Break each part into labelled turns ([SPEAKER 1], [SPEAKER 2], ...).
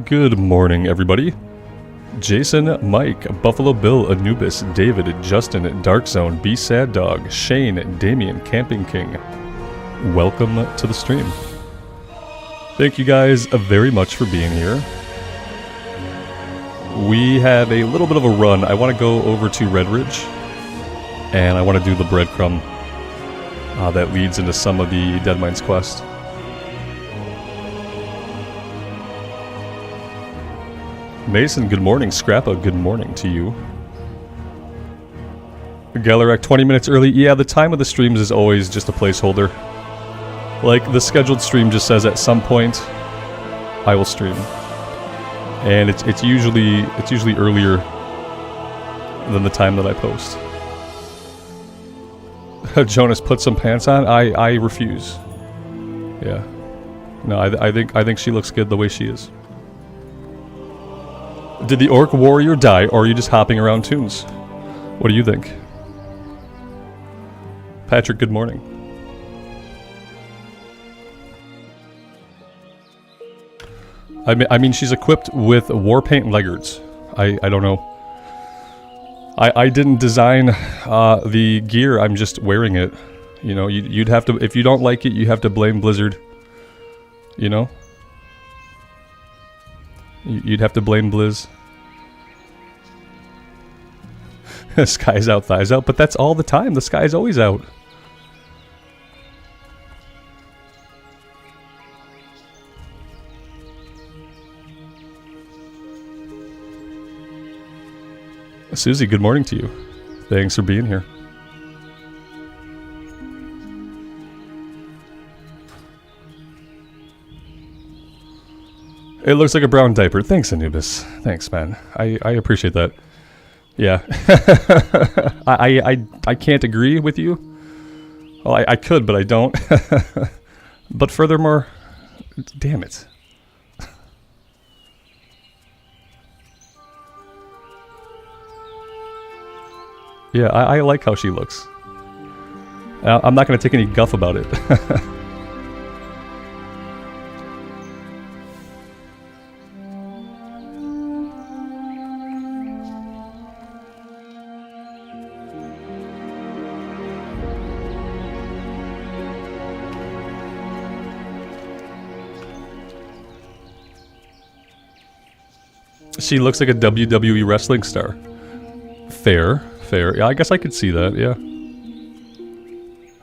[SPEAKER 1] Good morning, everybody. Jason, Mike, Buffalo Bill, Anubis, David, Justin, Dark Zone, B Sad Dog, Shane, Damien, Camping King. Welcome to the stream. Thank you guys very much for being here. We have a little bit of a run. I want to go over to Red Ridge, and I want to do the breadcrumb that leads into some of the Deadmines quest. Mason, good morning. Scrappa, good morning to you. Galarek, 20 minutes early. Yeah, the time of the streams is always just a placeholder. Like, the scheduled stream just says at some point I will stream. And it's usually earlier than the time that I post. Jonas, put some pants on? I refuse. Yeah. No, I think she looks good the way she is. Did the Orc Warrior die, or are you just hopping around tombs? What do you think? Patrick, good morning. I mean, she's equipped with Warpaint Leggards. I don't know. I didn't design the gear, I'm just wearing it. You know, you'd have to, if you don't like it, you have to blame Blizzard. You know? You'd have to blame Blizz. Sky's out, thighs out, but that's all the time. The sky's always out. Susie, good morning to you. Thanks for being here. It looks like a brown diaper. Thanks, Anubis. Thanks, man. I appreciate that. Yeah. I can't agree with you. Well, I could, but I don't. But furthermore, damn it. Yeah, I like how she looks. I'm not going to take any guff about it. She looks like a WWE wrestling star. Fair. Yeah, I guess I could see that, yeah.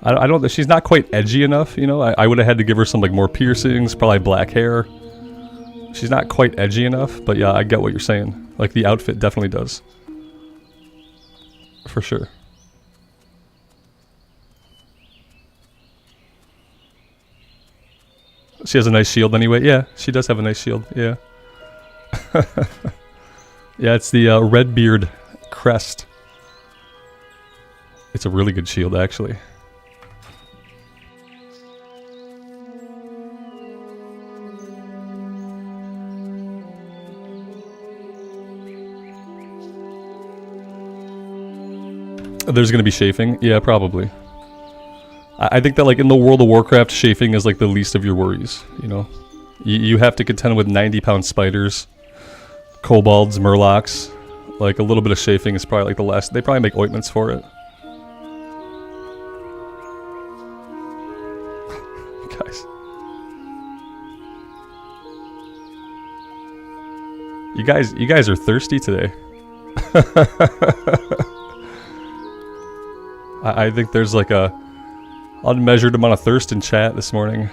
[SPEAKER 1] I don't, she's not quite edgy enough, you know? I would have had to give her some, like, more piercings, probably black hair. She's not quite edgy enough, but yeah, I get what you're saying. Like, the outfit definitely does. For sure. She has a nice shield anyway. Yeah, she does have a nice shield, yeah. Yeah, it's the Redbeard crest. It's a really good shield, actually. There's gonna be chafing? Yeah, probably. I think that, like, in the World of Warcraft, chafing is, like, the least of your worries, you know? You have to contend with 90-pound spiders, kobolds, murlocs. Like, a little bit of chafing is probably, like, the last. They probably make ointments for it. Guys. You guys are thirsty today. I think there's, like, a unmeasured amount of thirst in chat this morning.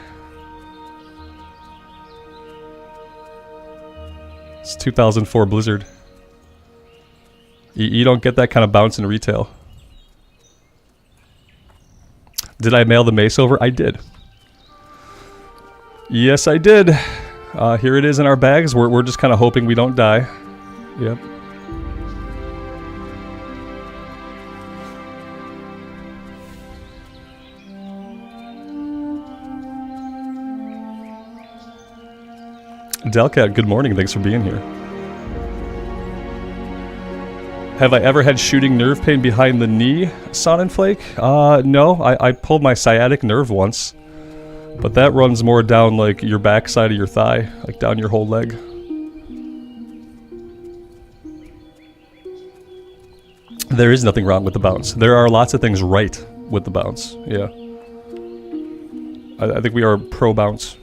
[SPEAKER 1] It's 2004 Blizzard. You don't get that kind of bounce in retail. Did I mail the mace over? I did. Yes, I did. Here it is in our bags. We're just kind of hoping we don't die. Yep. Delcat, good morning. Thanks for being here. Have I ever had shooting nerve pain behind the knee, Sonnenflake? No. I pulled my sciatic nerve once. But that runs more down, like, your back side of your thigh. Like, down your whole leg. There is nothing wrong with the bounce. There are lots of things right with the bounce. Yeah. I think we are pro bounce.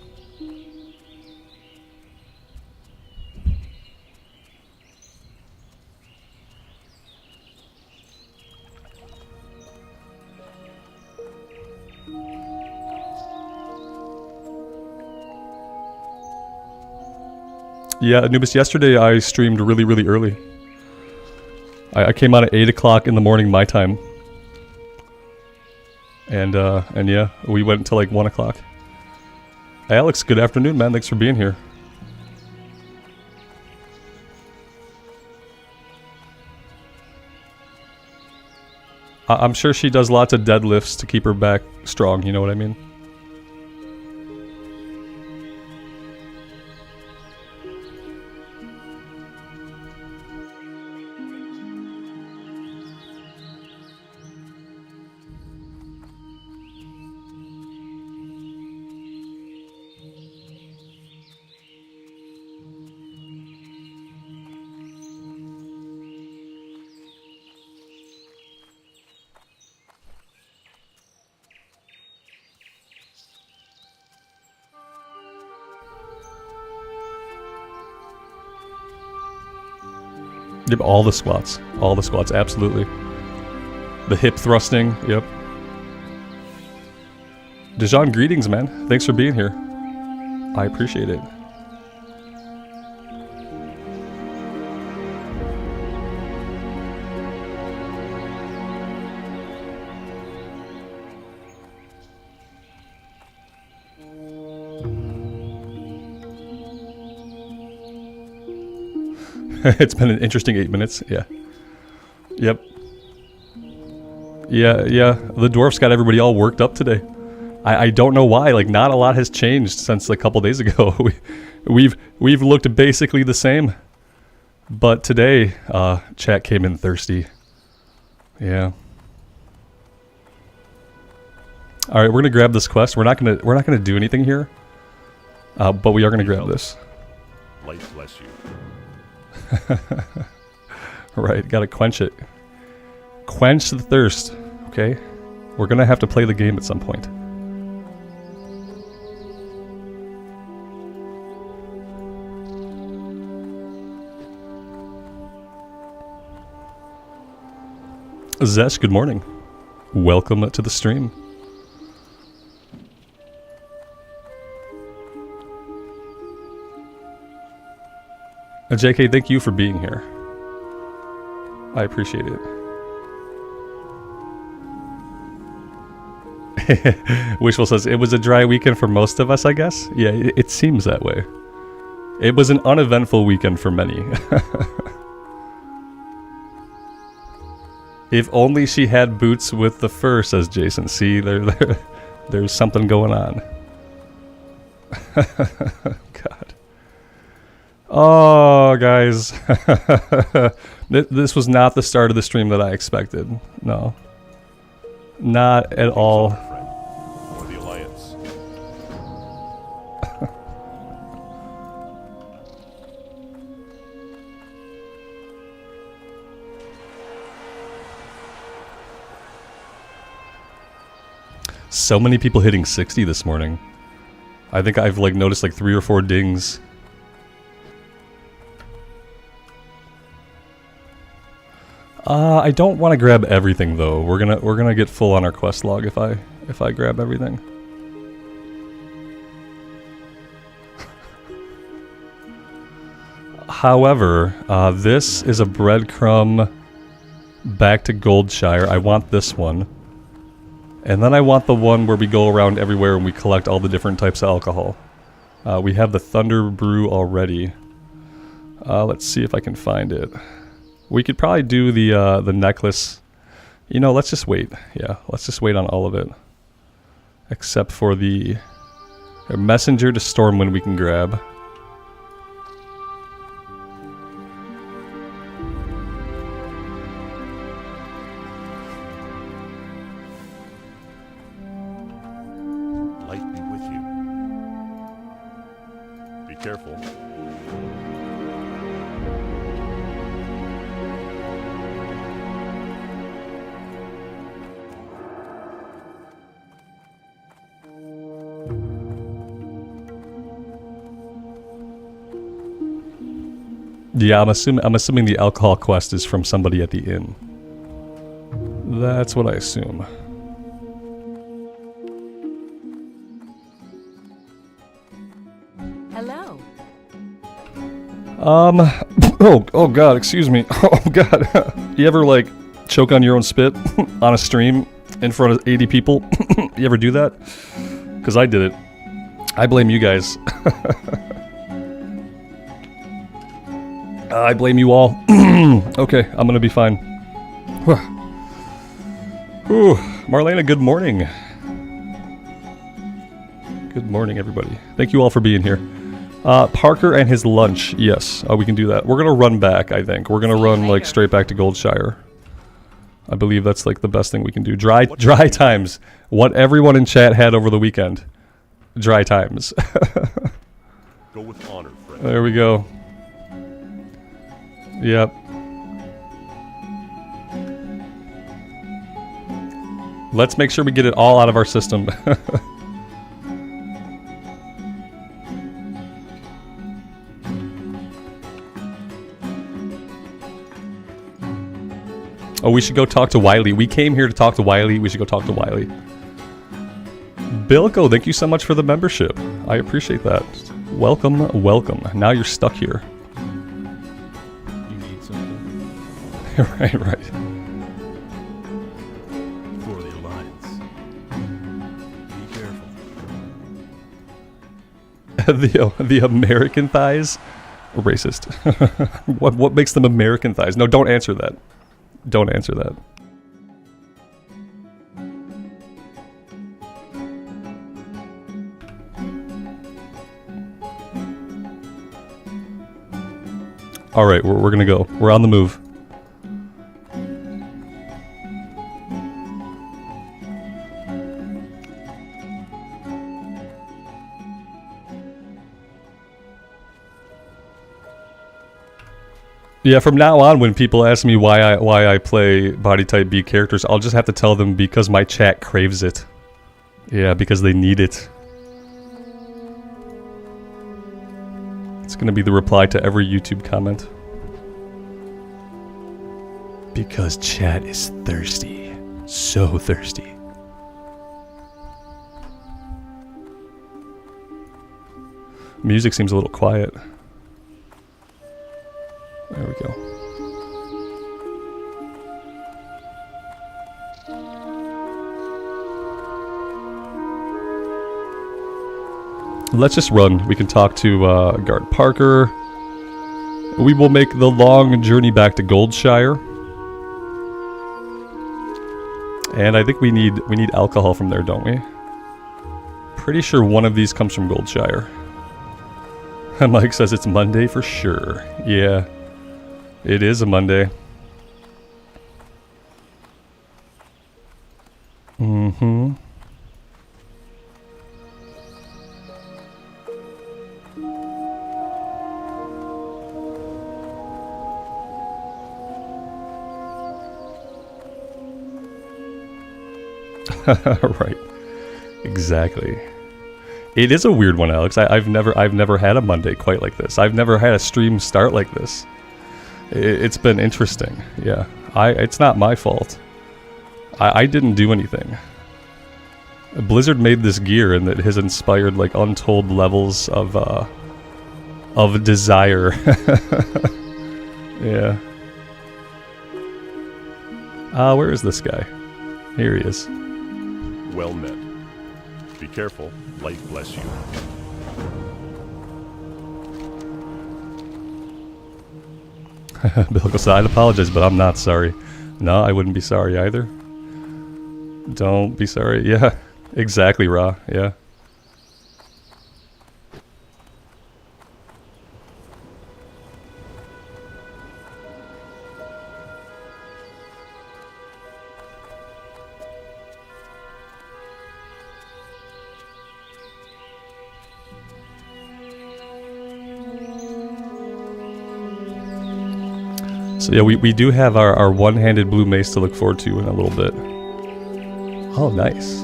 [SPEAKER 1] Yeah, Anubis, yesterday I streamed really, really early. I came on at 8 o'clock in the morning my time. And yeah, we went until like 1 o'clock. Hey Alex, good afternoon, man. Thanks for being here. I'm sure she does lots of deadlifts to keep her back strong, you know what I mean? Yep, all the squats, absolutely. The hip thrusting, yep. Dijon, greetings, man. Thanks for being here. I appreciate it. It's been an interesting 8 minutes, yeah. Yep. Yeah, the dwarfs got everybody all worked up today. I don't know why, like not a lot has changed since a couple days ago. We've looked basically the same. But today, chat came in thirsty. Yeah. Alright, we're gonna grab this quest. We're not gonna do anything here. But we are gonna grab this.
[SPEAKER 2] Light bless you.
[SPEAKER 1] Right, gotta quench it. Quench the thirst, okay? We're gonna have to play the game at some point. Zesh, good morning. Welcome to the stream. JK, thank you for being here. I appreciate it. Wishful says, it was a dry weekend for most of us, I guess? Yeah, it seems that way. It was an uneventful weekend for many. If only she had boots with the fur, says Jason. See, there's something going on. God. Oh, guys. This was not the start of the stream that I expected. No. Not at all.
[SPEAKER 2] Or the Alliance.
[SPEAKER 1] So many people hitting 60 this morning. I think I've like noticed like 3 or 4 dings. I don't want to grab everything though. We're gonna get full on our quest log if I grab everything. However, this is a breadcrumb back to Goldshire. I want this one. And then I want the one where we go around everywhere and we collect all the different types of alcohol. We have the Thunder Brew already. Let's see if I can find it. We could probably do the necklace. You know, let's just wait. Yeah, let's just wait on all of it. Except for the messenger to Stormwind we can grab.
[SPEAKER 2] Light be with you. Be careful.
[SPEAKER 1] Yeah, I'm assuming the alcohol quest is from somebody at the inn. That's what I assume.
[SPEAKER 3] Hello.
[SPEAKER 1] Oh god, excuse me. Oh god. You ever like choke on your own spit on a stream in front of 80 people? You ever do that? Because I did it. I blame you guys. I blame you all. Okay, I'm gonna be fine. Whew. Marlena, good morning. Good morning, everybody. Thank you all for being here. Parker and his lunch. Yes, we can do that. We're gonna run back, I think. We're gonna run like straight back to Goldshire. I believe that's like the best thing we can do. Dry times. What everyone in chat had over the weekend. Dry times.
[SPEAKER 2] Go with honor, friend.
[SPEAKER 1] There we go. Yep. Let's make sure we get it all out of our system. Oh, we should go talk to Wiley. We came here to talk to Wiley. We should go talk to Wiley. Bilko, thank you so much for the membership. I appreciate that. Welcome, welcome. Now you're stuck here.
[SPEAKER 4] You need something?
[SPEAKER 1] Right.
[SPEAKER 4] For the Alliance. Be careful.
[SPEAKER 1] The American thighs? Racist. What makes them American thighs? No, don't answer that. Don't answer that. Alright, we're gonna go. We're on the move. Yeah, from now on, when people ask me why I play body type B characters, I'll just have to tell them because my chat craves it. Yeah, because they need it. It's gonna be the reply to every YouTube comment. Because chat is thirsty. So thirsty. Music seems a little quiet. There we go. Let's just run. We can talk to Guard Parker. We will make the long journey back to Goldshire. And I think we need alcohol from there, don't we? Pretty sure one of these comes from Goldshire. Mike says it's Monday for sure. Yeah. It is a Monday. Mm-hmm. Right. Exactly. It is a weird one, Alex. I've never had a Monday quite like this. I've never had a stream start like this. It's been interesting. Yeah. It's not my fault. I didn't do anything. Blizzard made this gear and it has inspired like untold levels of desire. Yeah. Where is this guy? Here he is.
[SPEAKER 2] Well met. Be careful. Light bless you.
[SPEAKER 1] Bill goes, I'd apologize, but I'm not sorry. No, I wouldn't be sorry either. Don't be sorry. Yeah, exactly, Ra. Yeah. So yeah, we do have our one-handed blue mace to look forward to in a little bit. Oh, nice.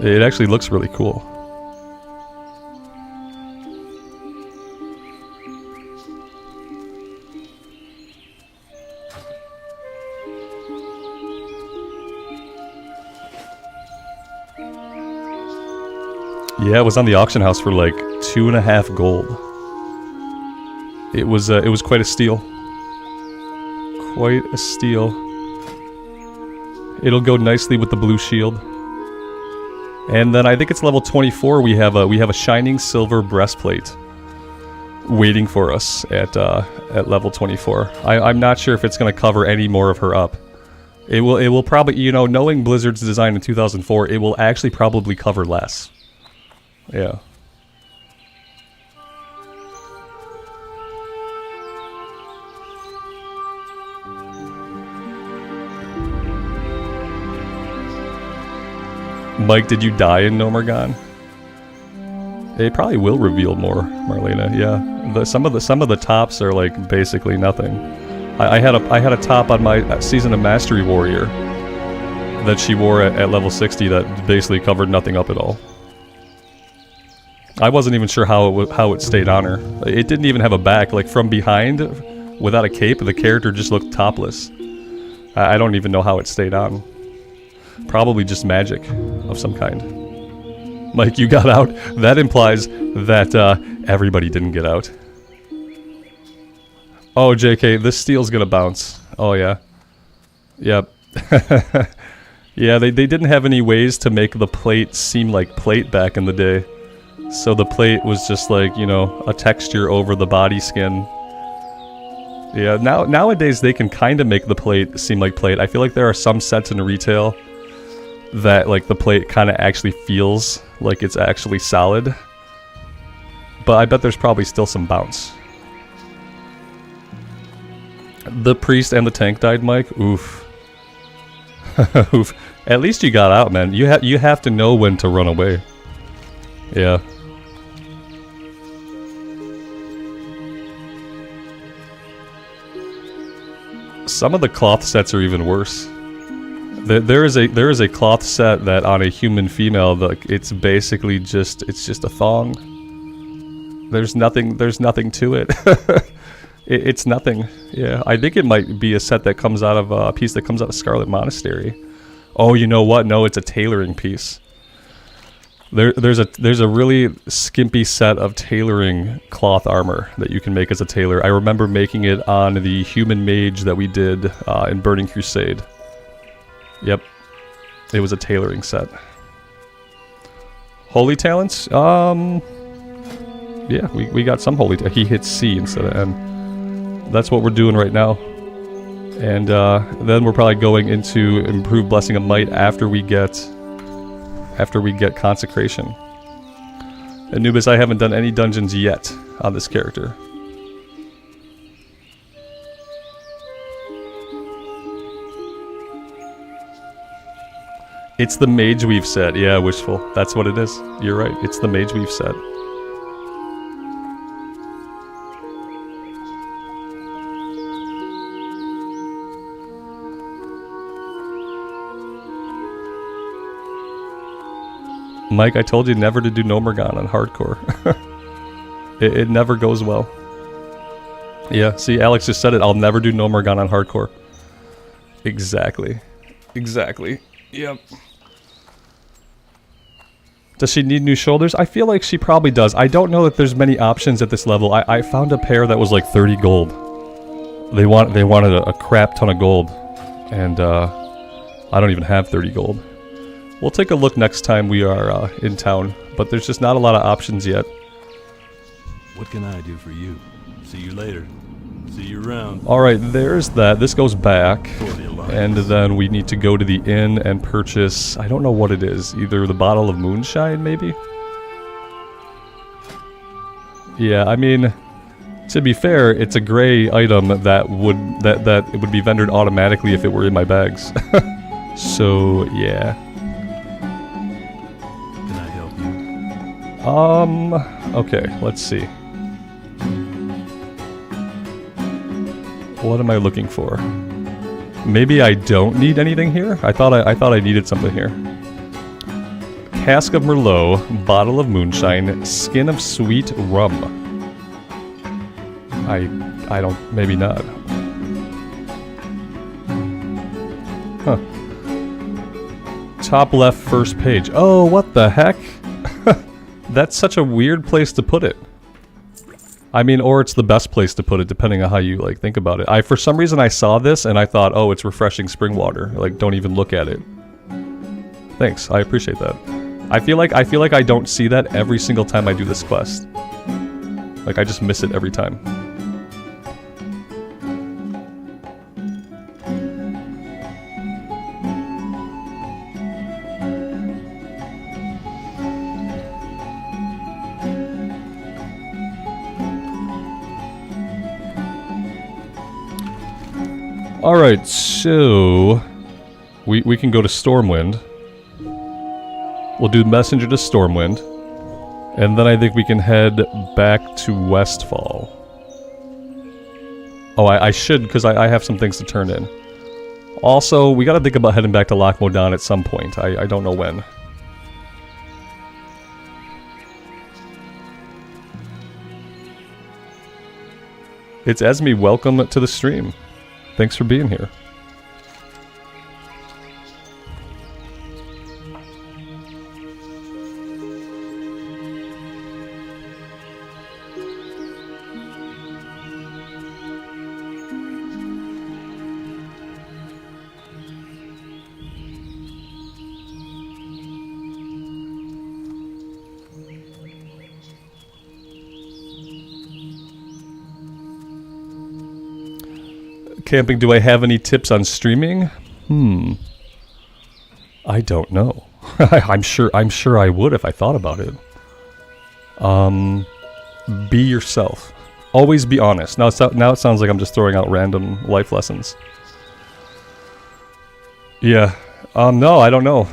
[SPEAKER 1] It actually looks really cool. Yeah, it was on the auction house for like 2.5 gold. It was quite a steal. Quite a steal. It'll go nicely with the blue shield. And then I think it's level 24. We have a shining silver breastplate waiting for us at level 24. I'm not sure if it's going to cover any more of her up. It will probably, you know, knowing Blizzard's design in 2004, it will actually probably cover less. Yeah. Mike, did you die in Nomergon? It probably will reveal more, Marlena. Yeah, some of the tops are like basically nothing. I had a top on my Season of Mastery Warrior that she wore at level 60 that basically covered nothing up at all. I wasn't even sure how it stayed on her. It didn't even have a back. Like from behind, without a cape, the character just looked topless. I don't even know how it stayed on. Probably just magic of some kind. Mike, you got out. That implies that everybody didn't get out. Oh, JK, this steel's gonna bounce. Oh, yeah. Yep. Yeah, they didn't have any ways to make the plate seem like plate back in the day. So the plate was just like, you know, a texture over the body skin. Yeah, nowadays they can kind of make the plate seem like plate. I feel like there are some sets in retail that like the plate kind of actually feels like it's actually solid. But I bet there's probably still some bounce. The priest and the tank died, Mike. Oof. Oof. At least you got out, man. You have to know when to run away. Yeah. Some of the cloth sets are even worse. There is a cloth set that on a human female, it's basically just a thong. There's nothing to it. It's nothing. Yeah, I think it might be a set that comes out of a piece that comes out of Scarlet Monastery. Oh, you know what? No, it's a tailoring piece. There's a really skimpy set of tailoring cloth armor that you can make as a tailor. I remember making it on the human mage that we did in Burning Crusade. Yep, it was a tailoring set. Holy talents? Yeah, we got some holy. He hits C instead of M. That's what we're doing right now. And then we're probably going into improved blessing of might after we get consecration. Anubis, I haven't done any dungeons yet on this character. It's the Mage Weave set. Yeah, Wishful. That's what it is. You're right. It's the Mage Weave set. Mike, I told you never to do Nomergon on hardcore. it never goes well. Yeah, see, Alex just said it. I'll never do Nomergon on hardcore. Exactly. Exactly. Yep. Does she need new shoulders? I feel like she probably does. I don't know that there's many options at this level. I found a pair that was like 30 gold. They wanted a crap ton of gold. And I don't even have 30 gold. We'll take a look next time we are in town. But there's just not a lot of options yet.
[SPEAKER 4] What can I do for you? See you later. See you around.
[SPEAKER 1] Alright, there's that. This goes back. And then we need to go to the inn and purchase, I don't know what it is, either the bottle of moonshine, maybe? Yeah, I mean, to be fair, it's a gray item that it would be vendored automatically if it were in my bags. So, yeah.
[SPEAKER 4] Can I help you?
[SPEAKER 1] Okay, let's see. What am I looking for? Maybe I don't need anything here? I thought I needed something here. Cask of Merlot, bottle of moonshine, skin of sweet rum. I don't, maybe not. Huh. Top left first page. Oh, what the heck? That's such a weird place to put it. I mean, or it's the best place to put it, depending on how you, like, think about it. For some reason, I saw this, and I thought, oh, it's refreshing spring water. Like, don't even look at it. Thanks, I appreciate that. I feel like I don't see that every single time I do this quest. Like, I just miss it every time. Alright, so we can go to Stormwind. We'll do Messenger to Stormwind. And then I think we can head back to Westfall. Oh, I should, because I have some things to turn in. Also, we gotta think about heading back to Loch Modan at some point. I don't know when. It's Esme, welcome to the stream. Thanks for being here. Camping, do I have any tips on streaming? I don't know. I'm sure I would if I thought about it. Be yourself. Always be honest. Now it sounds like I'm just throwing out random life lessons. Yeah. No, I don't know.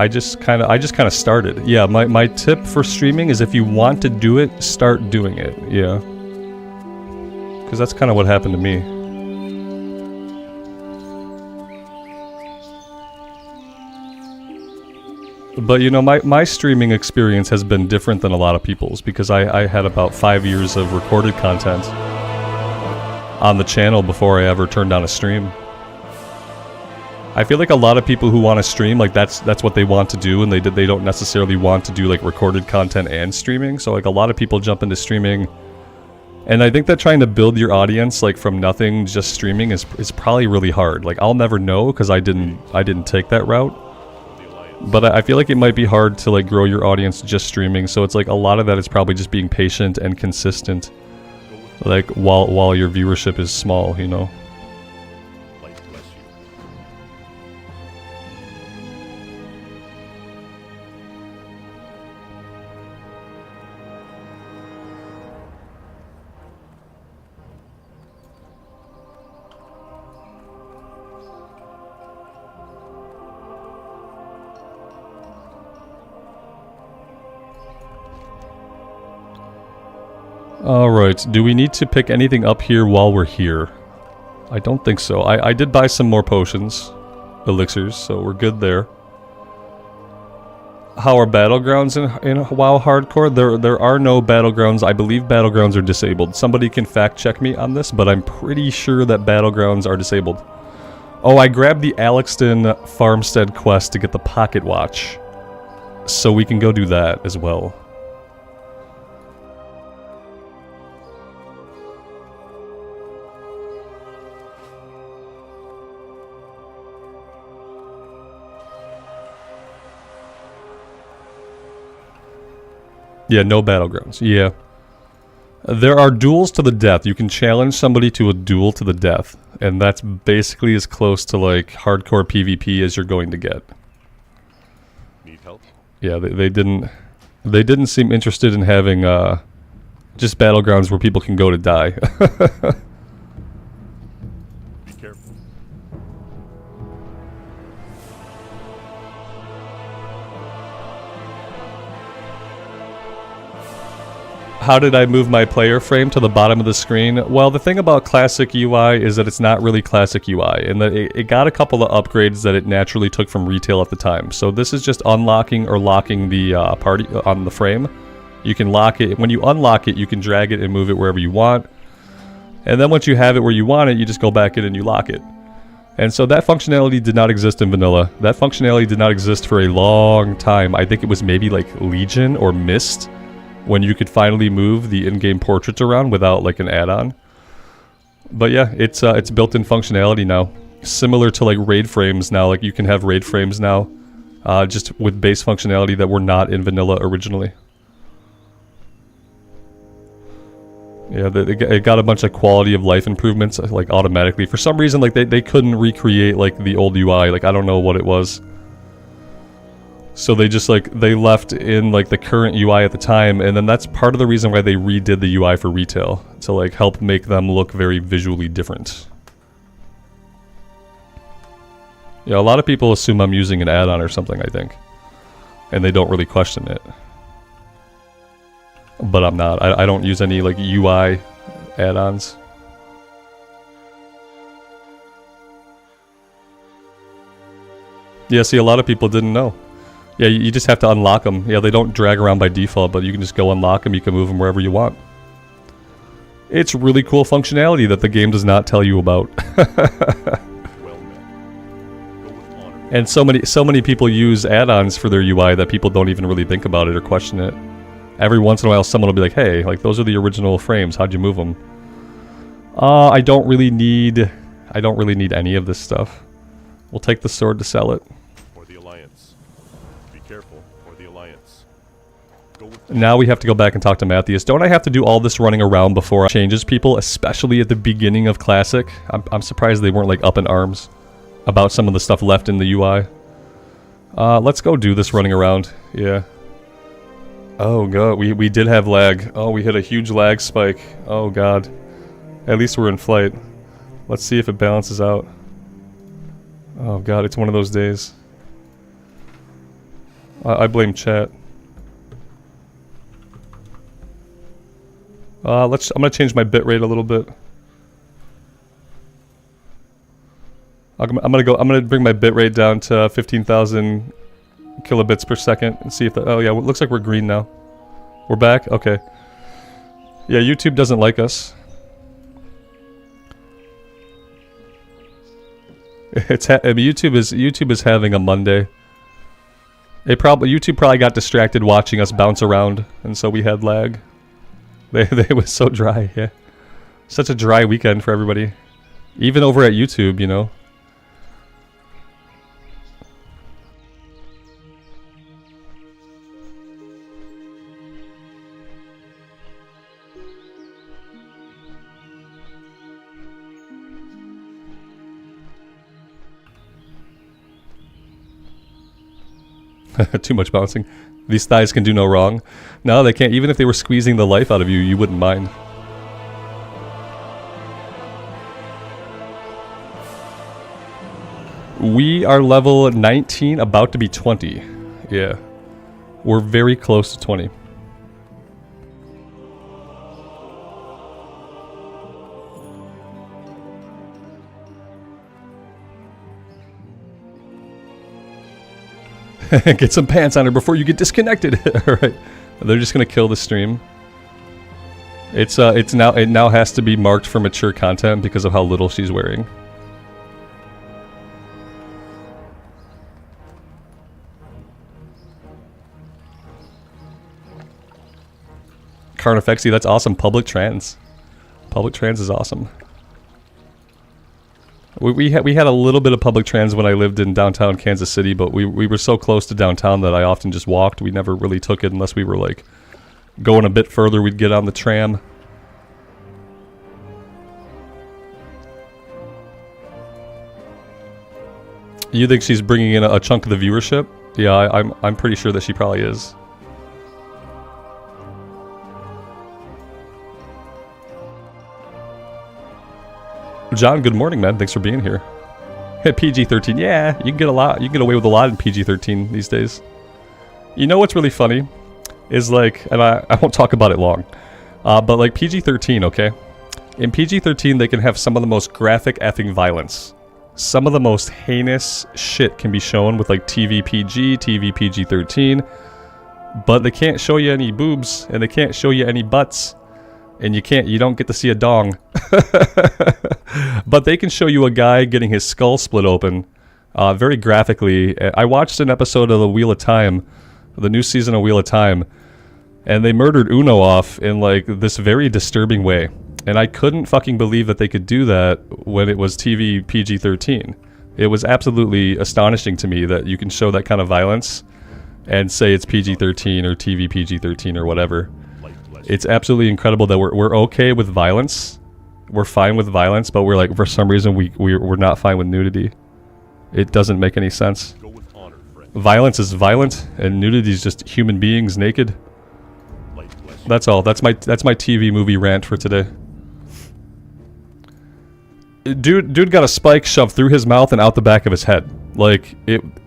[SPEAKER 1] I just kind of started. Yeah, my tip for streaming is if you want to do it, start doing it. Yeah. Because that's kind of what happened to me. But you know, my streaming experience has been different than a lot of people's because I had about 5 years of recorded content on the channel before I ever turned on a stream. I feel like a lot of people who want to stream, like that's what they want to do, and they don't necessarily want to do like recorded content and streaming. So like a lot of people jump into streaming, and I think that trying to build your audience like from nothing, just streaming is probably really hard. Like I'll never know because I didn't take that route. But I feel like it might be hard to like grow your audience just streaming, so it's like a lot of that is probably just being patient and consistent, like while your viewership is small, you know. Alright, do we need to pick anything up here while we're here? I don't think so. I did buy some more potions, elixirs, so we're good there. How are battlegrounds in WoW Hardcore? There are no battlegrounds. I believe battlegrounds are disabled. Somebody can fact check me on this, but I'm pretty sure that battlegrounds are disabled. Oh, I grabbed the Alexton Farmstead quest to get the pocket watch, so we can go do that as well. Yeah, no battlegrounds. Yeah. There are duels to the death. You can challenge somebody to a duel to the death. And that's basically as close to like hardcore PvP as you're going to get.
[SPEAKER 2] Need help?
[SPEAKER 1] Yeah, they didn't seem interested in having just battlegrounds where people can go to die.
[SPEAKER 2] Be careful.
[SPEAKER 1] How did I move my player frame to the bottom of the screen? Well, the thing about classic UI is that it's not really classic UI, and that it got a couple of upgrades that it naturally took from retail at the time. So this is just unlocking or locking the party on the frame. You can lock it. When you unlock it, you can drag it and move it wherever you want. And then once you have it where you want it, you just go back in and you lock it. And so that functionality did not exist in vanilla. That functionality did not exist for a long time. I think it was maybe like Legion or Mist, when you could finally move the in-game portraits around without like an add-on. But yeah, it's built-in functionality now. Similar to like raid frames now, like you can have raid frames now, just with base functionality that were not in vanilla originally. Yeah, it got a bunch of quality of life improvements like automatically. For some reason, like they couldn't recreate like the old UI. Like I don't know what it was. So they just like they left in like the current UI at the time, and then that's part of the reason why they redid the UI for retail to like help make them look very visually different. Yeah, a lot of people assume I'm using an add-on or something, I think, and they don't really question it. But I'm not. I don't use any like UI add-ons. Yeah, see, a lot of people didn't know. Yeah, you just have to unlock them. Yeah, they don't drag around by default, but you can just go unlock them. You can move them wherever you want. It's really cool functionality that the game does not tell you about. And so many people use add-ons for their UI that people don't even really think about it or question it. Every once in a while, someone will be like, "Hey, like those are the original frames. How'd you move them?" I don't really need any of this stuff. We'll take the sword to sell it.
[SPEAKER 2] Or the Alliance. Be careful, or the Alliance. Go with
[SPEAKER 1] Now we have to go back and talk to Matthias. Don't I have to do all this running around before I changes people, especially at the beginning of Classic? I'm surprised they weren't like up in arms about some of the stuff left in the UI. Let's go do this running around. Yeah. Oh god, we did have lag. Oh, we hit a huge lag spike. Oh god. At least we're in flight. Let's see if it balances out. Oh god, it's one of those days. I blame chat. I'm gonna change my bitrate a little bit. I'm gonna bring my bitrate down to 15,000 kilobits per second and see if the, oh yeah, it looks like we're green now. We're back? Okay. Yeah, YouTube doesn't like us. YouTube is having a Monday. YouTube probably got distracted watching us bounce around, and so we had lag. They was so dry, yeah. Such a dry weekend for everybody. Even over at YouTube, you know. Too much bouncing. These thighs can do no wrong. No, they can't. Even if they were squeezing the life out of you, you wouldn't mind. We are level 19, about to be 20. Yeah. We're very close to 20. Get some pants on her before you get disconnected. Alright. They're just gonna kill the stream. It now has to be marked for mature content because of how little she's wearing. Carnifexy, that's awesome. Public trans. Public trans is awesome. We had a little bit of public trans when I lived in downtown Kansas City, but we were so close to downtown that I often just walked. We never really took it unless we were like going a bit further. We'd get on the tram. You think she's bringing in a chunk of the viewership? Yeah, I'm pretty sure that she probably is. John, good morning, man. Thanks for being here. PG-13, yeah, you can get a lot. You can get away with a lot in PG-13 these days. You know what's really funny is like, and I won't talk about it long, but like PG-13, okay? In PG-13, they can have some of the most graphic effing violence. Some of the most heinous shit can be shown with like TV PG, TV PG-13, but they can't show you any boobs and they can't show you any butts. And you don't get to see a dong. But they can show you a guy getting his skull split open very graphically. I watched an episode of The Wheel of Time, the new season of Wheel of Time, and they murdered Uno off in like this very disturbing way. And I couldn't fucking believe that they could do that when it was TV PG-13. It was absolutely astonishing to me that you can show that kind of violence and say it's PG-13 or TV PG-13 or whatever. It's absolutely incredible that we're okay with violence. We're fine with violence, but we're like, for some reason, we're not fine with nudity. It doesn't make any sense. Violence is violent, and nudity is just human beings naked. That's all. That's my TV movie rant for today. Dude got a spike shoved through his mouth and out the back of his head. Like,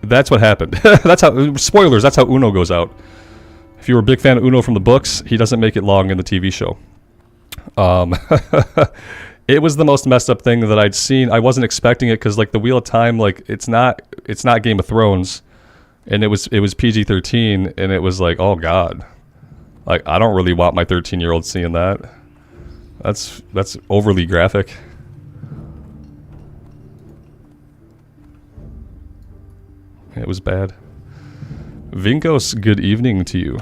[SPEAKER 1] that's what happened. That's how, spoilers, that's how Uno goes out. If you were a big fan of Uno from the books, he doesn't make it long in the TV show. It was the most messed up thing that I'd seen. I wasn't expecting it because, like, the Wheel of Time, like, it's not Game of Thrones, and it was PG-13, and it was like, oh god, like, I don't really want my 13-year-old seeing that. That's overly graphic. It was bad. Vinkos, good evening to you.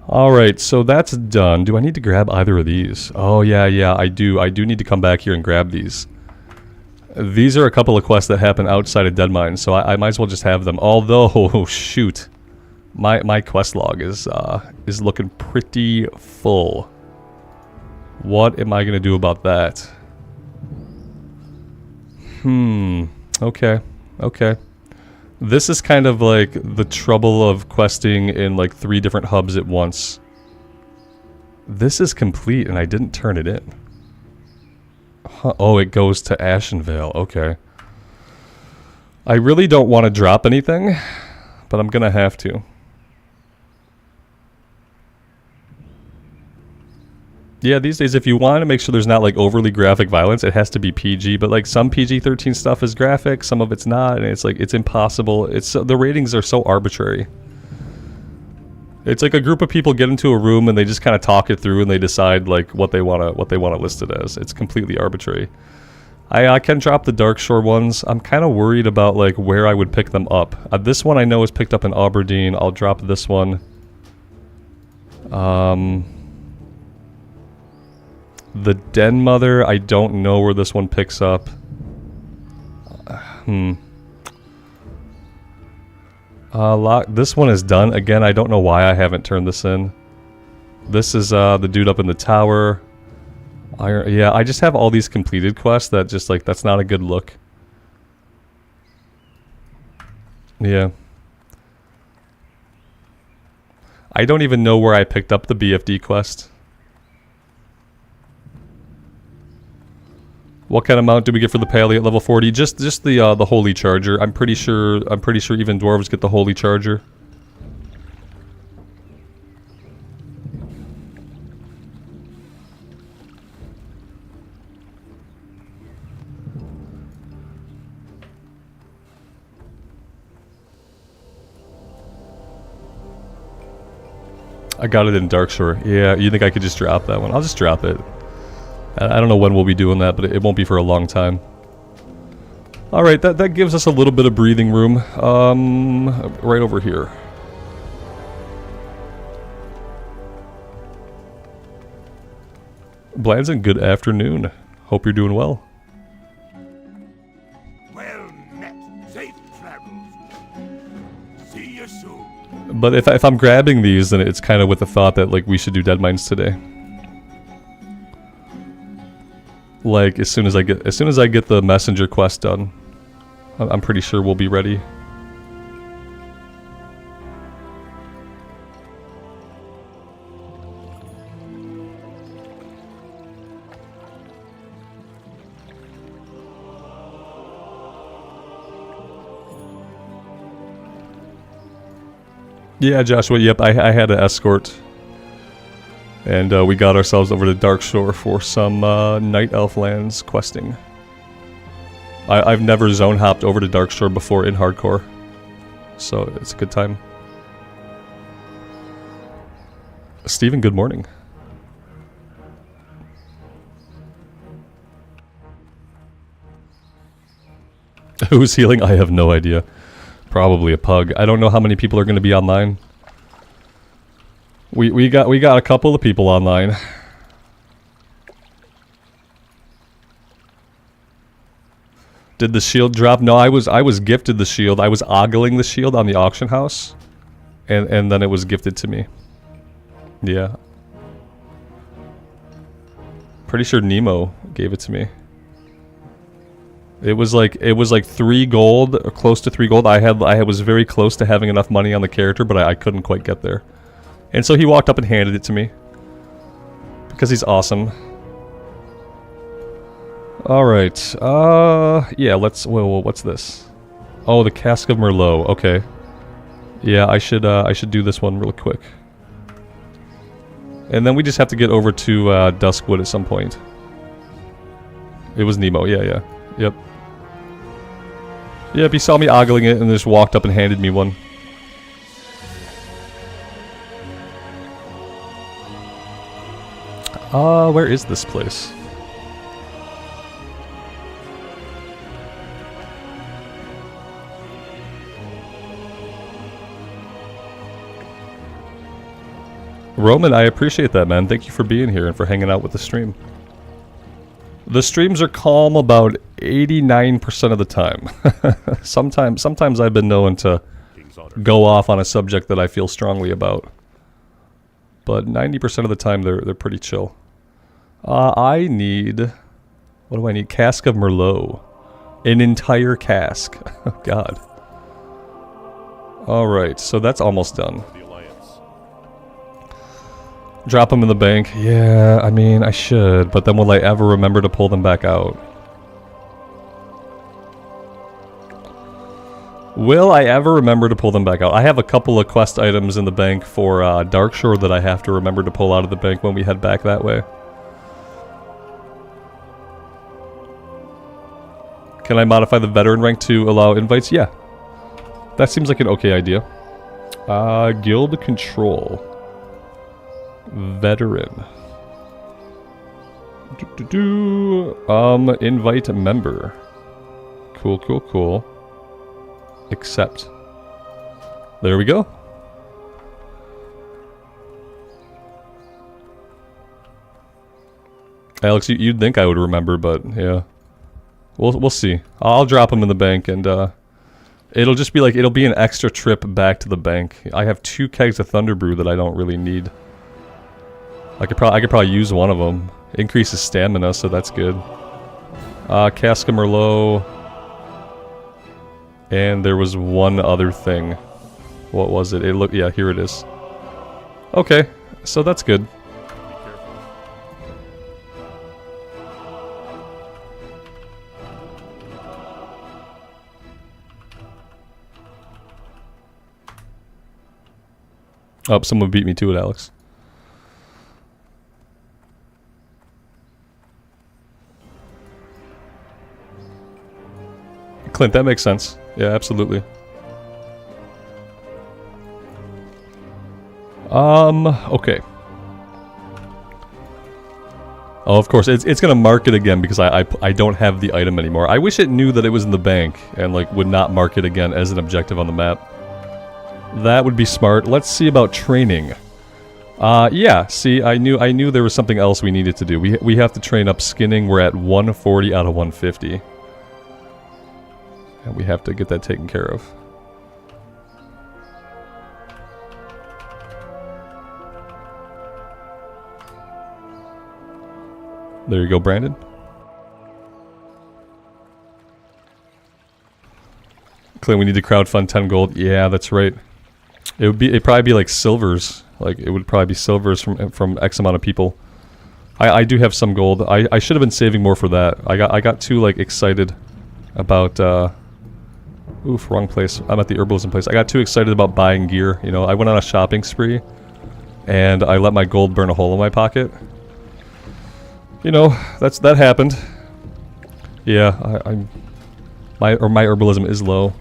[SPEAKER 1] Alright, so that's done. Do I need to grab either of these? Oh, yeah, I do. I do need to come back here and grab these. These are a couple of quests that happen outside of Deadmines, so I might as well just have them. Although, shoot. My quest log is looking pretty full. What am I going to do about that? Okay. This is kind of like the trouble of questing in like 3 different hubs at once. This is complete and I didn't turn it in. Huh. Oh, it goes to Ashenvale. Okay. I really don't want to drop anything, but I'm gonna have to. Yeah, these days, if you want to make sure there's not like overly graphic violence, it has to be PG. But like some PG-13 stuff is graphic, some of it's not, and it's like it's impossible. The ratings are so arbitrary. It's like a group of people get into a room and they just kind of talk it through and they decide like what they want to list it as. It's completely arbitrary. I can drop the Darkshore ones. I'm kind of worried about like where I would pick them up. This one I know is picked up in Aberdeen. I'll drop this one. The Den Mother, I don't know where this one picks up. This one is done. Again, I don't know why I haven't turned this in. This is the dude up in the tower. Yeah, I just have all these completed quests that just like, that's not a good look. Yeah. I don't even know where I picked up the BFD quest. What kind of mount do we get for the Pally at level 40? Just the Holy Charger. I'm pretty sure even dwarves get the Holy Charger. I got it in Darkshore. Yeah, you think I could just drop that one? I'll just drop it. I don't know when we'll be doing that, but it won't be for a long time. Alright, that gives us a little bit of breathing room. Right over here. Blanzen, good afternoon. Hope you're doing well.
[SPEAKER 3] Well met. Safe travels. See you soon.
[SPEAKER 1] But if I'm grabbing these, then it's kind of with the thought that like we should do Deadmines today. Like as soon as I get the messenger quest done, I'm pretty sure we'll be ready. Yeah, Joshua. Yep, I had an escort. And we got ourselves over to Darkshore for some Night Elf lands questing. I've never zone hopped over to Darkshore before in hardcore, so it's a good time. Steven, good morning. Who's healing? I have no idea. Probably a pug. I don't know how many people are going to be online. We got a couple of people online. Did the shield drop? No, I was gifted the shield. I was ogling the shield on the auction house, and then it was gifted to me. Yeah. Pretty sure Nemo gave it to me. It was like 3 gold, or close to 3 gold. I was very close to having enough money on the character, but I couldn't quite get there. And so he walked up and handed it to me. Because he's awesome. Alright, yeah, let's, whoa, what's this? Oh, the Cask of Merlot, okay. Yeah, I should do this one real quick. And then we just have to get over to, Duskwood at some point. It was Nemo, yeah, yep. Yep, he saw me ogling it and just walked up and handed me one. Where is this place? Roman, I appreciate that, man. Thank you for being here and for hanging out with the stream. The streams are calm about 89% of the time. Sometimes I've been known to go off on a subject that I feel strongly about. But 90% of the time they're pretty chill. I need... What do I need? Cask of Merlot. An entire cask. Oh, God. Alright, so that's almost done. Drop them in the bank. Yeah, I mean, I should, but then will I ever remember to pull them back out? Will I ever remember to pull them back out? I have a couple of quest items in the bank for Darkshore that I have to remember to pull out of the bank when we head back that way. Can I modify the veteran rank to allow invites? Yeah. That seems like an okay idea. Guild control. Veteran. Invite a member. Cool. Accept. There we go. Alex, you'd think I would remember, but yeah. We'll see. I'll drop them in the bank and it'll just be like, it'll be an extra trip back to the bank. I have 2 kegs of Thunderbrew that I don't really need. I could probably use one of them. Increases stamina, so that's good. Cask of Merlot. And there was one other thing. What was it? Yeah, here it is. Okay, so that's good. Oh, someone beat me to it, Alex. Clint, that makes sense. Yeah, absolutely. Okay. Oh, of course, it's gonna mark it again because I don't have the item anymore. I wish it knew that it was in the bank and like would not mark it again as an objective on the map. That would be smart. Let's see about training. Yeah, see, I knew there was something else we needed to do. We have to train up skinning. We're at 140 out of 150. And we have to get that taken care of. There you go, Brandon. Clint, we need to crowdfund 10 gold. Yeah, that's right. It'd probably be like silvers. Like it would probably be silvers from X amount of people. I do have some gold. I should have been saving more for that. I got too like excited about oof, wrong place. I'm at the Herbalism place. I got too excited about buying gear. You know, I went on a shopping spree and I let my gold burn a hole in my pocket. You know, that happened. Yeah, my Herbalism is low.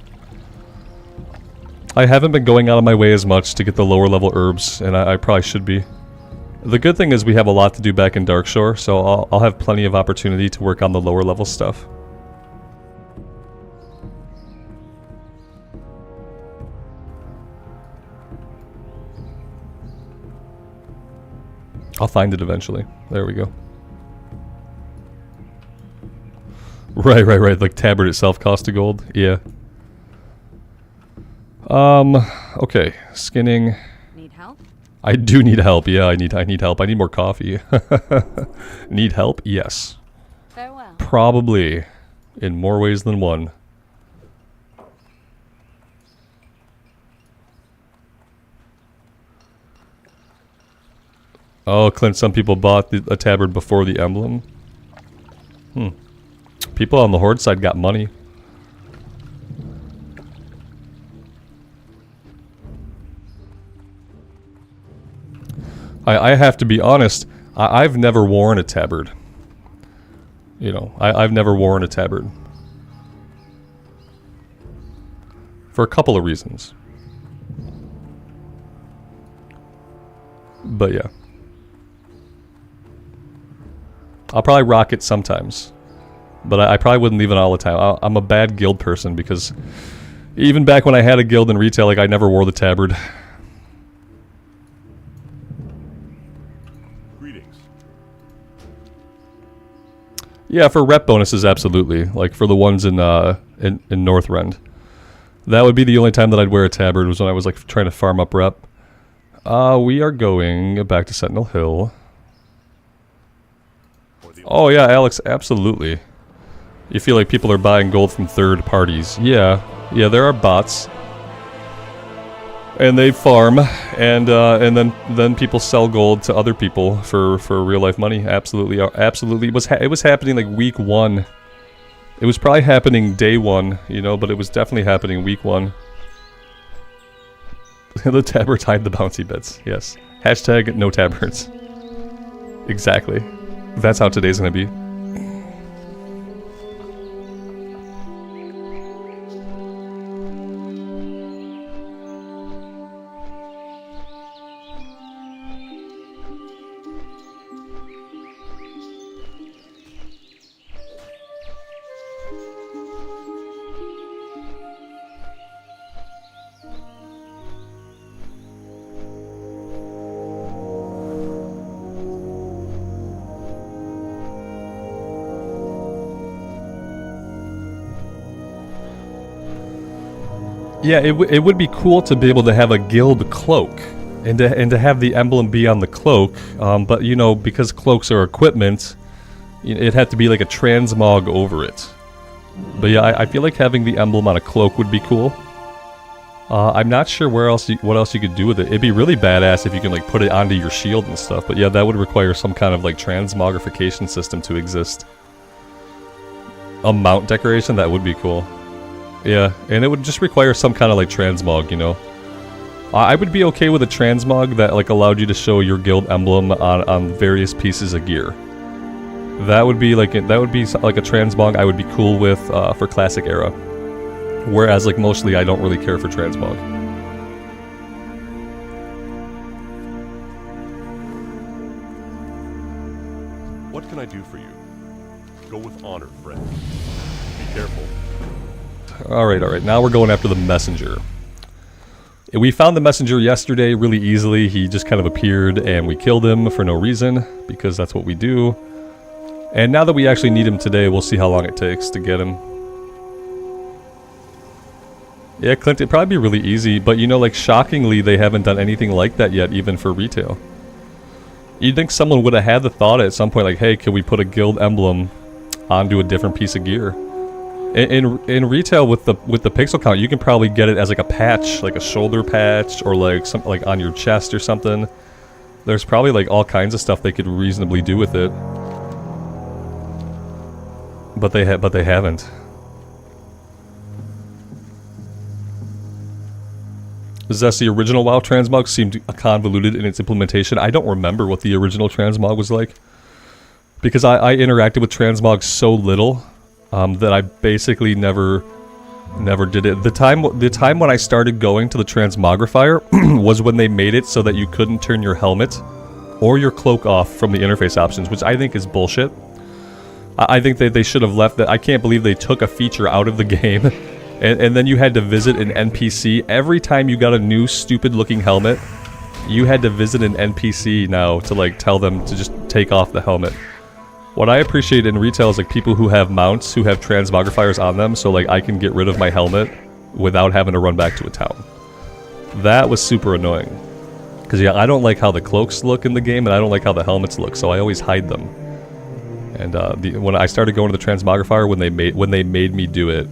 [SPEAKER 1] I haven't been going out of my way as much to get the lower level herbs, and I probably should be. The good thing is we have a lot to do back in Darkshore, so I'll have plenty of opportunity to work on the lower level stuff. I'll find it eventually. There we go. Right. Like tabard itself cost a gold. Yeah. Okay. Skinning.
[SPEAKER 5] Need help?
[SPEAKER 1] I do need help. Yeah, I need help. I need more coffee. Need help? Yes.
[SPEAKER 5] Farewell.
[SPEAKER 1] Probably. In more ways than one. Oh, Clint, some people bought a tabard before the emblem. People on the Horde side got money. I have to be honest, I've never worn a tabard. You know, I've never worn a tabard. For a couple of reasons. But yeah. I'll probably rock it sometimes. But I probably wouldn't leave it all the time. I'm a bad guild person because even back when I had a guild in retail, like I never wore the tabard.
[SPEAKER 2] Greetings.
[SPEAKER 1] Yeah, for rep bonuses, absolutely. Like for the ones in Northrend. That would be the only time that I'd wear a tabard was when I was like trying to farm up rep. We are going back to Sentinel Hill. Oh yeah, Alex, absolutely. You feel like people are buying gold from third parties. Yeah, there are bots. And they farm, and then people sell gold to other people for real life money. Absolutely. It was happening like week 1. It was probably happening day 1, you know, but it was definitely happening week 1. The tabards hide the bouncy bits. Yes. Hashtag no tabards. Exactly. That's how today's gonna be. Yeah, it would be cool to be able to have a guild cloak, and to have the emblem be on the cloak. But you know, because cloaks are equipment, it had to be like a transmog over it. But yeah, I feel like having the emblem on a cloak would be cool. I'm not sure what else you could do with it. It'd be really badass if you can like put it onto your shield and stuff. But yeah, that would require some kind of like transmogrification system to exist. A mount decoration, that would be cool. Yeah, and it would just require some kind of like transmog, you know. I would be okay with a transmog that like allowed you to show your guild emblem on various pieces of gear. That would be like a transmog I would be cool with for classic era. Whereas like mostly I don't really care for transmog.
[SPEAKER 2] What can I do for you? Go with honor, friend. Be careful.
[SPEAKER 1] Alright, now we're going after the messenger. We found the messenger yesterday really easily. He just kind of appeared and we killed him for no reason, because that's what we do. And now that we actually need him today, we'll see how long it takes to get him. Yeah, Clint, it'd probably be really easy, but you know, like shockingly, they haven't done anything like that yet, even for retail. You'd think someone would have had the thought at some point, like, hey, can we put a guild emblem onto a different piece of gear? In retail with the pixel count, you can probably get it as like a patch, like a shoulder patch, or like something like on your chest or something. There's probably like all kinds of stuff they could reasonably do with it, but they haven't. Zest, the original WoW transmog seemed convoluted in its implementation. I don't remember what the original transmog was like, because I interacted with transmog so little. That I basically never did it. The time when I started going to the transmogrifier was when they made it so that you couldn't turn your helmet or your cloak off from the interface options, which I think is bullshit. I think that they should have left that. I can't believe they took a feature out of the game, and then you had to visit an NPC every time you got a new stupid looking helmet you had to visit an NPC now to like tell them to just take off the helmet. What I appreciate in retail is like people who have mounts who have transmogrifiers on them, so like I can get rid of my helmet without having to run back to a town. That was super annoying. Because yeah, I don't like how the cloaks look in the game, and I don't like how the helmets look, so I always hide them. And when I started going to the transmogrifier, when they made me do it,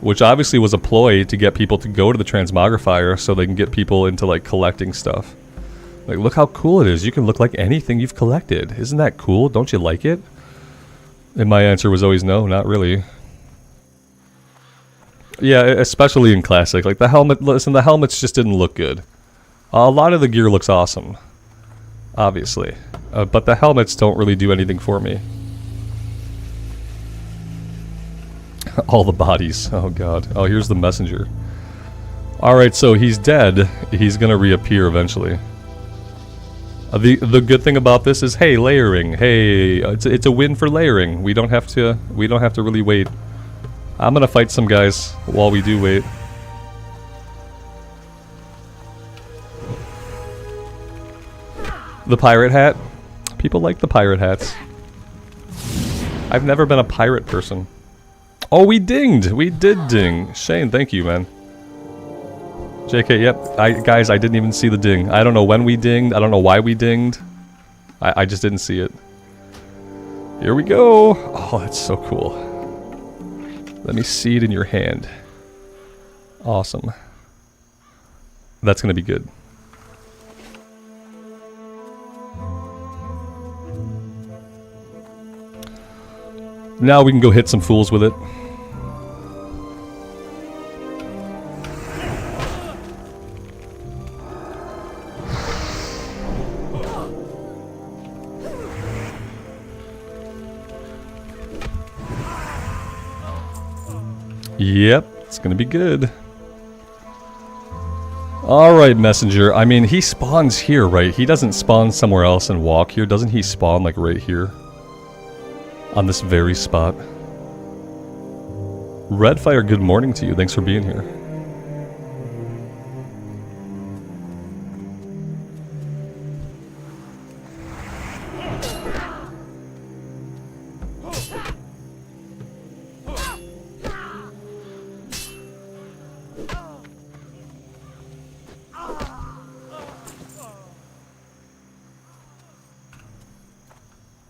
[SPEAKER 1] which obviously was a ploy to get people to go to the transmogrifier so they can get people into like collecting stuff. Like, look how cool it is. You can look like anything you've collected. Isn't that cool? Don't you like it? And my answer was always no, not really. Yeah, especially in Classic. Like the helmet, listen, the helmets just didn't look good. A lot of the gear looks awesome, obviously, but the helmets don't really do anything for me. All the bodies, oh god. Oh, here's the messenger. Alright, so he's dead. He's gonna reappear eventually. The good thing about this is, hey, layering. Hey, it's a win for layering. We don't have to really wait. I'm gonna fight some guys while we do wait. The pirate hat. People like the pirate hats. I've never been a pirate person. Oh, we dinged! We did ding. Shane, thank you, man. JK, yep. Guys, I didn't even see the ding. I don't know when we dinged. I don't know why we dinged. I just didn't see it. Here we go. Oh, that's so cool. Let me see it in your hand. Awesome. That's gonna be good. Now we can go hit some fools with it. Yep, it's gonna be good. Alright, messenger. I mean, he spawns here, right? He doesn't spawn somewhere else and walk here. Doesn't he spawn, like, right here? On this very spot. Redfire, good morning to you. Thanks for being here.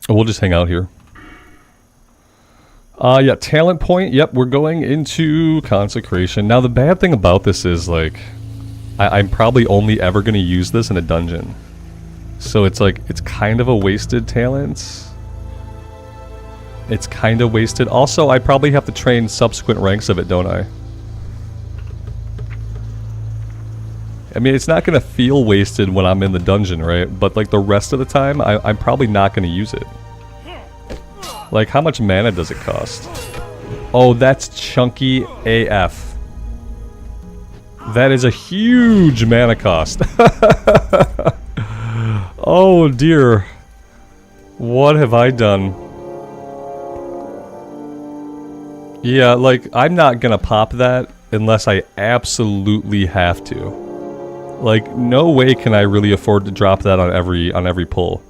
[SPEAKER 1] We'll just hang out here. Yeah, talent point. Yep, we're going into consecration. Now, the bad thing about this is, like, I'm probably only ever going to use this in a dungeon. So it's like, it's kind of a wasted talent. It's kind of wasted. Also, I probably have to train subsequent ranks of it, don't I? I mean, it's not going to feel wasted when I'm in the dungeon, right? But, like, the rest of the time, I'm probably not going to use it. Like, how much mana does it cost? Oh, that's chunky AF. That is a huge mana cost. Oh, dear. What have I done? Yeah, like, I'm not gonna pop that unless I absolutely have to. Like, no way can I really afford to drop that on every pull.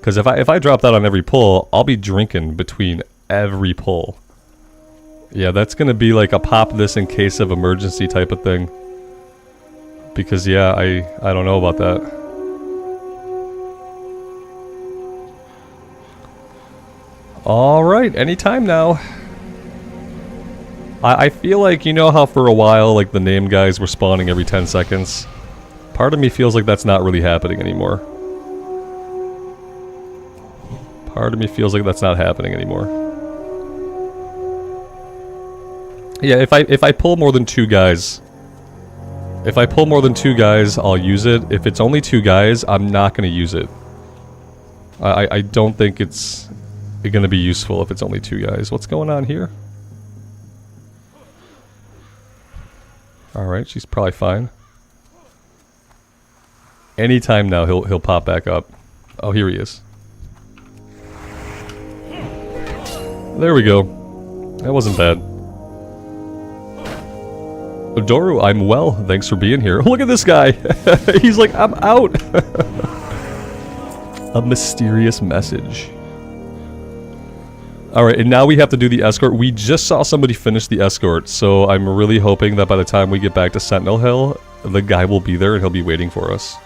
[SPEAKER 1] Because if I drop that on every pull, I'll be drinking between every pull. Yeah, that's gonna be like a pop this in case of emergency type of thing. Because yeah, I don't know about that. Alright, anytime now. I feel like, you know how for a while, like, the name guys were spawning every 10 seconds? Part of me feels like that's not really happening anymore. Part of me feels like that's not happening anymore. Yeah, if I pull more than 2 guys... If I pull more than 2 guys, I'll use it. If it's only 2 guys, I'm not going to use it. I don't think it's going to be useful if it's only 2 guys. What's going on here? Alright, she's probably fine. Anytime now, he'll pop back up. Oh, here he is. There we go. That wasn't bad. Doru, I'm well. Thanks for being here. Look at this guy. He's like, I'm out. A mysterious message. Alright, and now we have to do the escort. We just saw somebody finish the escort, so I'm really hoping that by the time we get back to Sentinel Hill, the guy will be there and he'll be waiting for us.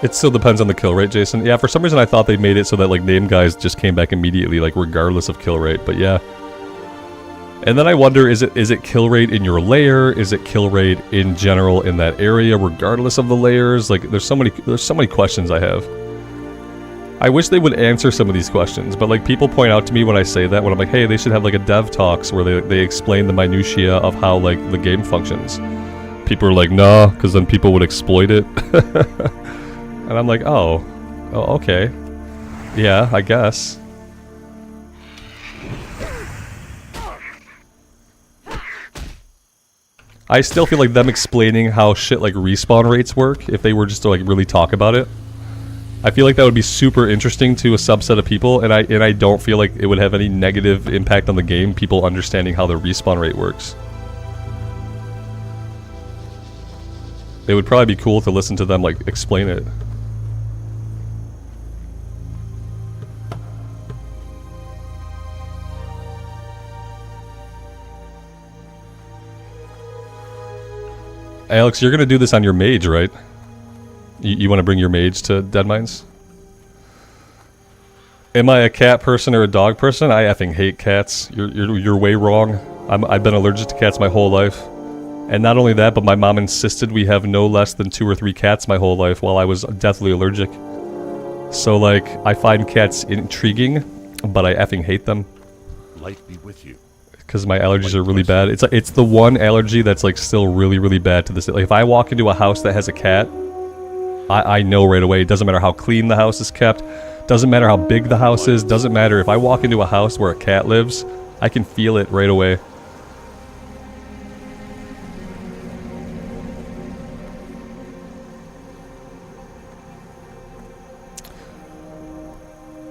[SPEAKER 1] It still depends on the kill rate, Jason. Yeah, for some reason I thought they made it so that like name guys just came back immediately, like regardless of kill rate, but yeah. And then I wonder, is it kill rate in your layer? Is it kill rate in general in that area, regardless of the layers? Like, there's so many questions I have. I wish they would answer some of these questions, but like people point out to me when I say that, when I'm like, hey, they should have like a dev talks where they explain the minutiae of how like the game functions. People are like, nah, because then people would exploit it. And I'm like, oh, okay. Yeah, I guess. I still feel like them explaining how shit like respawn rates work, if they were just to like really talk about it. I feel like that would be super interesting to a subset of people, and I don't feel like it would have any negative impact on the game, people understanding how the respawn rate works. It would probably be cool to listen to them like explain it. Alex, you're gonna do this on your mage, right? You want to bring your mage to Deadmines? Am I a cat person or a dog person? I effing hate cats. You're way wrong. I've been allergic to cats my whole life. And not only that, but my mom insisted we have no less than 2 or 3 cats my whole life while I was deathly allergic. So like, I find cats intriguing, but I effing hate them.
[SPEAKER 2] Light be with you.
[SPEAKER 1] Because my allergies are really bad. It's the one allergy that's like still really, really bad to this day. Like if I walk into a house that has a cat, I know right away. It doesn't matter how clean the house is kept. Doesn't matter how big the house is. Doesn't matter if I walk into a house where a cat lives. I can feel it right away.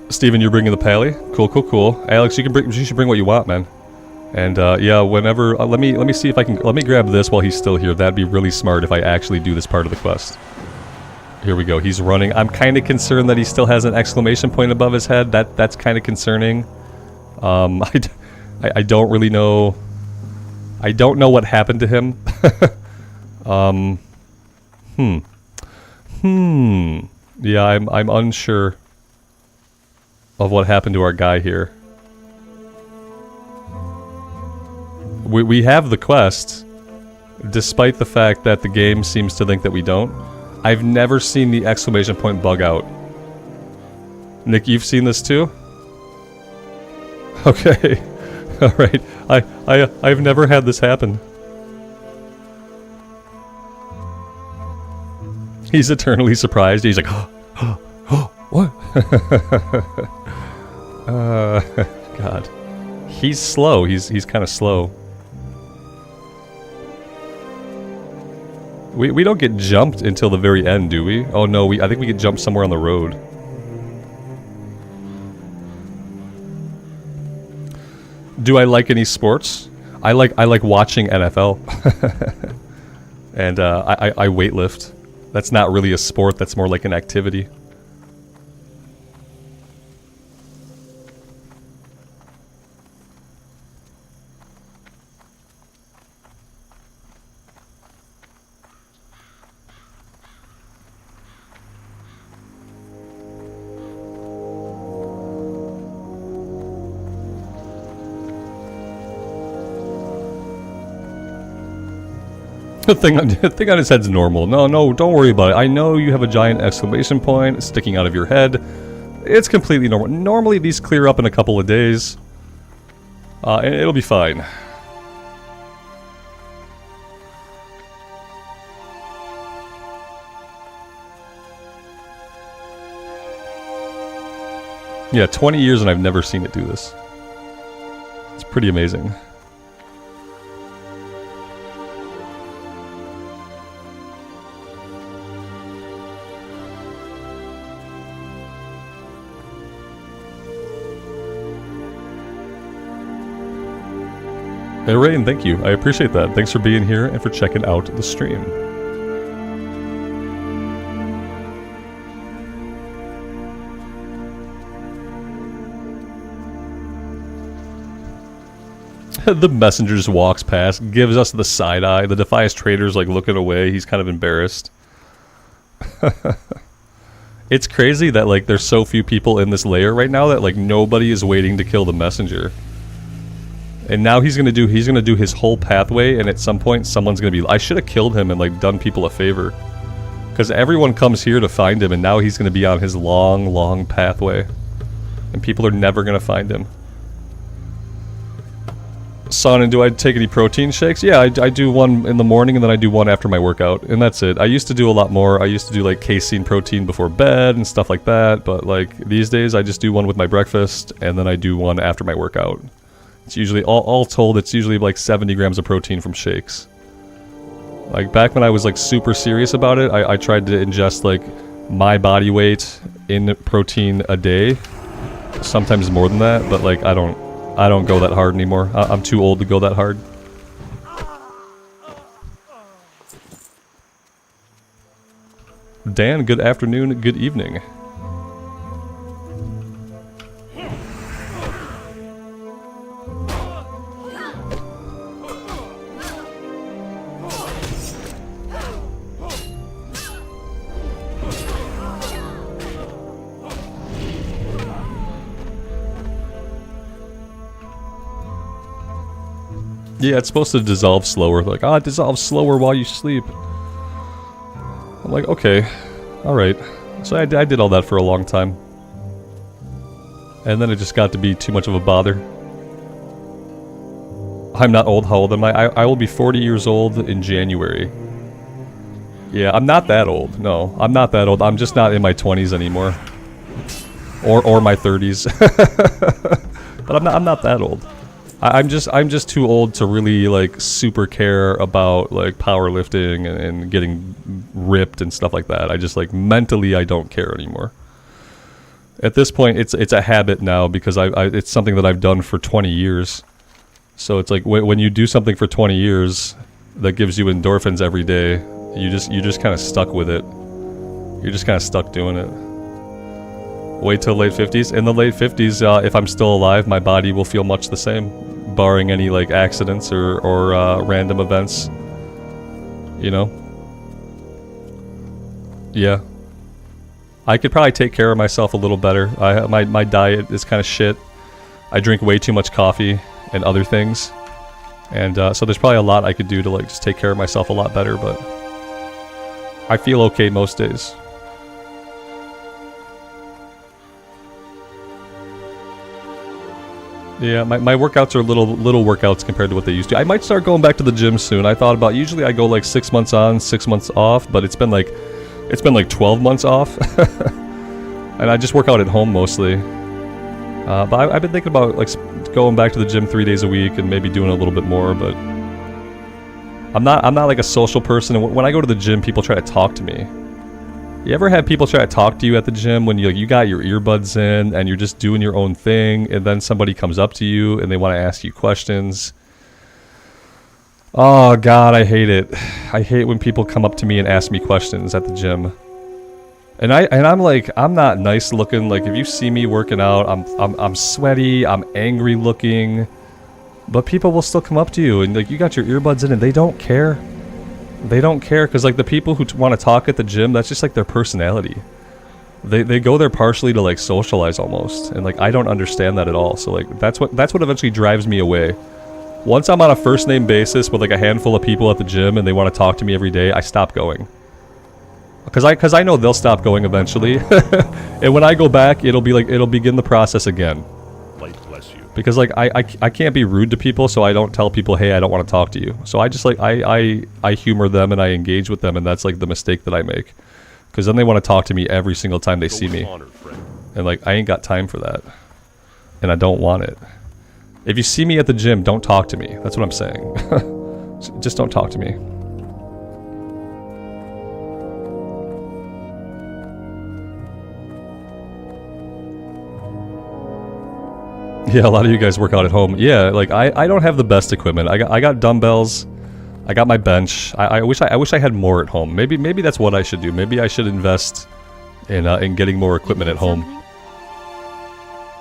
[SPEAKER 1] Steven, you're bringing the pally? Cool, cool, cool. Alex, you should bring what you want, man. And yeah, whenever let me see if I can let me grab this while he's still here. That'd be really smart if I actually do this part of the quest. Here we go. He's running. I'm kind of concerned that he still has an exclamation point above his head. That's kind of concerning. I don't really know. I don't know what happened to him. Yeah, I'm unsure of what happened to our guy here. We have the quest, despite the fact that the game seems to think that we don't. I've never seen the exclamation point bug out. Nick, you've seen this too? Okay. Alright. I've never had this happen. He's eternally surprised. He's like, what? God. He's slow. He's kind of slow. We don't get jumped until the very end, do we? Oh no, I think we get jumped somewhere on the road. Do I like any sports? I like watching NFL. And I weightlift. That's not really a sport, that's more like an activity. The thing on his head's normal. No, don't worry about it. I know you have a giant exclamation point sticking out of your head. It's completely normal. Normally these clear up in a couple of days. And it'll be fine. Yeah, 20 years and I've never seen it do this. It's pretty amazing. Hey Rain, thank you. I appreciate that. Thanks for being here and for checking out the stream. The messenger just walks past, gives us the side eye. The Defias trader's like looking away. He's kind of embarrassed. It's crazy that like there's so few people in this layer right now that like nobody is waiting to kill the messenger. And now he's gonna do his whole pathway, and at some point someone's gonna be. I should have killed him and like done people a favor, because everyone comes here to find him, and now he's gonna be on his long, long pathway, and people are never gonna find him. Son, and do I take any protein shakes? Yeah, I do one in the morning, and then I do one after my workout, and that's it. I used to do a lot more. I used to do like casein protein before bed and stuff like that, but like these days I just do one with my breakfast, and then I do one after my workout. It's usually, all told, it's usually like 70 grams of protein from shakes. Like back when I was like super serious about it, I tried to ingest like my body weight in protein a day. Sometimes more than that, but like I don't go that hard anymore. I'm too old to go that hard. Dan, good afternoon, good evening. Yeah, it's supposed to dissolve slower. Like, it dissolves slower while you sleep. I'm like, okay, alright. So I did all that for a long time. And then it just got to be too much of a bother. I'm not old. How old am I? I will be 40 years old in January. Yeah, I'm not that old. No, I'm not that old. I'm just not in my 20s anymore. Or my 30s. But I'm not that old. I'm just too old to really like super care about like powerlifting and getting ripped and stuff like that. I just like mentally I don't care anymore. At this point it's a habit now because it's something that I've done for 20 years. So it's like when you do something for 20 years that gives you endorphins every day, you're just kind of stuck with it. You're just kind of stuck doing it. Wait till late 50s. In the late 50s, if I'm still alive, my body will feel much the same, barring any like accidents or random events. You know? Yeah. I could probably take care of myself a little better. My diet is kind of shit. I drink way too much coffee and other things. And so there's probably a lot I could do to like just take care of myself a lot better, but I feel okay most days. Yeah, my workouts are little workouts compared to what they used to. I might start going back to the gym soon. I thought about, usually I go like 6 months on, 6 months off, but it's been like 12 months off. And I just work out at home mostly. But I've been thinking about like going back to the gym 3 days a week and maybe doing a little bit more, but I'm not like a social person, and when I go to the gym people try to talk to me. You ever had people try to talk to you at the gym when you got your earbuds in and you're just doing your own thing, and then somebody comes up to you and they want to ask you questions? Oh God, I hate it. I hate when people come up to me and ask me questions at the gym. And I'm like, I'm not nice looking. Like if you see me working out, I'm sweaty, I'm angry looking, but people will still come up to you and like you got your earbuds in and they don't care. They don't care, because like the people who want to talk at the gym, that's just like their personality. They go there partially to like socialize almost, and like I don't understand that at all. So like that's what eventually drives me away. Once I'm on a first name basis with like a handful of people at the gym and they want to talk to me every day, I stop going. Because I know they'll stop going eventually. And when I go back, it'll begin the process again.
[SPEAKER 2] Light bless you.
[SPEAKER 1] Because like I can't be rude to people, so I don't tell people, hey, I don't want to talk to you. So I just like I humor them and I engage with them, and that's like the mistake that I make. Because then they want to talk to me every single time they see me. And like I ain't got time for that. And I don't want it. If you see me at the gym, don't talk to me. That's what I'm saying. Just don't talk to me. Yeah, a lot of you guys work out at home. Yeah, like I don't have the best equipment. I got dumbbells. I got my bench. I wish I had more at home. Maybe that's what I should do. Maybe I should invest in getting more equipment at home.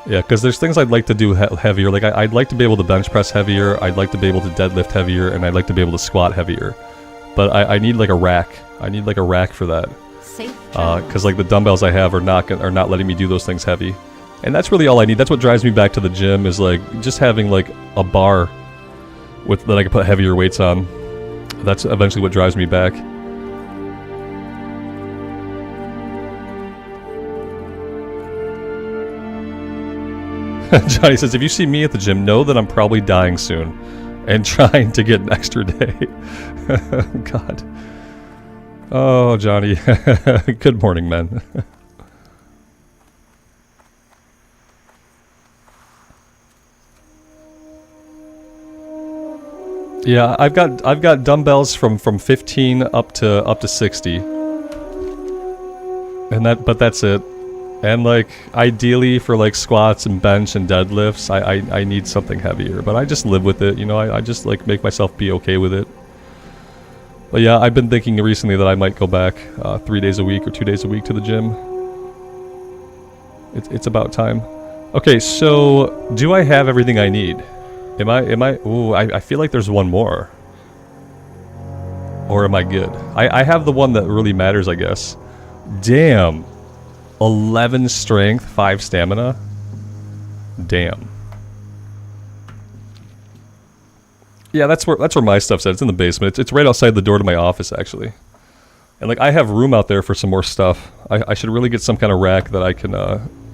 [SPEAKER 1] Yeah, because there's things I'd like to do heavier. Like I'd like to be able to bench press heavier. I'd like to be able to deadlift heavier, and I'd like to be able to squat heavier. But I need like a rack. I need like a rack for that. Because like the dumbbells I have are not letting me do those things heavy. And that's really all I need. That's what drives me back to the gym, is like just having like a bar that I can put heavier weights on. That's eventually what drives me back. Johnny says, if you see me at the gym, know that I'm probably dying soon and trying to get an extra day. God. Oh, Johnny. Good morning, man. Yeah, I've got dumbbells from 15 up to 60. But that's it. And like ideally for like squats and bench and deadlifts, I need something heavier. But I just live with it, you know, I just like make myself be okay with it. But yeah, I've been thinking recently that I might go back 3 days a week or 2 days a week to the gym. It's about time. Okay, so do I have everything I need? Am I? Ooh, I feel like there's one more. Or am I good? I have the one that really matters, I guess. Damn. 11 strength, 5 stamina. Damn. Yeah, that's where my stuff's at. It's in the basement. It's right outside the door to my office, actually. And like I have room out there for some more stuff. I should really get some kind of rack that I can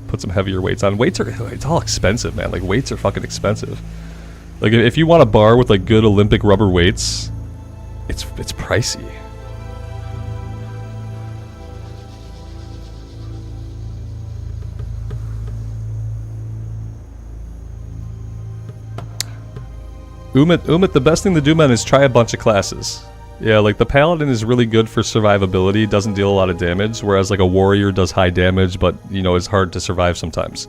[SPEAKER 1] put some heavier weights on. It's all expensive, man. Like weights are fucking expensive. Like if you want a bar with like good Olympic rubber weights, it's pricey. Umit, the best thing to do, man, is try a bunch of classes. Yeah, like the Paladin is really good for survivability, doesn't deal a lot of damage, whereas like a Warrior does high damage, but you know, it's hard to survive sometimes.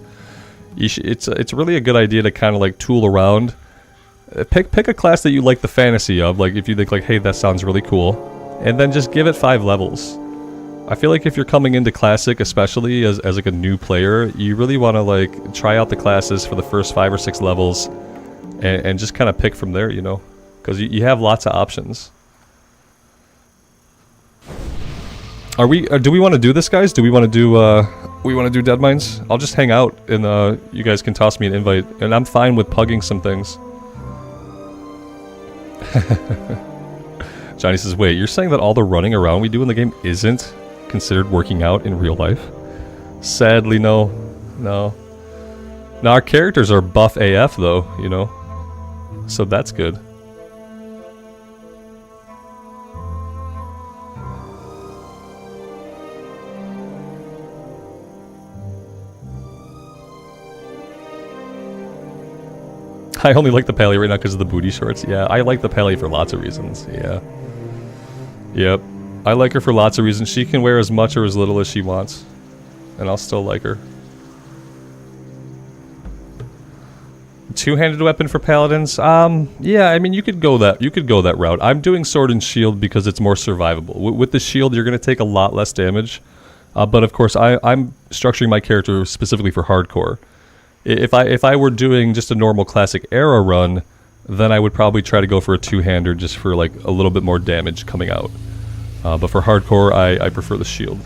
[SPEAKER 1] It's really a good idea to kind of like tool around. Pick a class that you like the fantasy of, like if you think like, hey, that sounds really cool, and then just give it 5 levels. I feel like if you're coming into Classic, especially as like a new player, you really want to like try out the classes for the first 5 or 6 levels, and just kind of pick from there, you know, because you have lots of options. Do we want to do this, guys? Do we want to do Deadmines? I'll just hang out, and you guys can toss me an invite, and I'm fine with pugging some things. Johnny says, wait, you're saying that all the running around we do in the game isn't considered working out in real life? Sadly, no. Now our characters are buff AF though, you know, so that's good. I only like the Pally right now because of the booty shorts. Yeah, I like the Pally for lots of reasons. Yeah. Yep. I like her for lots of reasons. She can wear as much or as little as she wants, and I'll still like her. Two-handed weapon for paladins? Yeah, I mean you could go that route. I'm doing sword and shield because it's more survivable. With the shield, you're going to take a lot less damage. But of course, I'm structuring my character specifically for hardcore. If I were doing just a normal classic era run, then I would probably try to go for a two-hander just for like a little bit more damage coming out. But for hardcore, I prefer the shield.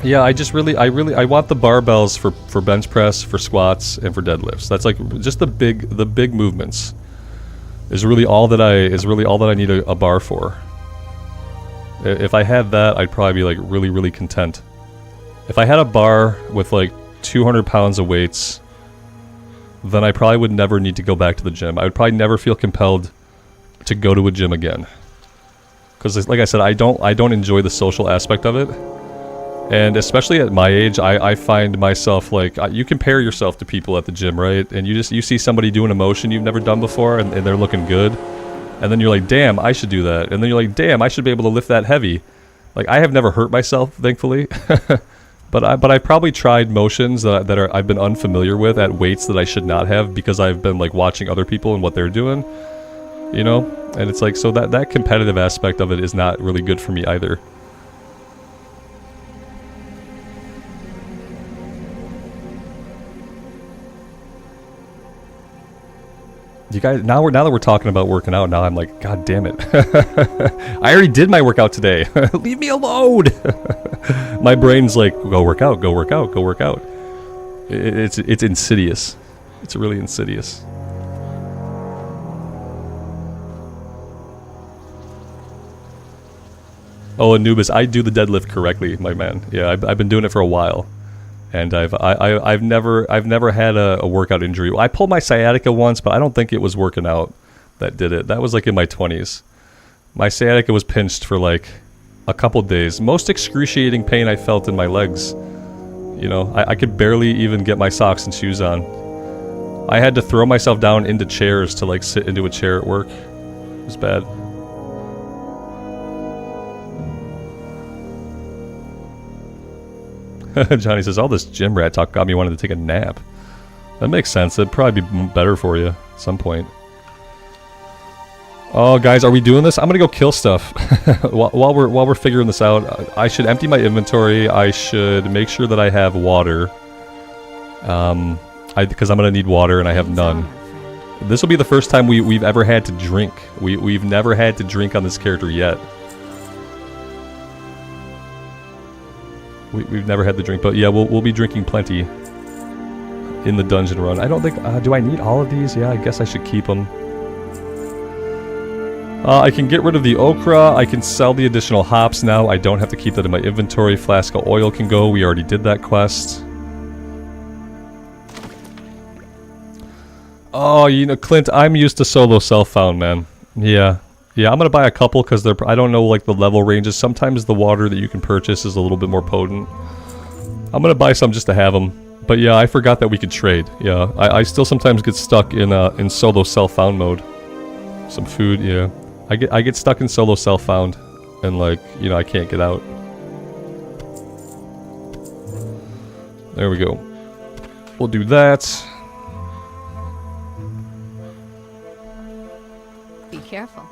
[SPEAKER 1] Yeah, I want the barbells for bench press, for squats, and for deadlifts. That's like just the big movements is really all that I need a bar for. If I had that, I'd probably be like really content. If I had a bar with like 200 pounds of weights, then I probably would never need to go back to the gym. I would probably never feel compelled to go to a gym again. Because like I said, I don't enjoy the social aspect of it. And especially at my age, I find myself like, you compare yourself to people at the gym, right? And you see somebody doing a motion you've never done before and they're looking good. And then you're like, damn, I should do that. And then you're like, damn, I should be able to lift that heavy. Like, I have never hurt myself, thankfully. But I probably tried motions that I've been unfamiliar with at weights that I should not have because I've been like watching other people and what they're doing, you know. And it's like, so that competitive aspect of it is not really good for me either. You guys, now that we're talking about working out, now I'm like, God damn it. I already did my workout today. Leave me alone. My brain's like, go work out, go work out, go work out. It's insidious. It's really insidious. Oh, Anubis, I do the deadlift correctly, my man. Yeah, I've been doing it for a while. And I've never had a workout injury. I pulled my sciatica once, but I don't think it was working out that did it. That was like in my 20s. My sciatica was pinched for like a couple days. Most excruciating pain I felt in my legs. You know, I could barely even get my socks and shoes on. I had to throw myself down into chairs to like sit into a chair at work. It was bad. Johnny says, all this gym rat talk got me wanting to take a nap. That makes sense. It'd probably be better for you at some point. Oh, guys, are we doing this? I'm gonna go kill stuff. while we're figuring this out, I should empty my inventory. I should make sure that I have water. Because I'm gonna need water and I have none. This will be the first time we've ever had to drink. We've never had to drink on this character yet. We've never had the drink, but yeah, we'll be drinking plenty in the dungeon run. I don't think... do I need all of these? Yeah, I guess I should keep them. I can get rid of the okra. I can sell the additional hops now. I don't have to keep that in my inventory. Flask of oil can go. We already did that quest. Oh, you know, Clint, I'm used to solo self-found, man. Yeah. Yeah, I'm gonna buy a couple because they're... I don't know, like, the level ranges. Sometimes the water that you can purchase is a little bit more potent. I'm gonna buy some just to have them. But yeah, I forgot that we could trade. Yeah, I still sometimes get stuck in solo self-found mode. Some food, yeah. I get stuck in solo self-found. And, like, you know, I can't get out. There we go. We'll do that.
[SPEAKER 5] Be careful.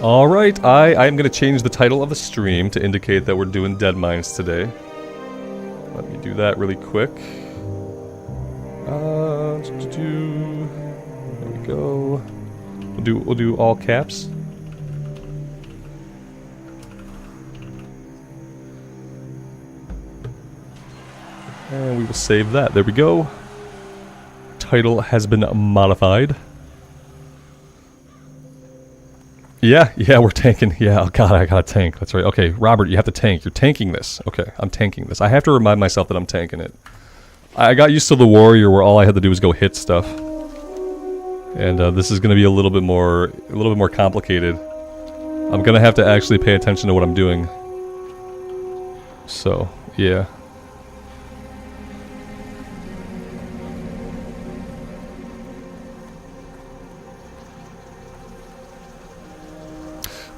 [SPEAKER 1] Alright, I'm going to change the title of the stream to indicate that we're doing Deadmines today. Let me do that really quick. There we go. We'll do all caps. And we will save that. There we go. Title has been modified. Yeah, we're tanking. Yeah, oh god, I gotta tank. That's right. Okay, Robert, you have to tank. You're tanking this. Okay, I'm tanking this. I have to remind myself that I'm tanking it. I got used to the warrior where all I had to do was go hit stuff. And this is gonna be a little bit more complicated. I'm gonna have to actually pay attention to what I'm doing. So, yeah.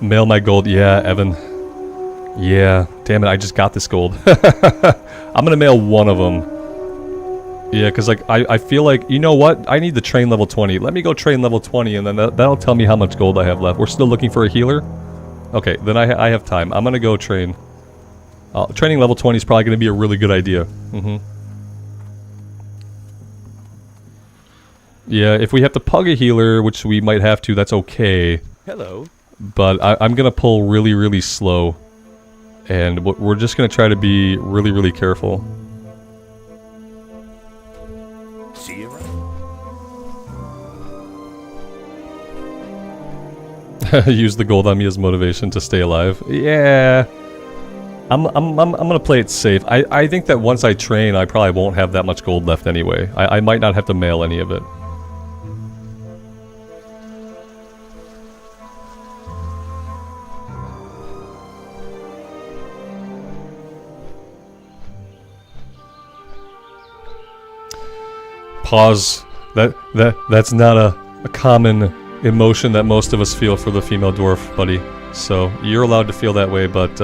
[SPEAKER 1] Mail my gold. Yeah, Evan. Yeah. Damn it, I just got this gold. I'm gonna mail one of them. Yeah, because like, I feel like, you know what? I need to train level 20. Let me go train level 20 and then that'll tell me how much gold I have left. We're still looking for a healer? Okay, then I have time. I'm gonna go train. Training level 20 is probably gonna be a really good idea. Yeah, if we have to pug a healer, which we might have to, that's okay.
[SPEAKER 4] Hello.
[SPEAKER 1] But I'm gonna pull really, really slow. And we're just gonna try to be really, really careful.
[SPEAKER 3] See you around.
[SPEAKER 1] Use the gold on me as motivation to stay alive. Yeah. I'm gonna play it safe. I think that once I train, I probably won't have that much gold left anyway. I might not have to mail any of it. Pause. That's not a common emotion that most of us feel for the female dwarf, buddy. So you're allowed to feel that way, but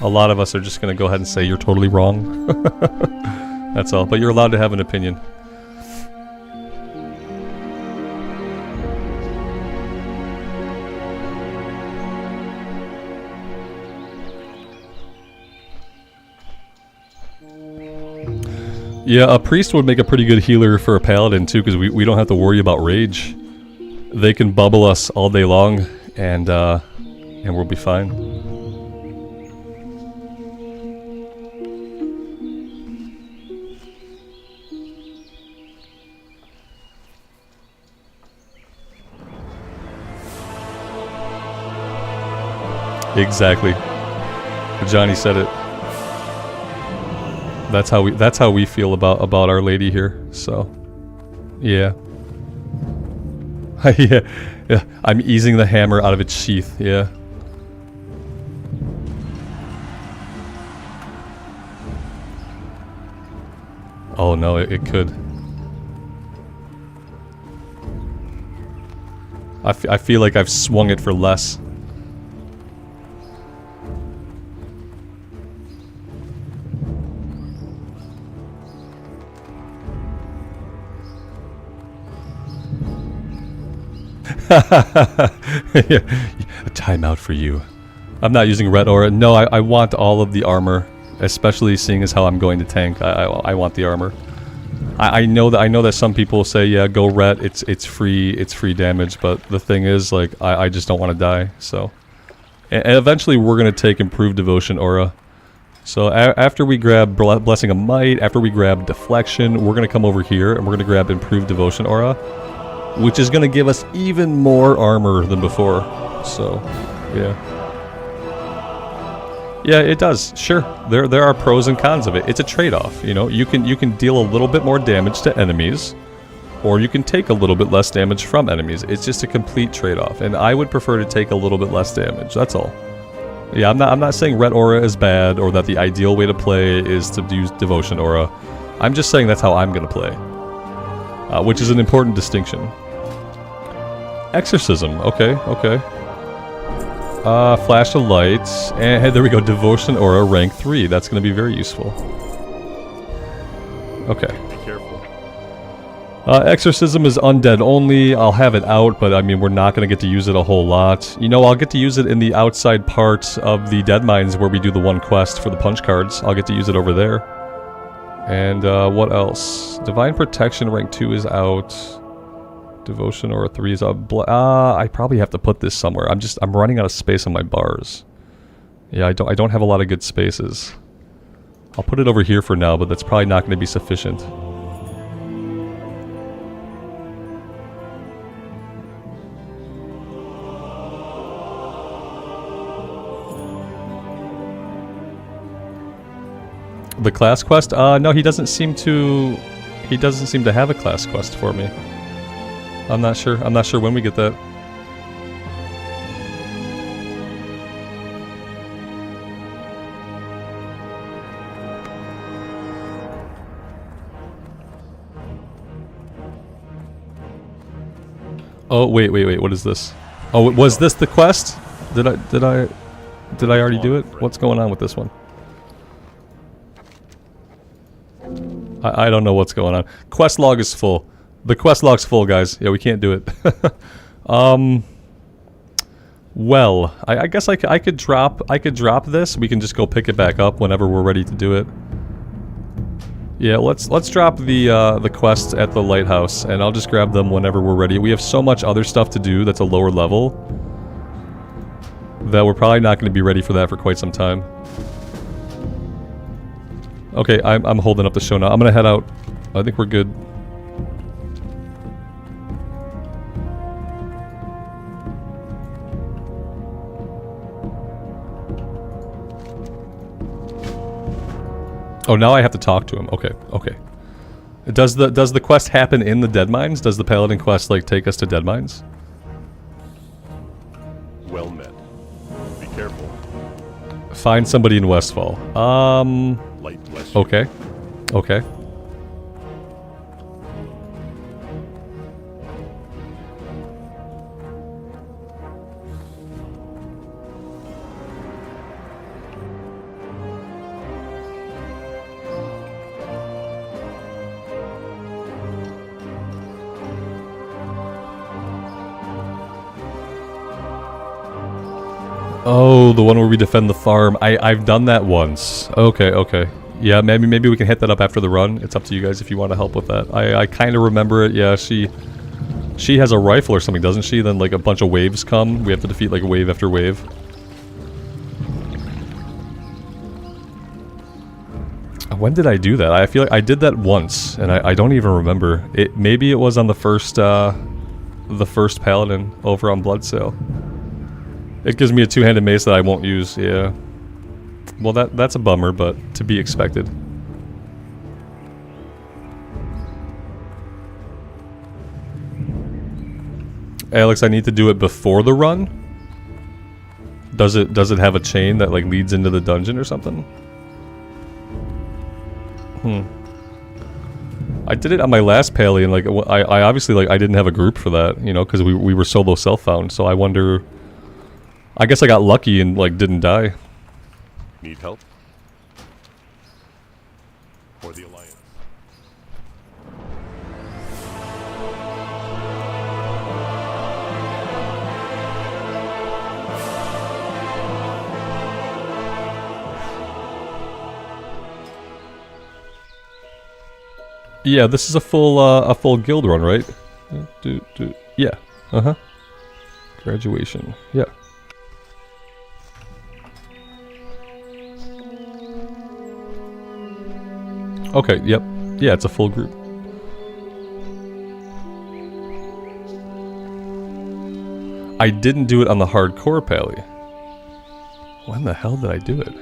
[SPEAKER 1] A lot of us are just gonna go ahead and say you're totally wrong. That's all. But you're allowed to have an opinion. Yeah, a priest would make a pretty good healer for a paladin too, because we don't have to worry about rage. They can bubble us all day long, and we'll be fine. Exactly. Johnny said it. That's how we feel about Our Lady here. So, yeah. yeah. I'm easing the hammer out of its sheath. Yeah. Oh no, it could. I feel like I've swung it for less. Yeah, a timeout for you. I'm not using red aura. No, I want all of the armor, especially seeing as how I'm going to tank. I want the armor. I know that some people say, yeah, go ret. It's free damage. But the thing is, like, I just don't want to die. So, and eventually we're gonna take improved devotion aura. So after we grab blessing of might, after we grab deflection, we're gonna come over here and we're gonna grab improved devotion aura, which is going to give us even more armor than before. So, yeah. Yeah, it does. Sure. There are pros and cons of it. It's a trade-off, you know. You can deal a little bit more damage to enemies, or you can take a little bit less damage from enemies. It's just a complete trade-off, and I would prefer to take a little bit less damage. That's all. Yeah, I'm not saying red aura is bad or that the ideal way to play is to use devotion aura. I'm just saying that's how I'm going to play. Which is an important distinction. Exorcism, okay. Flash of light, and hey, there we go, devotion aura rank 3. That's going to be very useful. Okay.
[SPEAKER 2] Be careful.
[SPEAKER 1] Exorcism is undead only. I'll have it out, but I mean, we're not going to get to use it a whole lot. You know, I'll get to use it in the outside part of the Deadmines where we do the one quest for the punch cards. I'll get to use it over there. And what else? Divine Protection rank 2 is out. Devotion aura 3 is up. I probably have to put this somewhere. I'm running out of space on my bars. Yeah, I don't have a lot of good spaces. I'll put it over here for now, but that's probably not going to be sufficient. The class quest? No, he doesn't seem to have a class quest for me. I'm not sure when we get that. Oh, wait, what is this? Oh, was this the quest? Did I already do it? What's going on with this one? I don't know what's going on. Quest log is full. The quest log's full, guys. Yeah, we can't do it. Well, I guess I could drop this. We can just go pick it back up whenever we're ready to do it. Yeah, let's drop the quests at the lighthouse, and I'll just grab them whenever we're ready. We have so much other stuff to do that's a lower level that we're probably not going to be ready for that for quite some time. Okay, I'm holding up the show now. I'm gonna head out. I think we're good. Oh, now I have to talk to him. Okay. Does the quest happen in the Deadmines? Does the Paladin quest, like, take us to Deadmines?
[SPEAKER 2] Well met. Be careful.
[SPEAKER 1] Find somebody in Westfall.
[SPEAKER 2] Light bless you.
[SPEAKER 1] Okay. Oh, the one where we defend the farm. I've done that once. Okay, okay. Yeah, maybe we can hit that up after the run. It's up to you guys if you want to help with that. I kind of remember it. Yeah, she has a rifle or something, doesn't she? Then like a bunch of waves come. We have to defeat like wave after wave. When did I do that? I feel like I did that once, and I don't even remember. Maybe it was on the first paladin over on Bloodsail. It gives me a two-handed mace that I won't use. Yeah. Well, that's a bummer, but to be expected. Alex, I need to do it before the run? Does it have a chain that like leads into the dungeon or something? I did it on my last Pally, and like I obviously like I didn't have a group for that, you know, because we were solo self-found. So I wonder. I guess I got lucky and like didn't die.
[SPEAKER 2] Need help? For the Alliance.
[SPEAKER 1] Yeah, this is a full guild run, right? Yeah. Uh-huh. Graduation. Yeah. Okay, yep. Yeah, it's a full group. I didn't do it on the hardcore Pally. When the hell did I do it?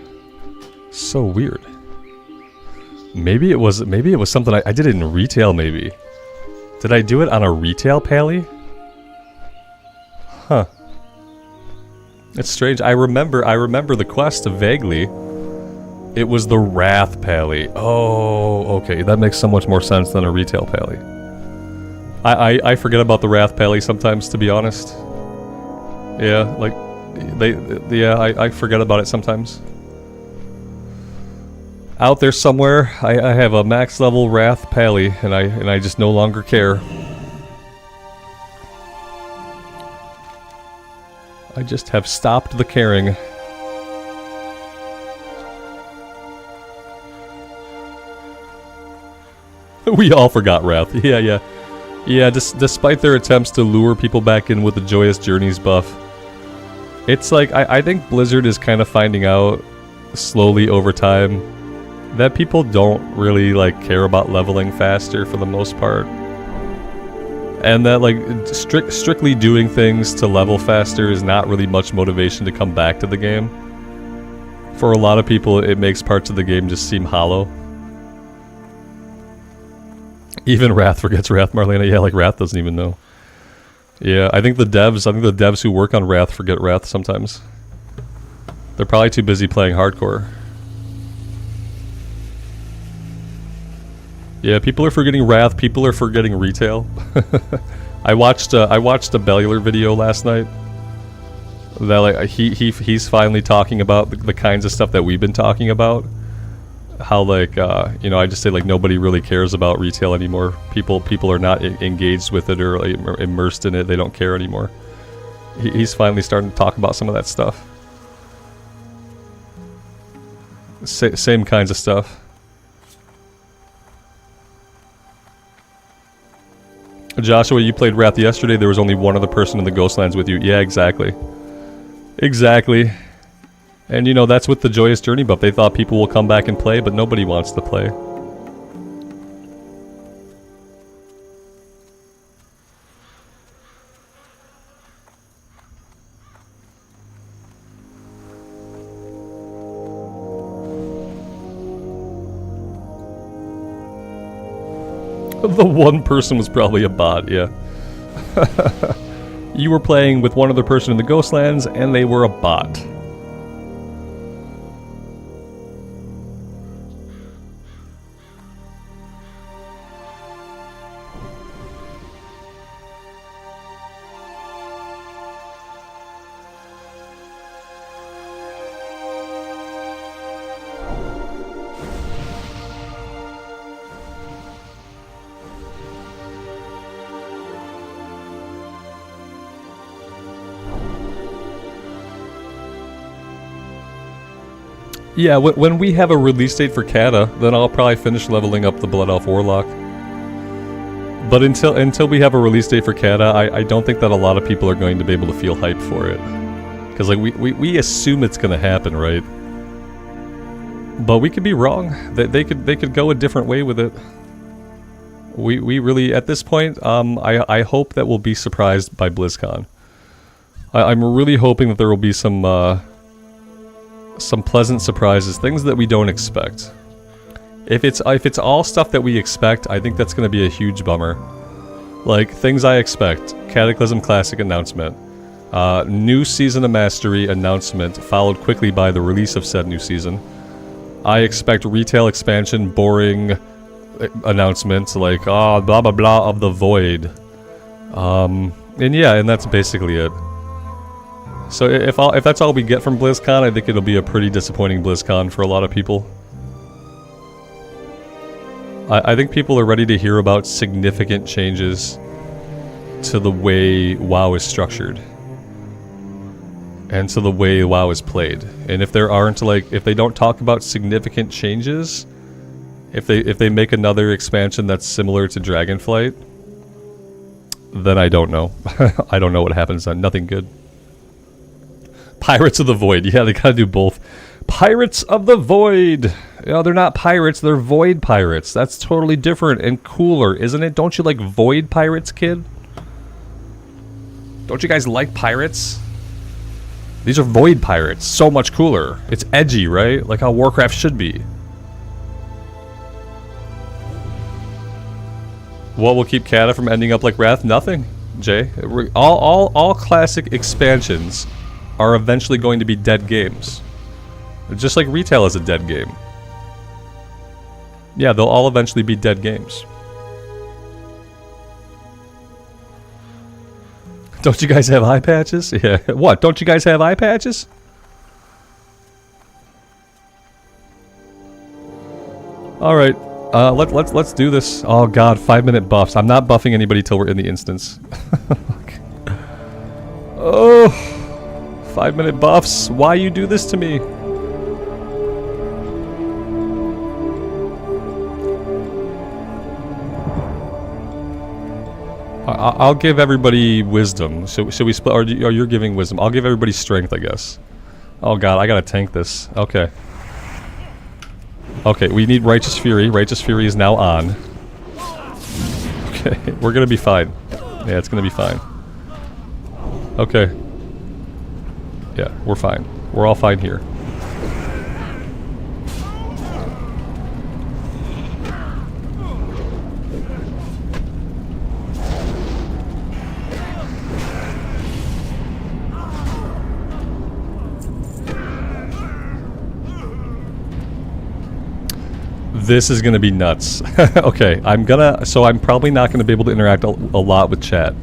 [SPEAKER 1] So weird. Maybe it was something I did it in retail, maybe. Did I do it on a retail Pally? Huh. It's strange. I remember the quest vaguely. It was the Wrath Pally. Oh, okay. That makes so much more sense than a retail Pally. I forget about the Wrath Pally sometimes, to be honest. Yeah, like I forget about it sometimes. Out there somewhere, I have a max level Wrath Pally, and I just no longer care. I just have stopped the caring. We all forgot Wrath. Yeah. Despite their attempts to lure people back in with the Joyous Journeys buff, it's like I think Blizzard is kind of finding out slowly over time that people don't really like care about leveling faster for the most part, and that like strictly doing things to level faster is not really much motivation to come back to the game. For a lot of people, it makes parts of the game just seem hollow. Even Wrath forgets Wrath, Marlena. Yeah, like Wrath doesn't even know. Yeah, I think the devs who work on Wrath forget Wrath sometimes. They're probably too busy playing hardcore. Yeah, people are forgetting Wrath. People are forgetting retail. I watched a Bellular video last night. That like he's finally talking about the kinds of stuff that we've been talking about. How like you know, I just say like nobody really cares about retail anymore. People are not engaged with it or like, immersed in it. They don't care anymore. He's finally starting to talk about some of that stuff. Same kinds of stuff. Joshua, you played Wrath yesterday. There was only one other person in the Ghostlands with you. Yeah, exactly. Exactly. And you know, that's with the Joyous Journey buff. They thought people will come back and play, but nobody wants to play. The one person was probably a bot, yeah. You were playing with one other person in the Ghostlands, and they were a bot. Yeah, when we have a release date for Kata, then I'll probably finish leveling up the Blood Elf Warlock. But until we have a release date for Kata, I don't think that a lot of people are going to be able to feel hype for it. Because like we assume it's going to happen, right? But we could be wrong. They could go a different way with it. We really, at this point, I hope that we'll be surprised by BlizzCon. I'm really hoping that there will be some pleasant surprises, things that we don't expect. If it's all stuff that we expect, I think that's going to be a huge bummer. Like, things I expect. Cataclysm Classic announcement. New Season of Mastery announcement, followed quickly by the release of said new season. I expect retail expansion, boring announcements like, blah blah blah of the Void. And yeah, and that's basically it. So if that's all we get from BlizzCon, I think it'll be a pretty disappointing BlizzCon for a lot of people. I think people are ready to hear about significant changes to the way WoW is structured. And to the way WoW is played. And if there aren't, like, if they don't talk about significant changes, if they make another expansion that's similar to Dragonflight, then I don't know. I don't know what happens then. Nothing good. Pirates of the Void. Yeah, they gotta do both. Pirates of the Void! You know, they're not pirates, they're Void pirates. That's totally different and cooler, isn't it? Don't you like Void pirates, kid? Don't you guys like pirates? These are Void pirates. So much cooler. It's edgy, right? Like how Warcraft should be. What will keep Kata from ending up like Wrath? Nothing, Jay. All classic expansions are eventually going to be dead games. Just like retail is a dead game. Yeah, they'll all eventually be dead games. Don't you guys have eye patches? Yeah. What? Don't you guys have eye patches? All right. Let's do this. Oh god, 5-minute buffs. I'm not buffing anybody till we're in the instance. Oh, 5-minute buffs. Why you do this to me? I'll give everybody wisdom. Should we split? Or you're giving wisdom? I'll give everybody strength, I guess. Oh god, I gotta tank this. Okay. Okay, we need Righteous Fury. Righteous Fury is now on. Okay, we're gonna be fine. Yeah, it's gonna be fine. Okay. Yeah, we're fine. We're all fine here. This is gonna be nuts. Okay, I'm probably not gonna be able to interact a lot with chat.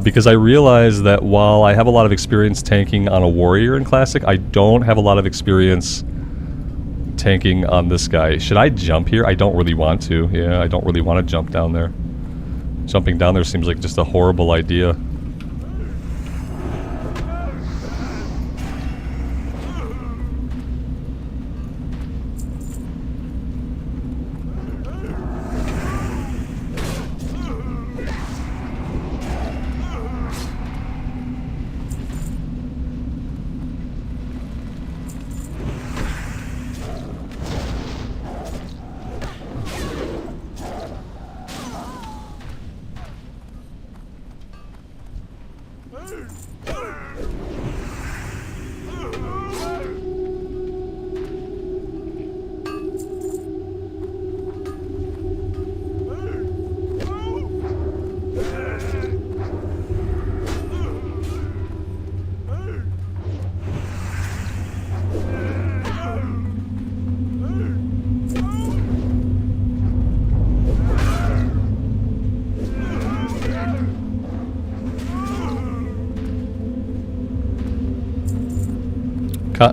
[SPEAKER 1] Because I realize that while I have a lot of experience tanking on a warrior in Classic, I don't have a lot of experience tanking on this guy. Should I jump here? I don't really want to. Yeah, I don't really want to jump down there. Jumping down there seems like just a horrible idea.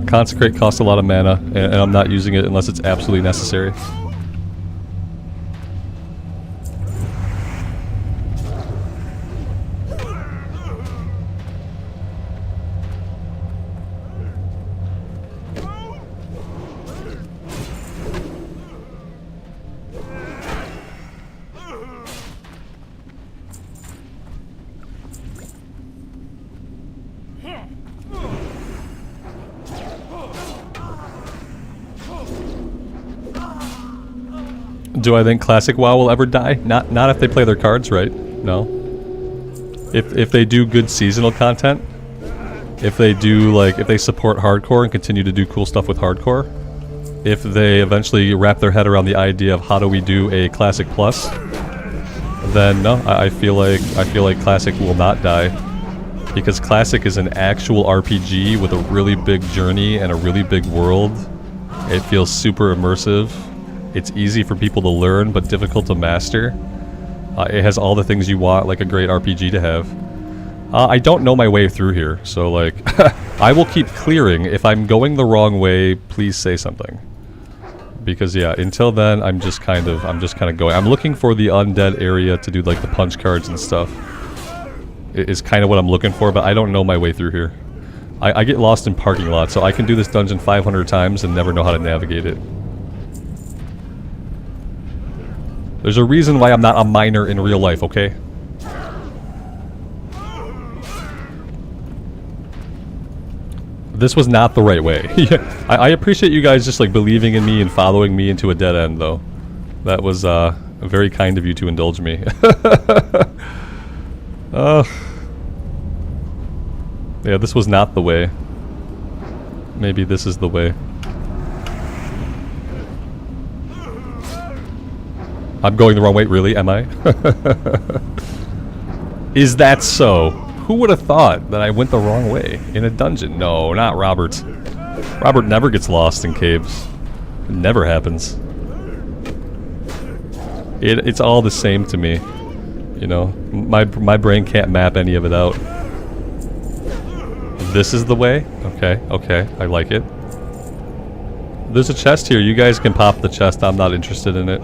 [SPEAKER 1] Consecrate costs a lot of mana, and I'm not using it unless it's absolutely necessary. Do I think Classic WoW will ever die? Not if they play their cards right. No. If they do good seasonal content, if they do if they support hardcore and continue to do cool stuff with hardcore, if they eventually wrap their head around the idea of how do we do a Classic Plus, then no, I feel like Classic will not die, because Classic is an actual RPG with a really big journey and a really big world. It feels super immersive. It's easy for people to learn, but difficult to master. It has all the things you want, like a great RPG to have. I don't know my way through here, so I will keep clearing. If I'm going the wrong way, please say something. Because yeah, until then, I'm just kind of going. I'm looking for the undead area to do the punch cards and stuff. It is kind of what I'm looking for, but I don't know my way through here. I get lost in parking lots, so I can do this dungeon 500 times and never know how to navigate it. There's a reason why I'm not a miner in real life, okay? This was not the right way. Yeah, I appreciate you guys just believing in me and following me into a dead end, though. That was very kind of you to indulge me. Yeah, this was not the way. Maybe this is the way. I'm going the wrong way, really? Am I? Is that so? Who would have thought that I went the wrong way in a dungeon? No, not Robert. Robert never gets lost in caves. It never happens. It's all the same to me. You know, my brain can't map any of it out. This is the way? Okay, okay, I like it. There's a chest here. You guys can pop the chest. I'm not interested in it.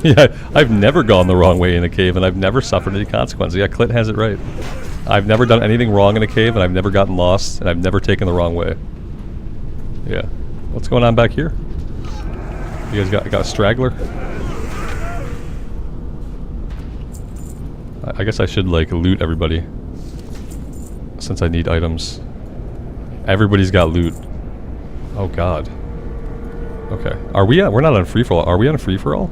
[SPEAKER 1] Yeah, I've never gone the wrong way in a cave, and I've never suffered any consequences. Yeah, Clit has it right. I've never done anything wrong in a cave, and I've never gotten lost, and I've never taken the wrong way. Yeah. What's going on back here? You guys got a straggler? I guess I should, loot everybody. Since I need items. Everybody's got loot. Oh, God. Okay. We're not on free-for-all. Are we on free-for-all?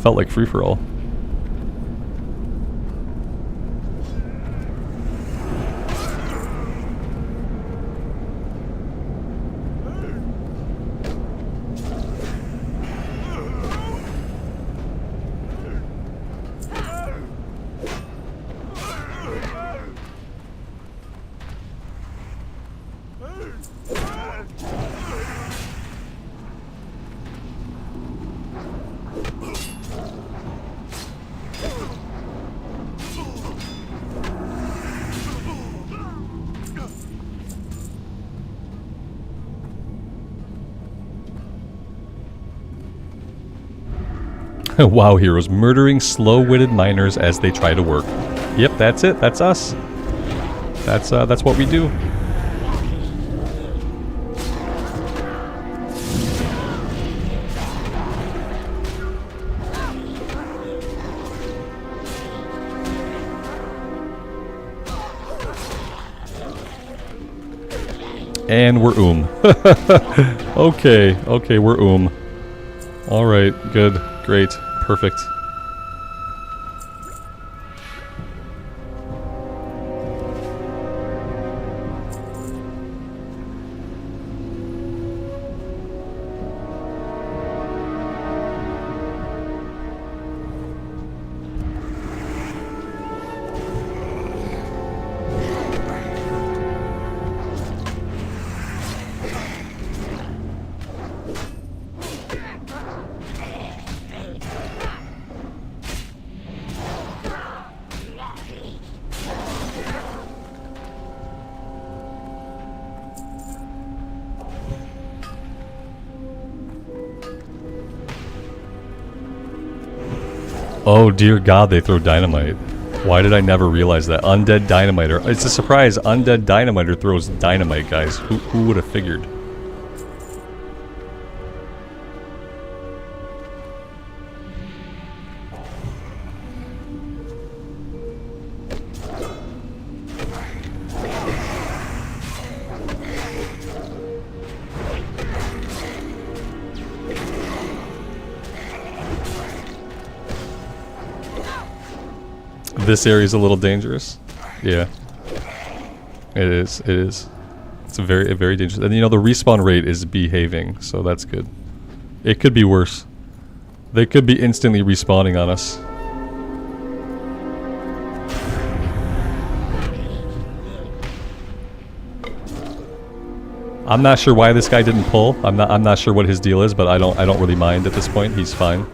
[SPEAKER 1] Felt like free-for-all. WoW heroes murdering slow-witted miners as they try to work. Yep, that's it. That's us. That's what we do. And we're Okay, we're Alright, good, great, perfect. Oh dear God, they throw dynamite. Why did I never realize that? Undead Dynamiter. It's a surprise. Undead Dynamiter throws dynamite, guys. Who would have figured? This area is a little dangerous. Yeah. It is. It is. It's very dangerous. And you know, the respawn rate is behaving, so that's good. It could be worse. They could be instantly respawning on us. I'm not sure why this guy didn't pull. I'm not sure what his deal is, but I don't really mind at this point. He's fine.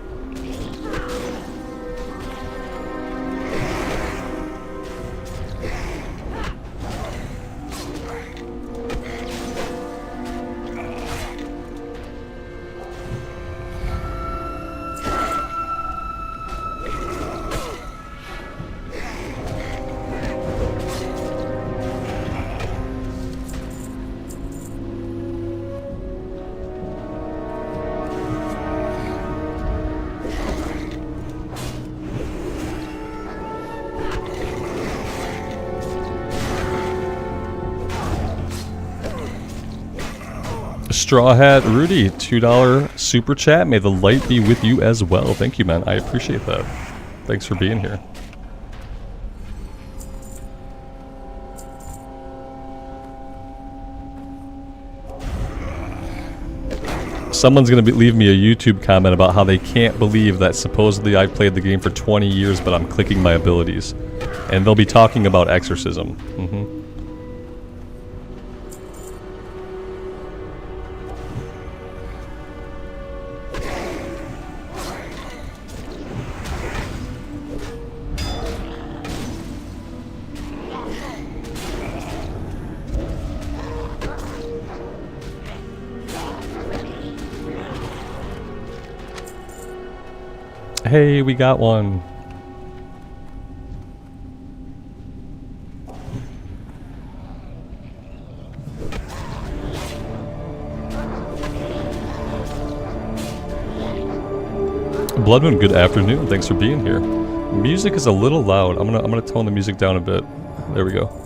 [SPEAKER 1] Straw Hat Rudy, $2 super chat. May the light be with you as well. Thank you, man. I appreciate that. Thanks for being here. Someone's going to leave me a YouTube comment about how they can't believe that supposedly I've played the game for 20 years, but I'm clicking my abilities. And they'll be talking about exorcism. Hey, we got one. Bloodmoon, good afternoon. Thanks for being here. Music is a little loud. I'm gonna tone the music down a bit. There we go.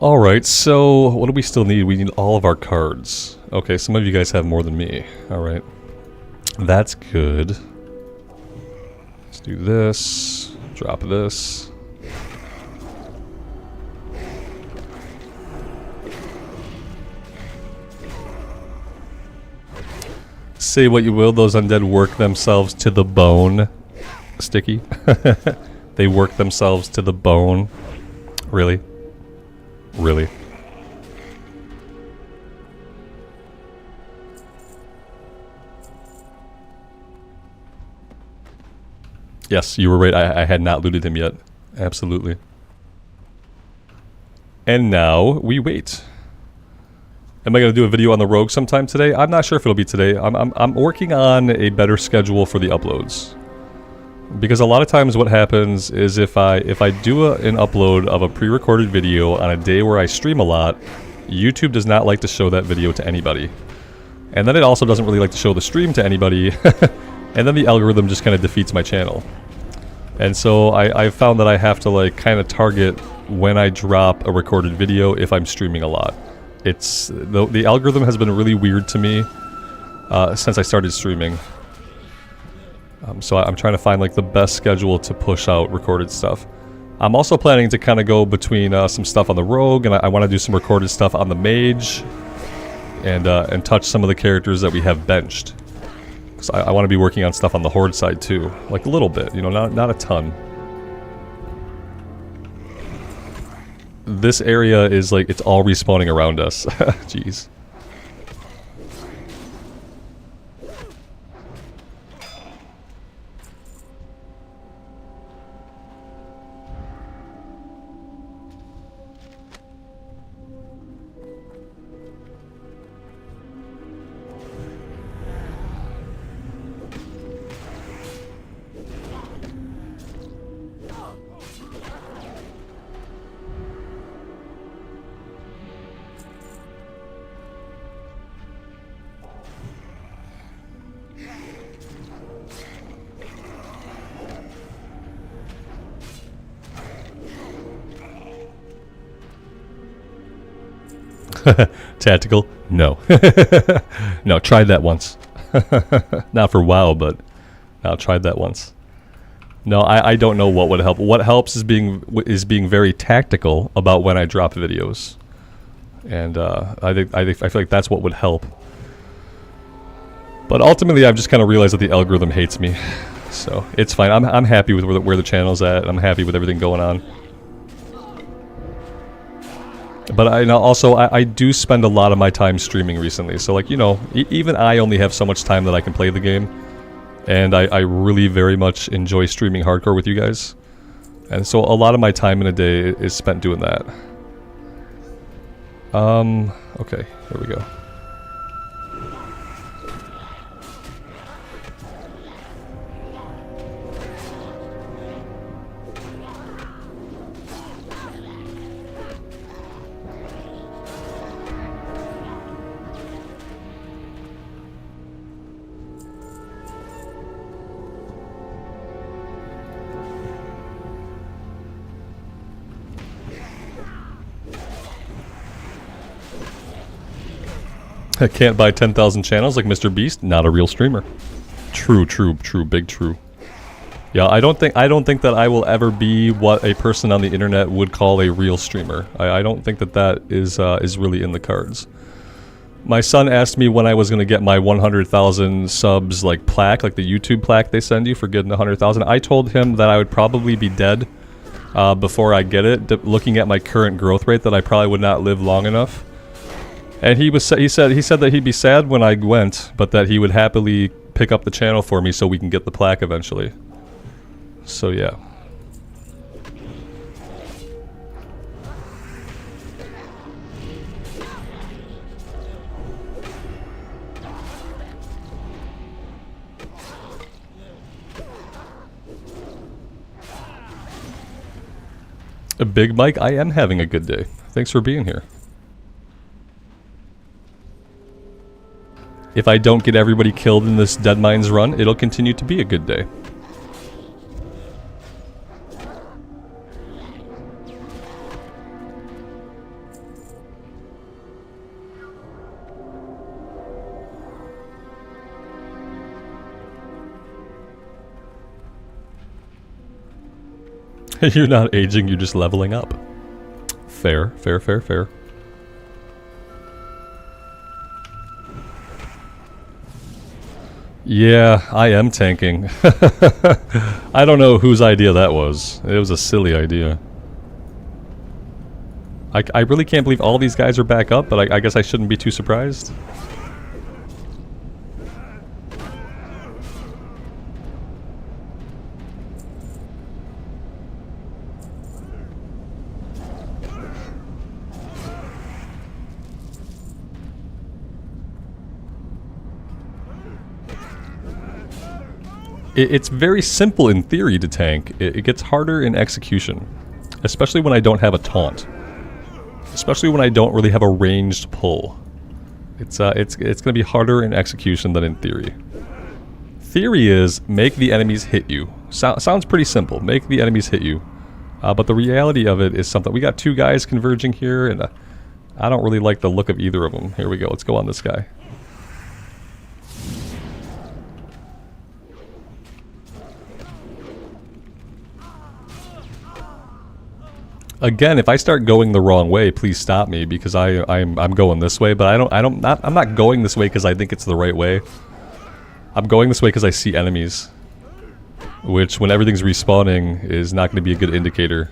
[SPEAKER 1] Alright, so what do we still need? We need all of our cards. Okay, some of you guys have more than me. Alright. That's good. Let's do this. Drop this. Say what you will, those undead work themselves to the bone. Sticky. They work themselves to the bone. Really? Really? Yes, you were right. I had not looted him yet. Absolutely. And now we wait. Am I going to do a video on the Rogue sometime today? I'm not sure if it'll be today. I'm working on a better schedule for the uploads. Because a lot of times what happens is if I do an upload of a pre-recorded video on a day where I stream a lot, YouTube does not like to show that video to anybody. And then it also doesn't really like to show the stream to anybody. And then the algorithm just kind of defeats my channel. And so I've found that I have to like kind of target when I drop a recorded video if I'm streaming a lot. It's the algorithm has been really weird to me since I started streaming. So I'm trying to find like the best schedule to push out recorded stuff. I'm also planning to kind of go between some stuff on the Rogue, and I want to do some recorded stuff on the Mage, and touch some of the characters that we have benched. Because I want to be working on stuff on the Horde side too, like a little bit, you know, not a ton. This area is like, it's all respawning around us. Jeez. Tactical? No. No, tried that once. Not for WoW, but no, tried that once. No, I don't know what would help. What helps is being very tactical about when I drop videos, and I feel like that's what would help. But ultimately, I've just kind of realized that the algorithm hates me, so it's fine. I'm happy with where the channel's at. I'm happy with everything going on. But I do spend a lot of my time streaming recently, so like, you know, even I only have so much time that I can play the game, and I really very much enjoy streaming hardcore with you guys, and so a lot of my time in a day is spent doing that. Okay, here we go. I can't buy 10,000 channels like Mr. Beast. Not a real streamer. True, big true. Yeah, I don't think that I will ever be what a person on the internet would call a real streamer. I don't think that is really in the cards. My son asked me when I was gonna get my 100,000 subs like plaque, like the YouTube plaque they send you for getting 100,000. I told him that I would probably be dead before I get it. Looking at my current growth rate, that I probably would not live long enough. And he said that he'd be sad when I went, but that he would happily pick up the channel for me so we can get the plaque eventually. So yeah. Big Mike, I am having a good day. Thanks for being here. If I don't get everybody killed in this Deadmines run, it'll continue to be a good day. You're not aging, you're just leveling up. Fair. Yeah, I am tanking. I don't know whose idea that was. It was a silly idea. I really can't believe all these guys are back up, but I guess I shouldn't be too surprised. It's very simple in theory to tank. It gets harder in execution. Especially when I don't have a taunt. Especially when I don't really have a ranged pull. It's gonna be harder in execution than in theory. Theory is, make the enemies hit you. Sounds pretty simple, make the enemies hit you. But the reality of it is something. We got two guys converging here, and I don't really like the look of either of them. Here we go, let's go on this guy. Again, if I start going the wrong way, please stop me, because I'm going this way. But I'm not going this way because I think it's the right way. I'm going this way because I see enemies, which when everything's respawning is not going to be a good indicator.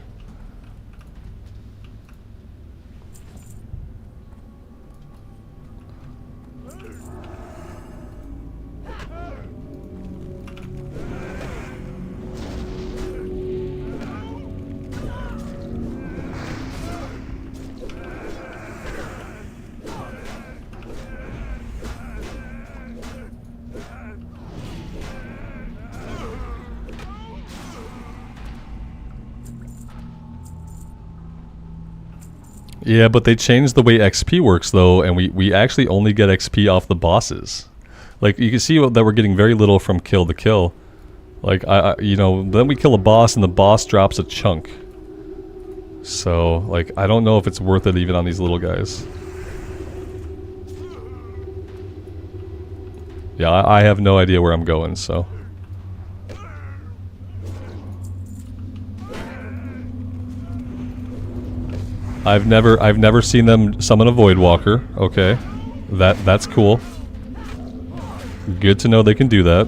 [SPEAKER 1] Yeah, but they changed the way XP works though, and we actually only get XP off the bosses. Like, you can see that we're getting very little from kill to kill. Like, you know, then we kill a boss and the boss drops a chunk. So, like, I don't know if it's worth it even on these little guys. Yeah, I have no idea where I'm going, so... I've never seen them summon a Void Walker. Okay, that's cool. Good to know they can do that.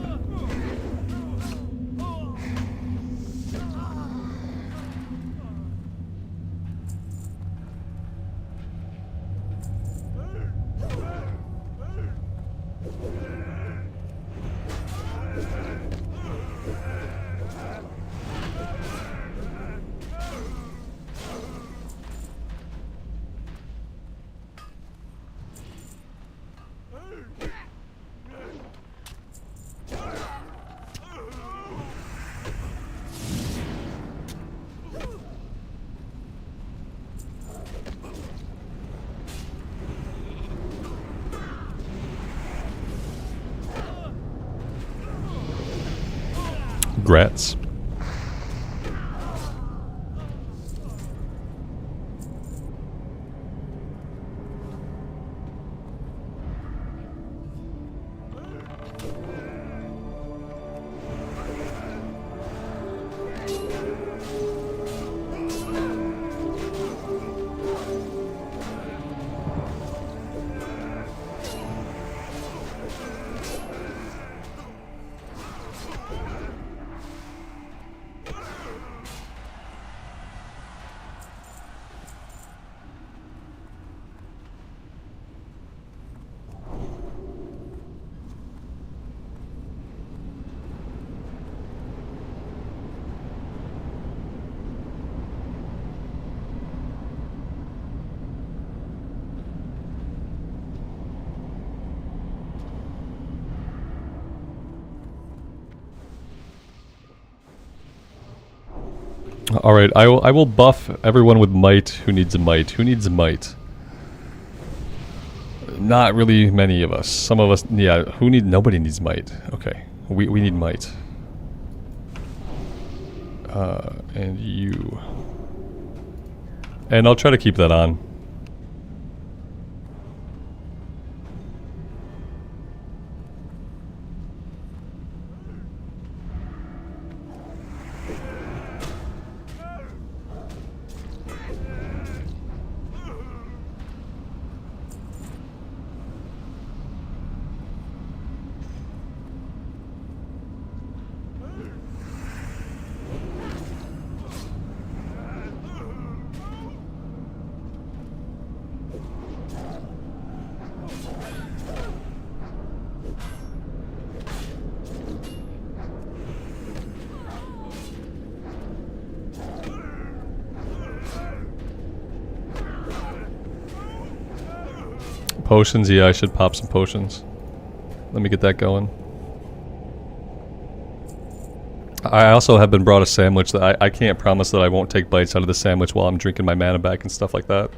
[SPEAKER 1] Grats. Alright, I will buff everyone with might who needs a might. Who needs a might? Not really many of us. Some of us, yeah, nobody needs might. Okay, we need might. And you. And I'll try to keep that on. Potions, yeah, I should pop some potions. Let me get that going. I also have been brought a sandwich that I can't promise that I won't take bites out of the sandwich while I'm drinking my mana back and stuff like that.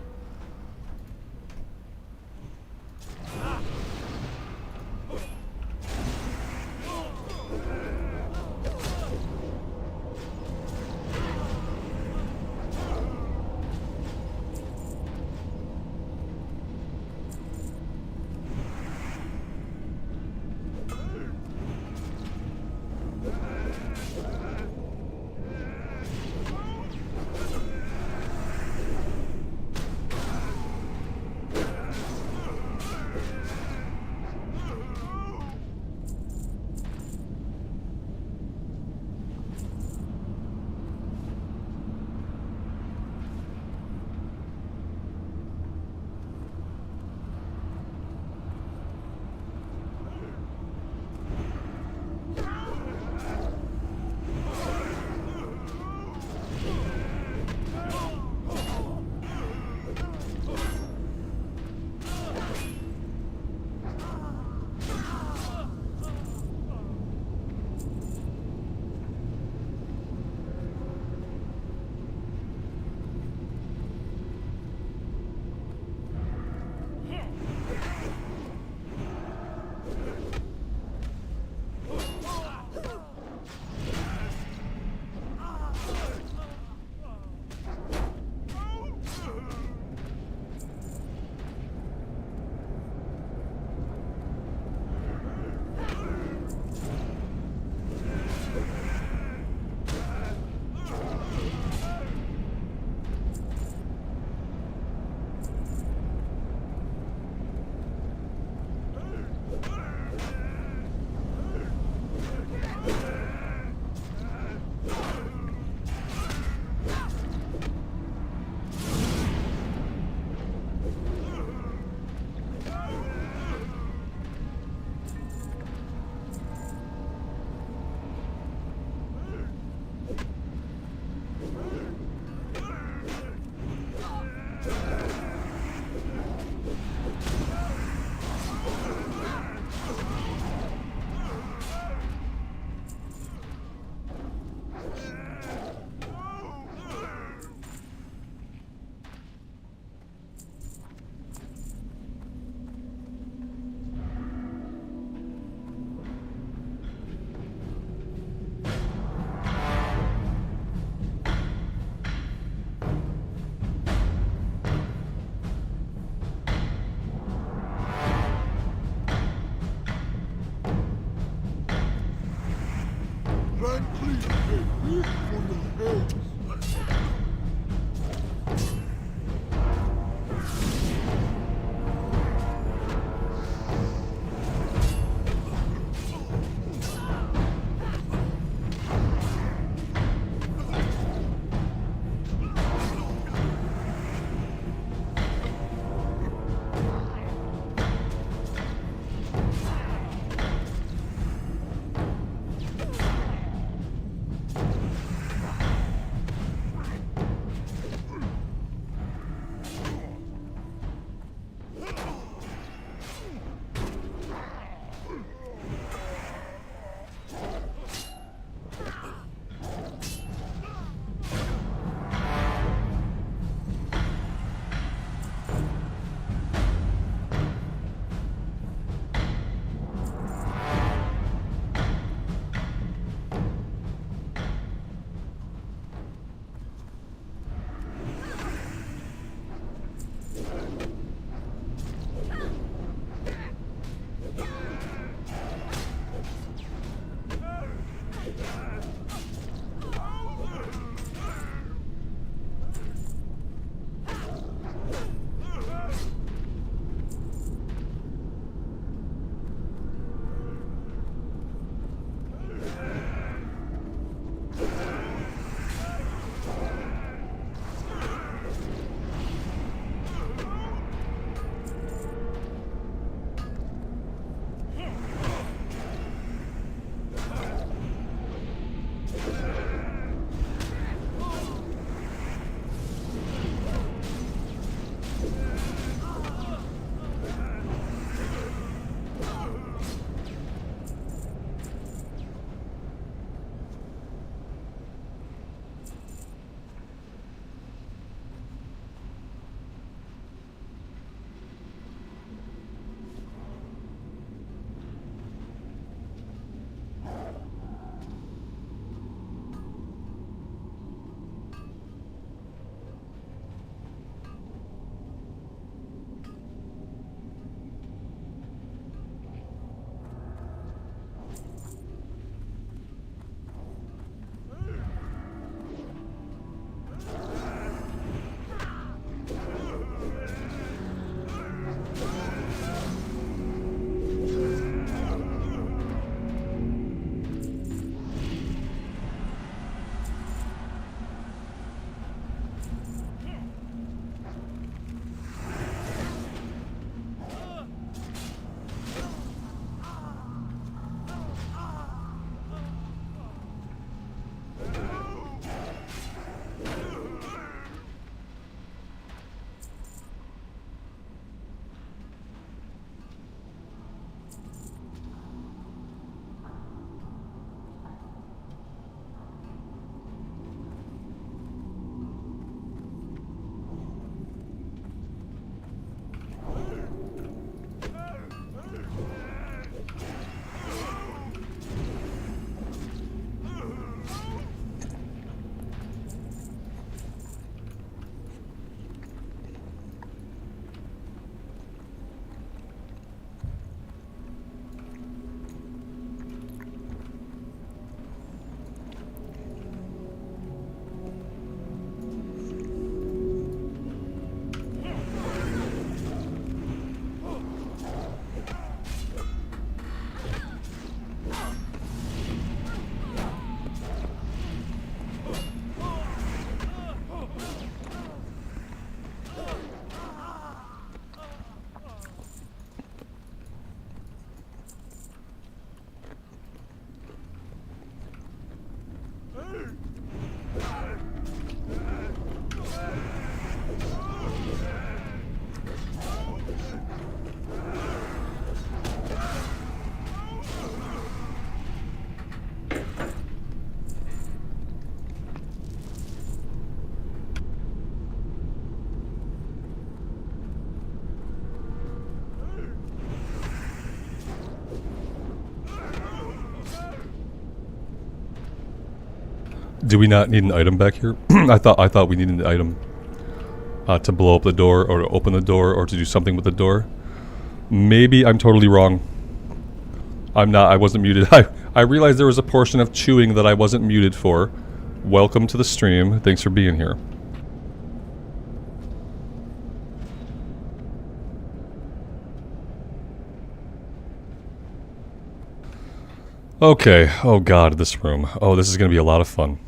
[SPEAKER 1] Do we not need an item back here? I thought we needed an item to blow up the door or to open the door or to do something with the door. Maybe I'm totally wrong. I'm not. I wasn't muted. I realized there was a portion of chewing that I wasn't muted for. Welcome to the stream. Thanks for being here. Okay. Oh god, this room. Oh, this is going to be a lot of fun.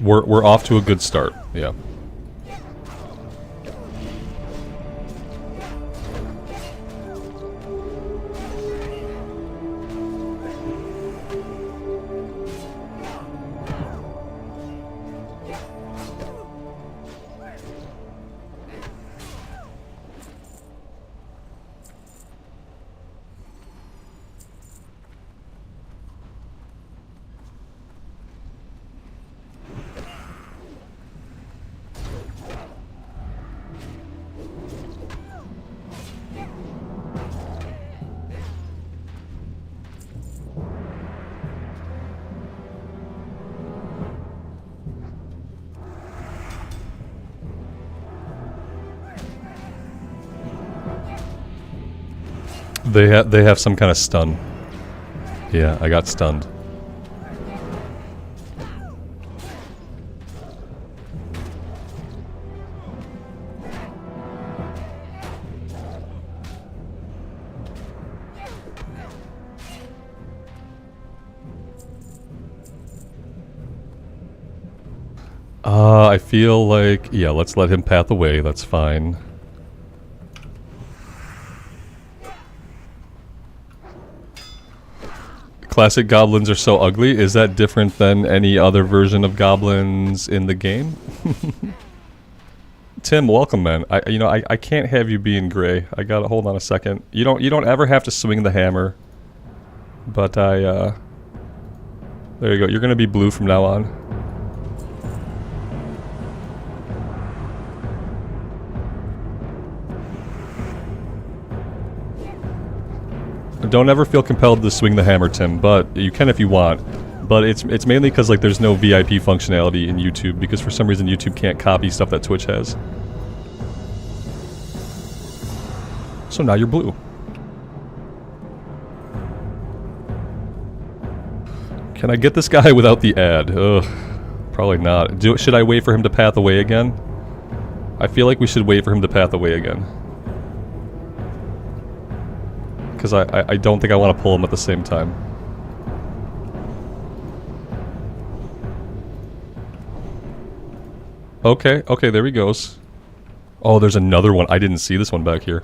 [SPEAKER 1] We're off to a good start. Yeah. They have some kind of stun. Yeah, I got stunned. I feel like, yeah, let's let him path away, that's fine. Classic goblins are so ugly. Is that different than any other version of goblins in the game? Tim, welcome, man. I can't have you being gray. I gotta hold on a second. You don't ever have to swing the hammer. But there you go. You're gonna be blue from now on. Don't ever feel compelled to swing the hammer, Tim, but you can if you want. But it's mainly because like there's no VIP functionality in YouTube, because for some reason YouTube can't copy stuff that Twitch has. So now you're blue. Can I get this guy without the ad? Ugh, probably not. Should I wait for him to path away again? I feel like we should wait for him to path away again. Because I don't think I want to pull him at the same time. Okay, okay, there he goes. Oh, there's another one. I didn't see this one back here.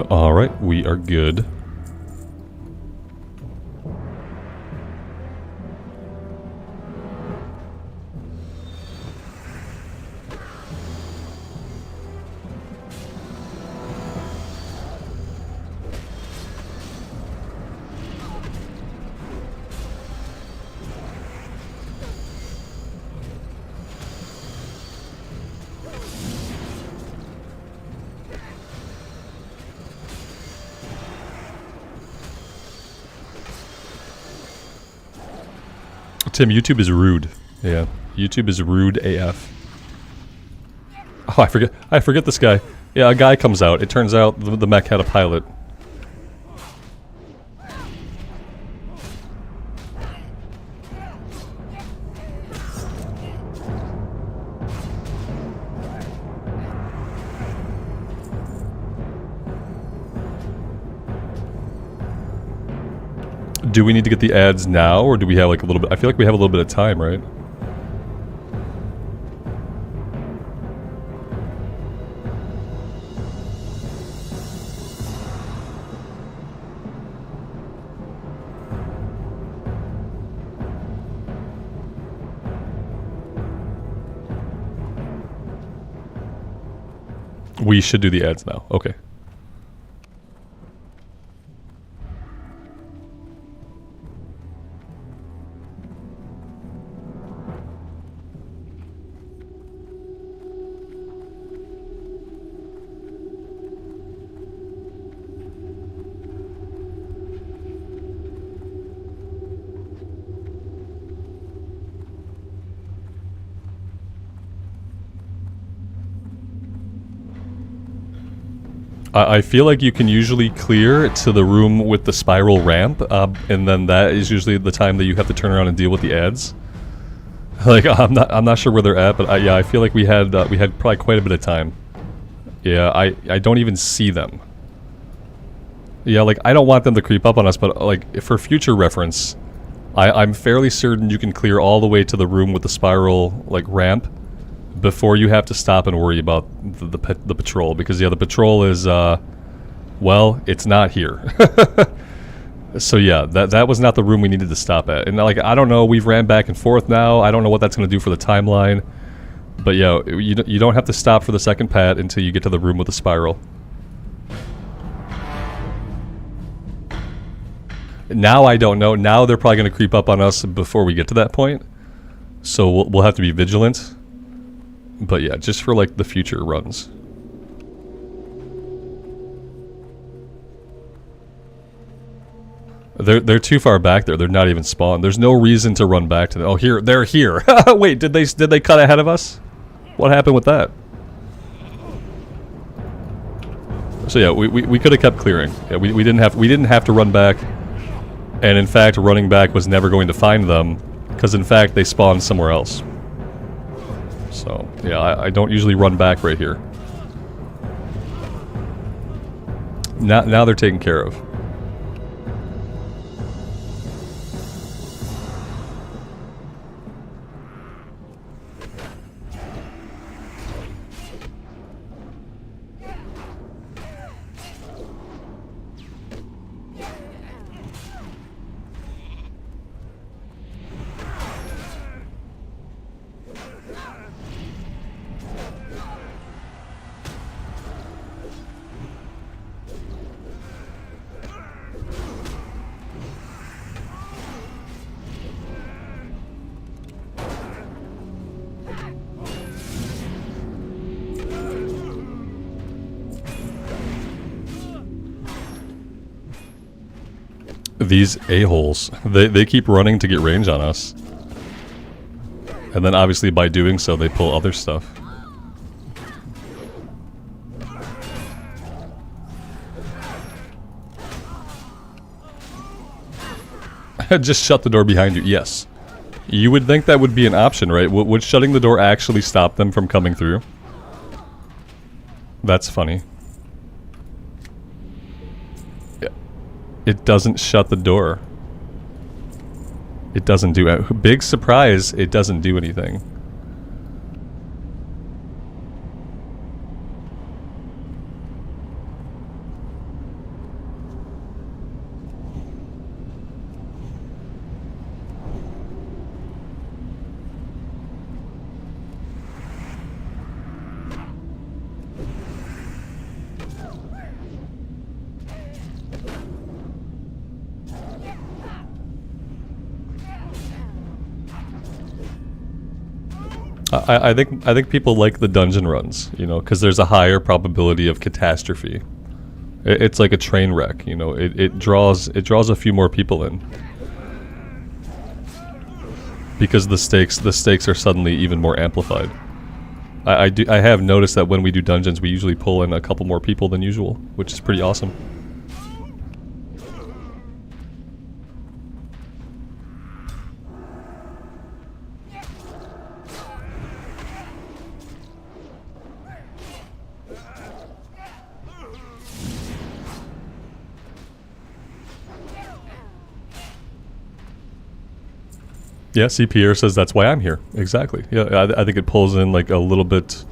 [SPEAKER 1] Alright, we are good. Tim, YouTube is rude. Yeah, YouTube is rude AF. Oh, I forget this guy. Yeah, a guy comes out. It turns out the mech had a pilot. Do we need to get the ads now, or do we have like a little bit? I feel like we have a little bit of time, right? We should do the ads now. Okay. I feel like you can usually clear to the room with the spiral ramp, and then that is usually the time that you have to turn around and deal with the ads. Like I'm not sure where they're at, but yeah, I feel like we had probably quite a bit of time. Yeah, I don't even see them. Yeah, like I don't want them to creep up on us, but like for future reference, I'm fairly certain you can clear all the way to the room with the spiral like ramp before you have to stop and worry about the patrol, because yeah, the patrol is well, it's not here. So yeah, that was not the room we needed to stop at. And like I don't know, we've ran back and forth now. I don't know what that's going to do for the timeline. But yeah, you don't have to stop for the second pat until you get to the room with the spiral. Now I don't know. Now they're probably going to creep up on us before we get to that point. So we'll have to be vigilant. But yeah, just for like the future runs. They're too far back there. They're not even spawned. There's no reason to run back to them. Oh, here, they're here. Wait, did they cut ahead of us? What happened with that? So yeah, we could have kept clearing. Yeah, we didn't have to run back. And in fact, running back was never going to find them, because in fact they spawned somewhere else. So yeah, I don't usually run back right here. Now they're taken care of. These a-holes, they keep running to get range on us. And then obviously by doing so, they pull other stuff. Just shut the door behind you, yes. You would think that would be an option, right? Would shutting the door actually stop them from coming through? That's funny. It doesn't shut the door. It doesn't do it. Big surprise, it doesn't do anything. I think people like the dungeon runs, you know, because there's a higher probability of catastrophe. It's like a train wreck, you know. It draws a few more people in because the stakes are suddenly even more amplified. I have noticed that when we do dungeons, we usually pull in a couple more people than usual, which is pretty awesome. Yeah, see, Pierre says that's why I'm here. Exactly. Yeah, I think it pulls in like a little bit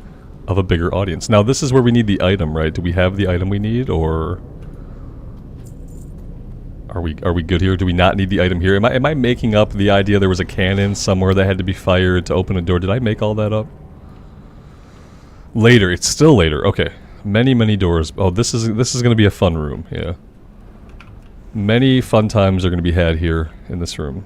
[SPEAKER 1] of a bigger audience. Now, this is where we need the item, right? Do we have the item we need, or are we good here? Do we not need the item here? Am I making up the idea there was a cannon somewhere that had to be fired to open a door? Did I make all that up? Later. It's still later. Okay. Many, many doors. Oh, this is going to be a fun room. Yeah. Many fun times are going to be had here in this room.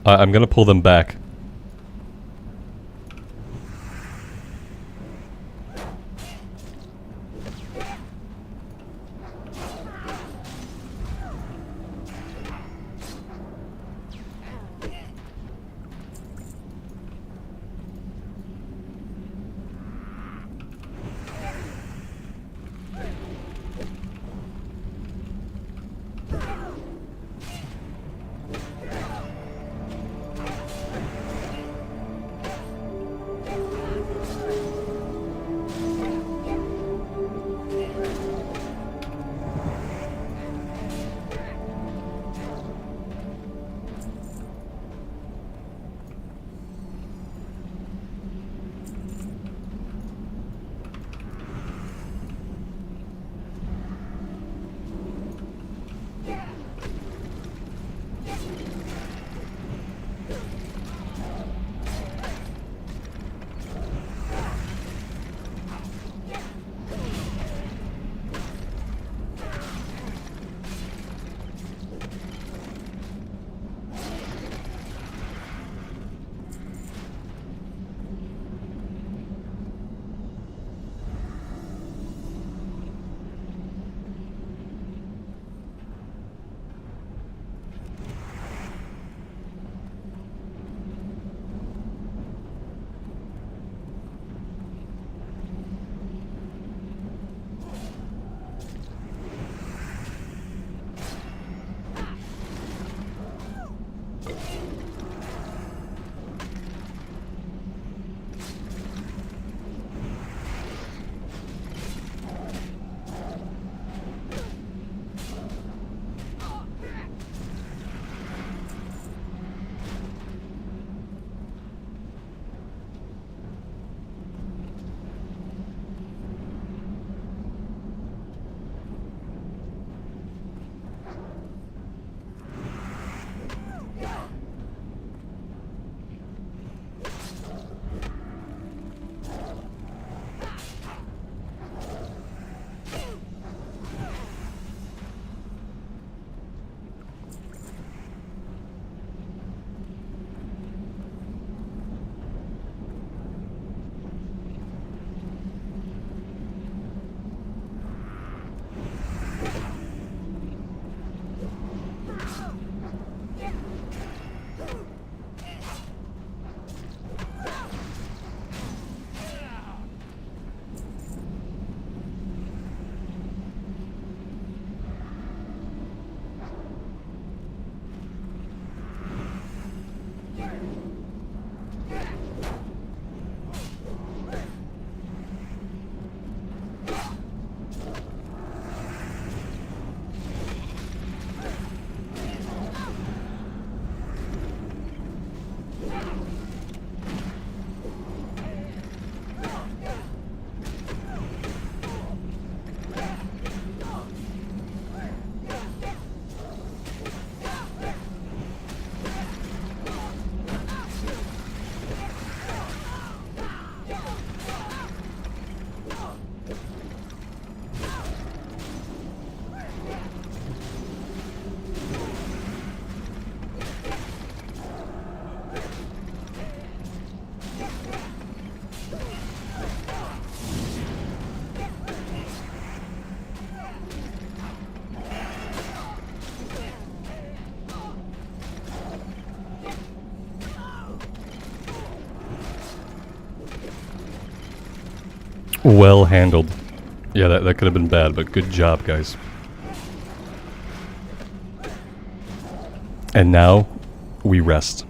[SPEAKER 1] I'm going to pull them back. Well handled. Yeah, that could have been bad, but good job, guys. And now, we rest.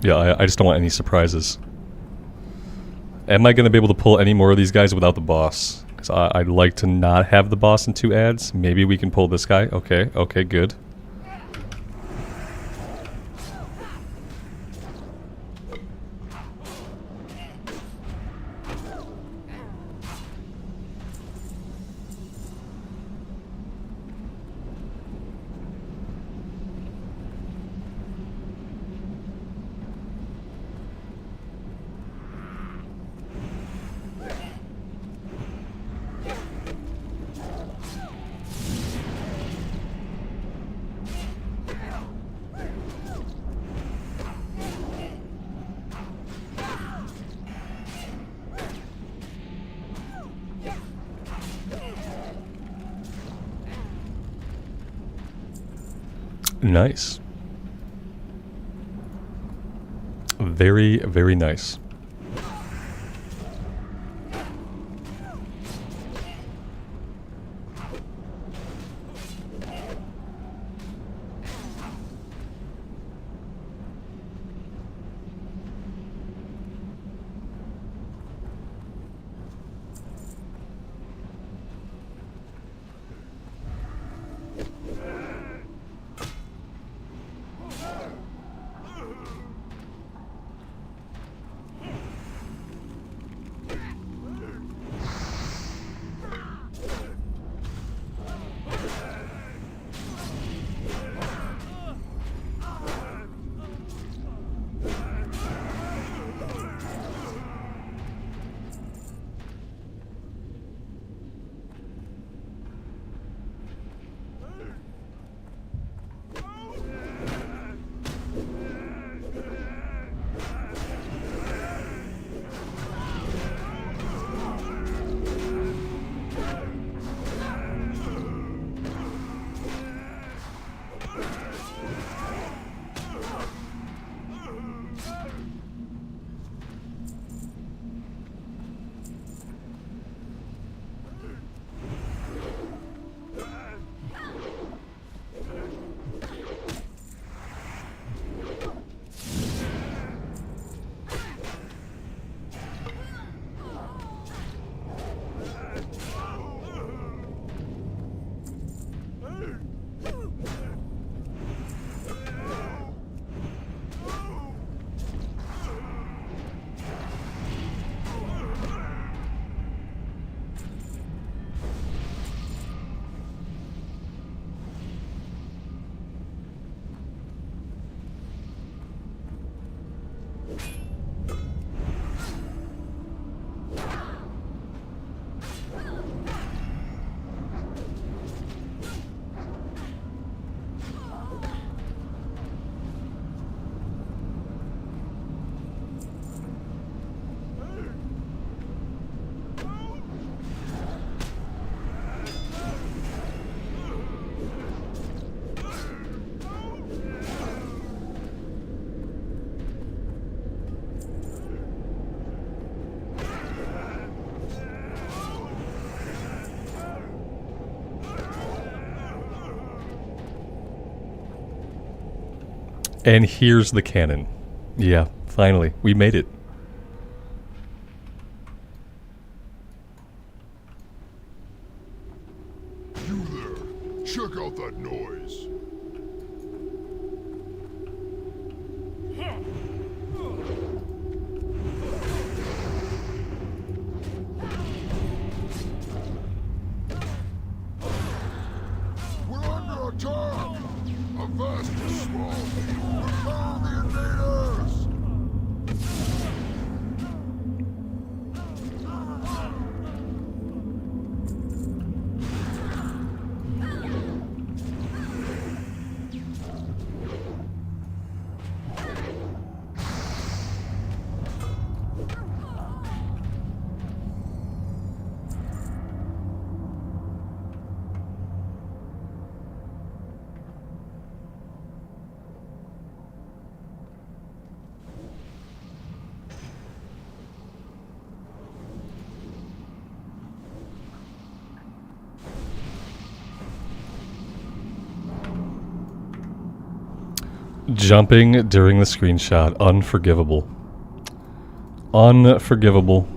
[SPEAKER 1] Yeah, I just don't want any surprises. Am I going to be able to pull any more of these guys without the boss? Because I'd like to not have the boss in 2 ads. Maybe we can pull this guy. Okay, okay, good. Nice. Very, very nice. And here's the cannon. Yeah, finally, we made it.
[SPEAKER 3] You there! Check out that noise! We're under attack! A vast and small team! Repel the invaders!
[SPEAKER 1] Jumping during the screenshot. Unforgivable. Unforgivable.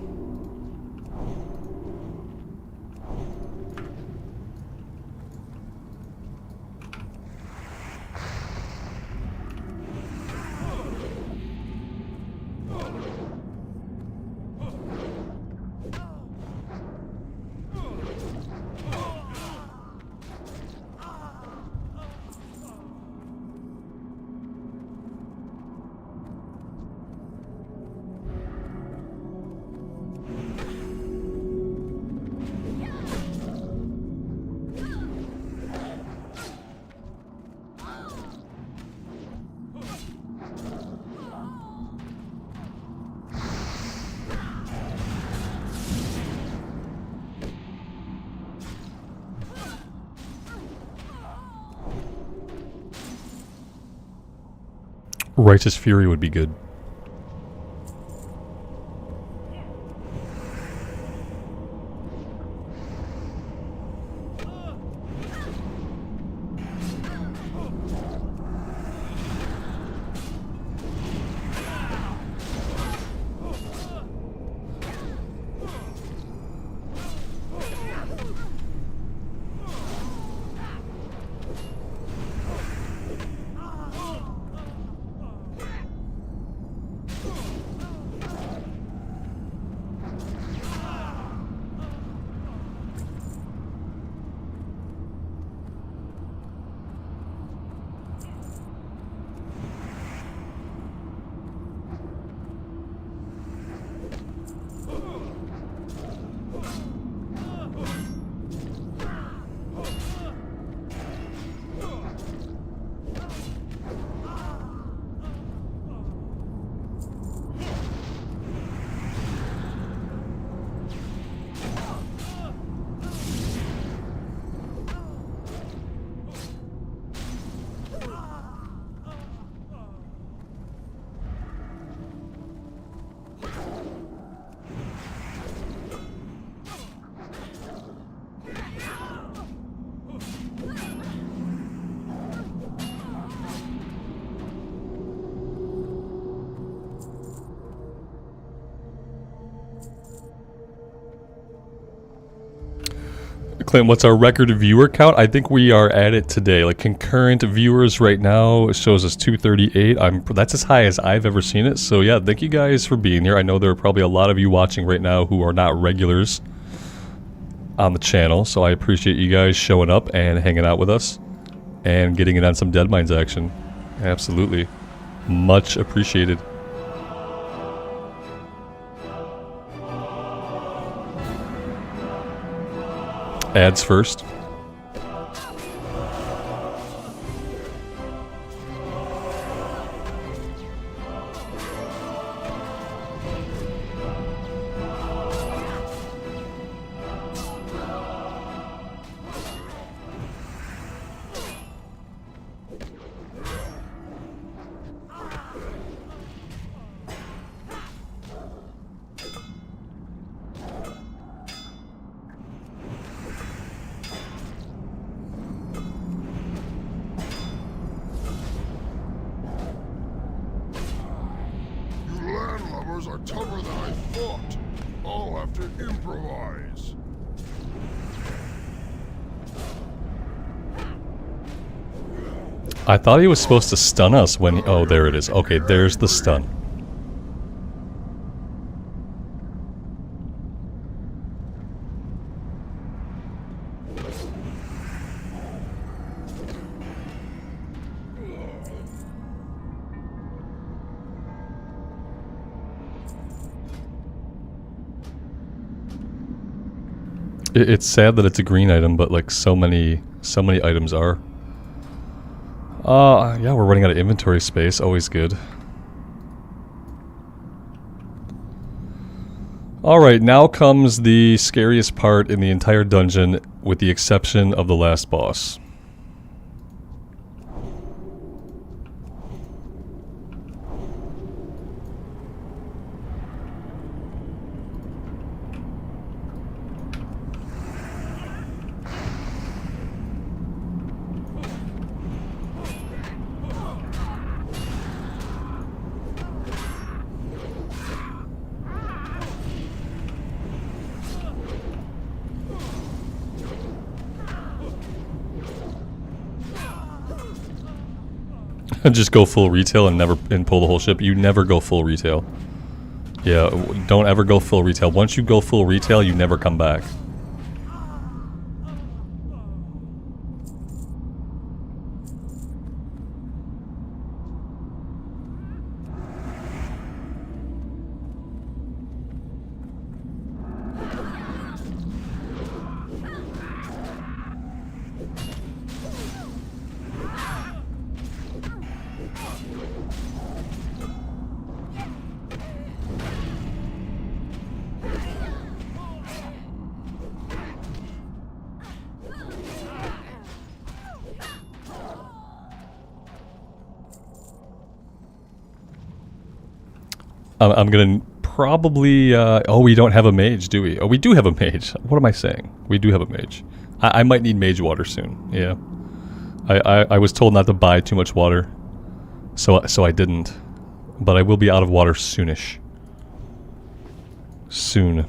[SPEAKER 1] Righteous Fury would be good. Clint, what's our record viewer count? I think we are at it today. Like concurrent viewers right now, it shows us 238. That's as high as I've ever seen it. So yeah, thank you guys for being here. I know there are probably a lot of you watching right now who are not regulars on the channel. So I appreciate you guys showing up and hanging out with us and getting in on some Deadmines action. Absolutely. Much appreciated. Ads first.
[SPEAKER 3] Are tougher than I thought. I'll have to improvise.
[SPEAKER 1] I thought he was supposed to stun us when oh, there it is. Okay, there's the stun. It's sad that it's a green item, but like so many items are. Yeah, we're running out of inventory space. Always good. Alright, now comes the scariest part in the entire dungeon, with the exception of the last boss. Just go full retail and pull the whole ship. You never go full retail. Yeah, don't ever go full retail. Once you go full retail, you never come back. I'm gonna probably, oh, we don't have a mage, do we? Oh, we do have a mage. What am I saying? We do have a mage. I might need mage water soon, yeah. I was told not to buy too much water, so I didn't. But I will be out of water soonish. Soon.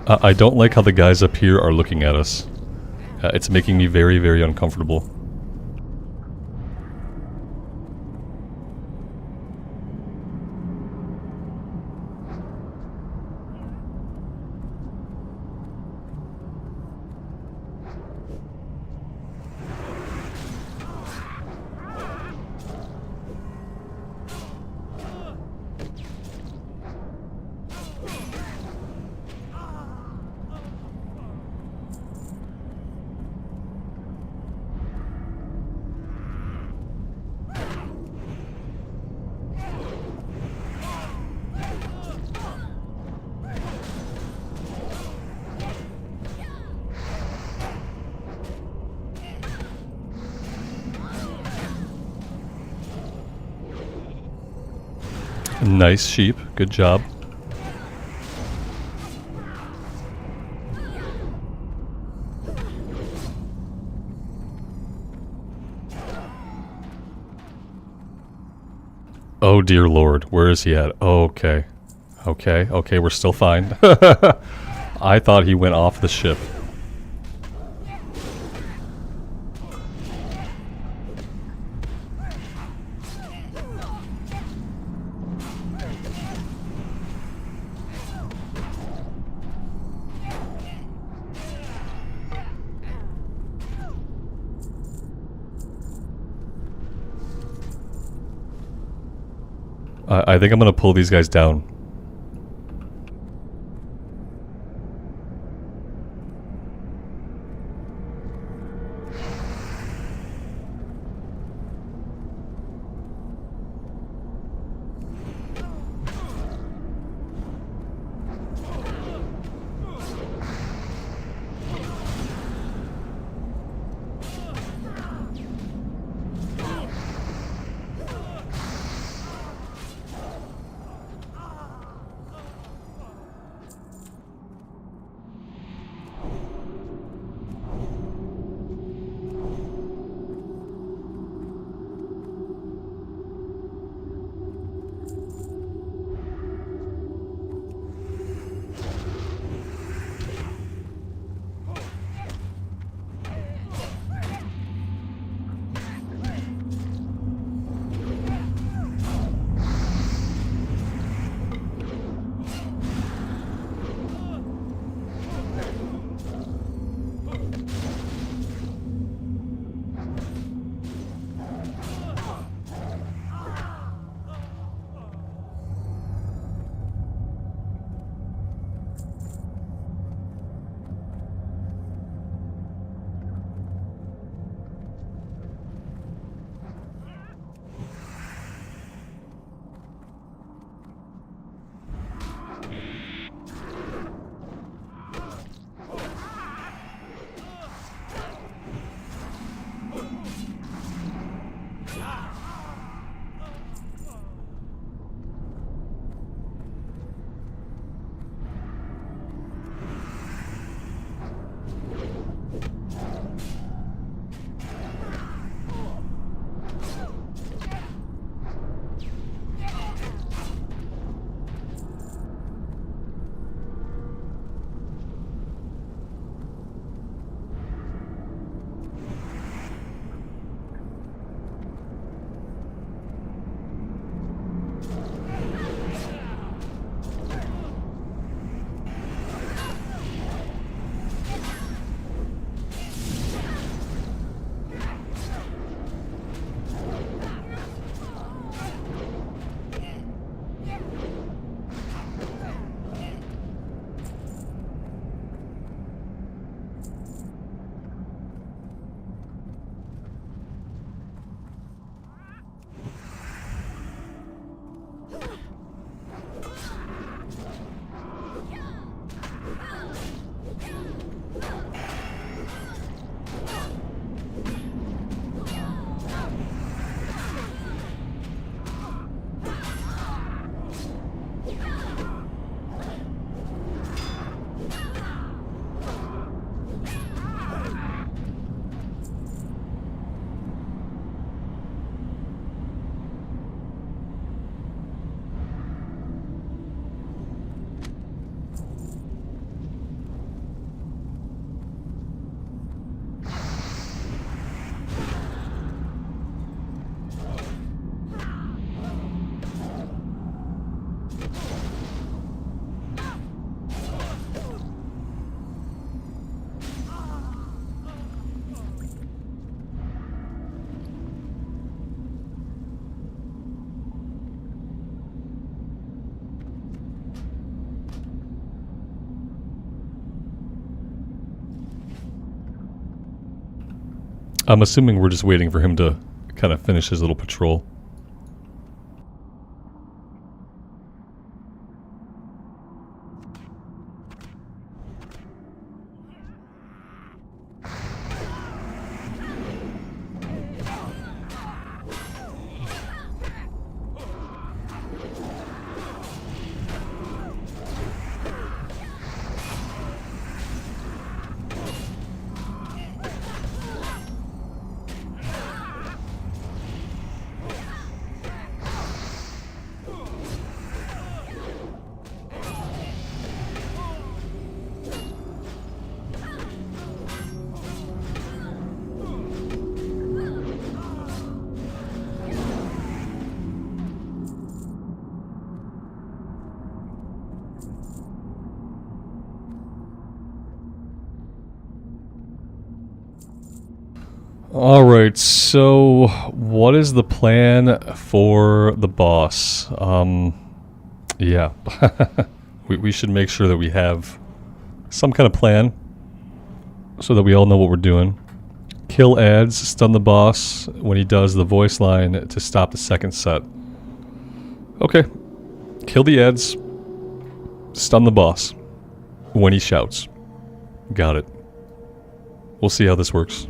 [SPEAKER 1] I don't like how the guys up here are looking at us. It's making me very, very uncomfortable. Nice sheep. Good job. Oh dear lord, where is he at? Okay. Okay, we're still fine. I thought he went off the ship. I think I'm gonna pull these guys down. I'm assuming we're just waiting for him to kind of finish his little patrol. Alright, so what is the plan for the boss? Yeah. we should make sure that we have some kind of plan so that we all know what we're doing. Kill ads, stun the boss when he does the voice line to stop the second set. Okay. Kill the ads, stun the boss when he shouts. Got it. We'll see how this works.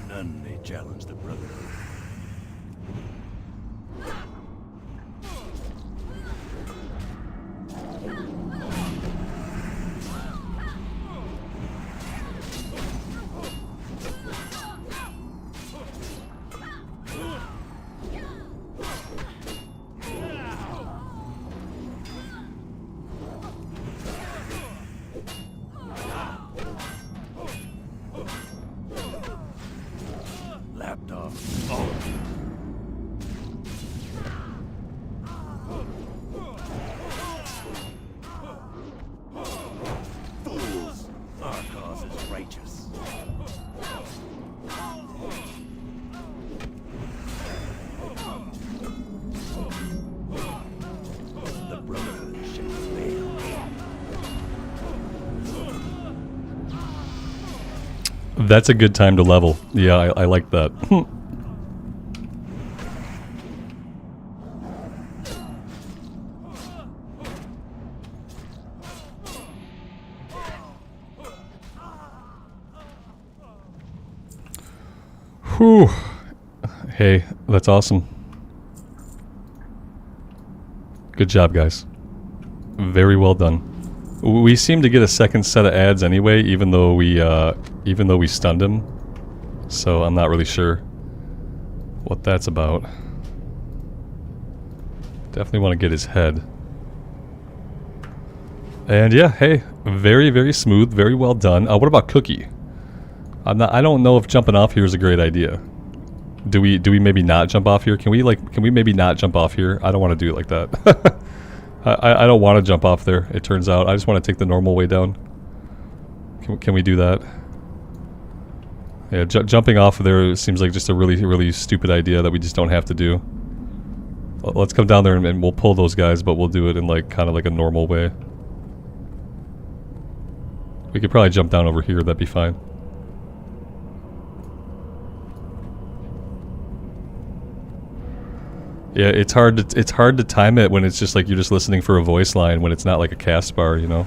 [SPEAKER 4] None may challenge the Brotherhood. Lapdog, all of you. Fools! Our cause is righteous. The Brotherhood shall fail.
[SPEAKER 1] That's a good time to level. Yeah, I like that. Whew. Hey, that's awesome. Good job, guys. Very well done. We seem to get a second set of ads anyway, even though we stunned him. So I'm not really sure what that's about. Definitely want to get his head. And yeah, hey, very, very smooth, very well done. What about Cookie? I don't know if jumping off here is a great idea. Do we maybe not jump off here? Can we maybe not jump off here? I don't want to do it like that. I don't want to jump off there, it turns out. I just want to take the normal way down. Can we do that? Yeah, jumping off of there seems like just a really, really stupid idea that we just don't have to do. Let's come down there and we'll pull those guys, but we'll do it in like kind of like a normal way. We could probably jump down over here, that'd be fine. Yeah, it's hard to time it when it's just like you're just listening for a voice line when it's not like a cast bar, you know?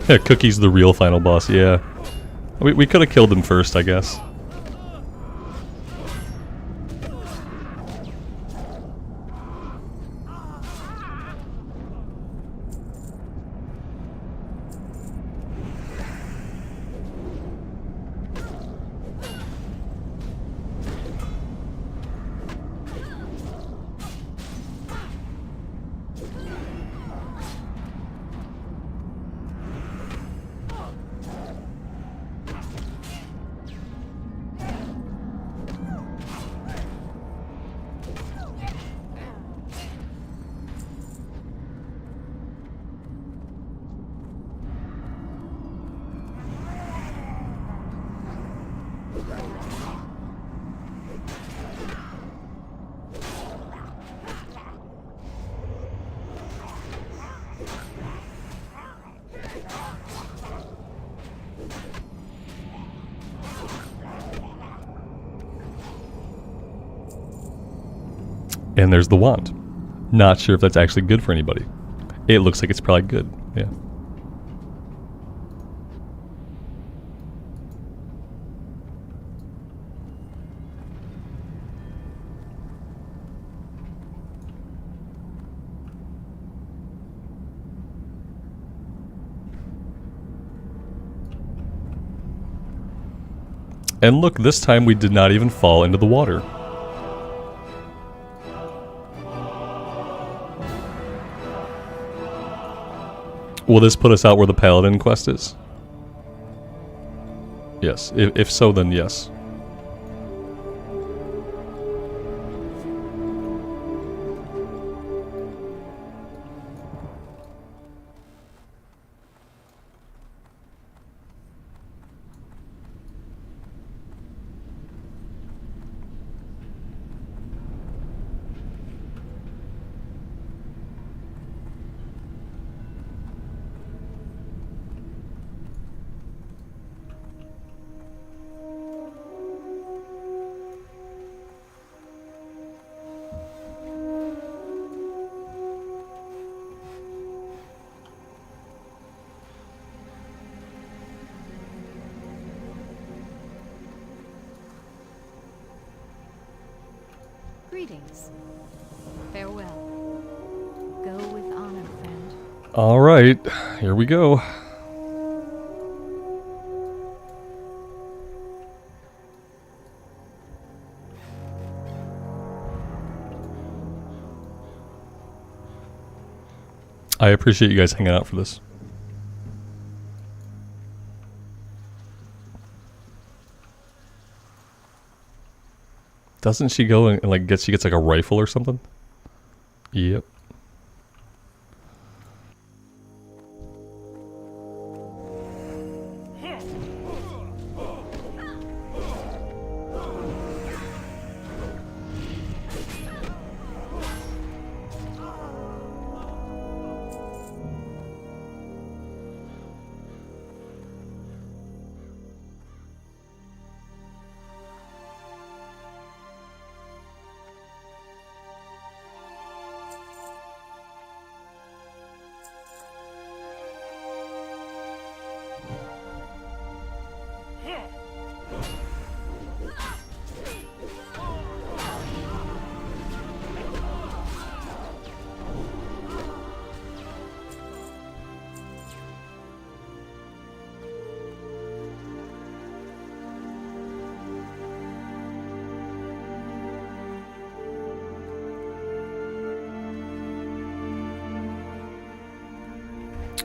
[SPEAKER 1] Yeah, Cookie's the real final boss, yeah. We could have killed him first, I guess. And there's the wand. Not sure if that's actually good for anybody. It looks like it's probably good, yeah. And look, this time we did not even fall into the water. Will this put us out where the Paladin quest is? Yes. If so, then yes.
[SPEAKER 5] Greetings. Farewell. Go with honor, friend.
[SPEAKER 1] All right, here we go. I appreciate you guys hanging out for this. Doesn't she go and like she gets like a rifle or something? Yep.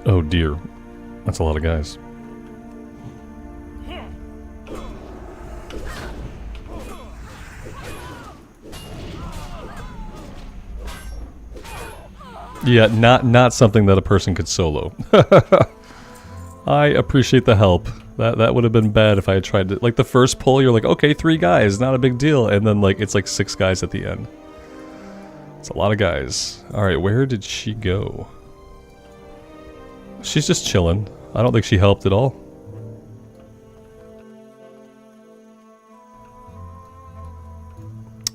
[SPEAKER 1] Oh dear. That's a lot of guys. Yeah, not something that a person could solo. I appreciate the help. That would have been bad if I had tried to, like the first pull you're like, okay, 3 guys, not a big deal, and then like it's like 6 guys at the end. It's a lot of guys. Alright, where did she go? She's just chilling. I don't think she helped at all.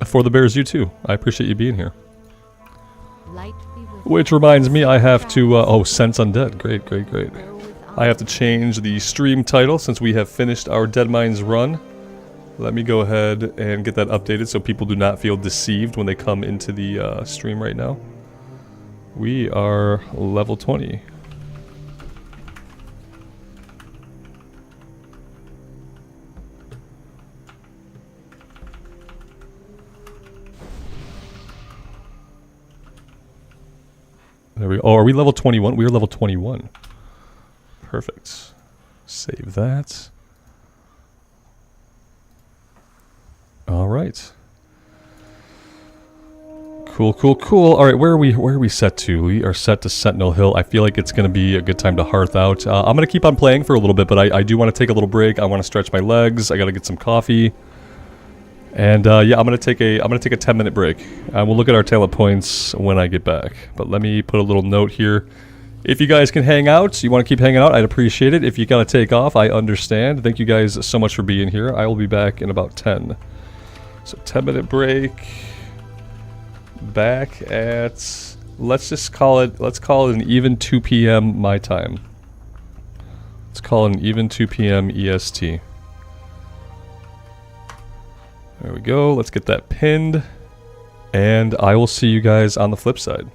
[SPEAKER 1] For the bears, you too. I appreciate you being here. Which reminds me, I have to, oh, Sense Undead. Great, great, great. I have to change the stream title since we have finished our Deadmines run. Let me go ahead and get that updated so people do not feel deceived when they come into the stream right now. We are level 20. There we go. Oh, are we level 21? We are level 21. Perfect. Save that. All right. Cool, cool, cool. All right, where are we set to? We are set to Sentinel Hill. I feel like it's going to be a good time to hearth out. I'm going to keep on playing for a little bit, but I do want to take a little break. I want to stretch my legs. I got to get some coffee. And yeah, I'm gonna take a 10-minute break. We'll look at our talent points when I get back. But let me put a little note here. If you guys can hang out, you want to keep hanging out, I'd appreciate it. If you gotta take off, I understand. Thank you guys so much for being here. I will be back in about 10. So 10-minute break. back at, let's call it an even 2 p.m. my time. Let's call it an even 2 p.m. EST. There we go. Let's get that pinned. And I will see you guys on the flip side.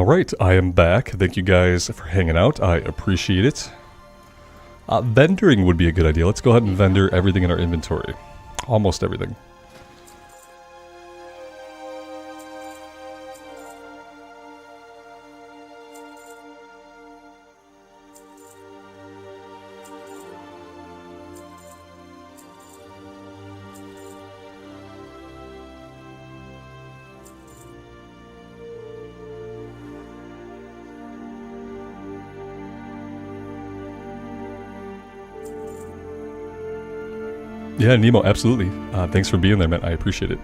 [SPEAKER 1] Alright, I am back. Thank you guys for hanging out. I appreciate it. Vendoring would be a good idea. Let's go ahead and vendor everything in our inventory. Almost everything. Yeah, Nemo, absolutely. Thanks for being there, man. I appreciate it.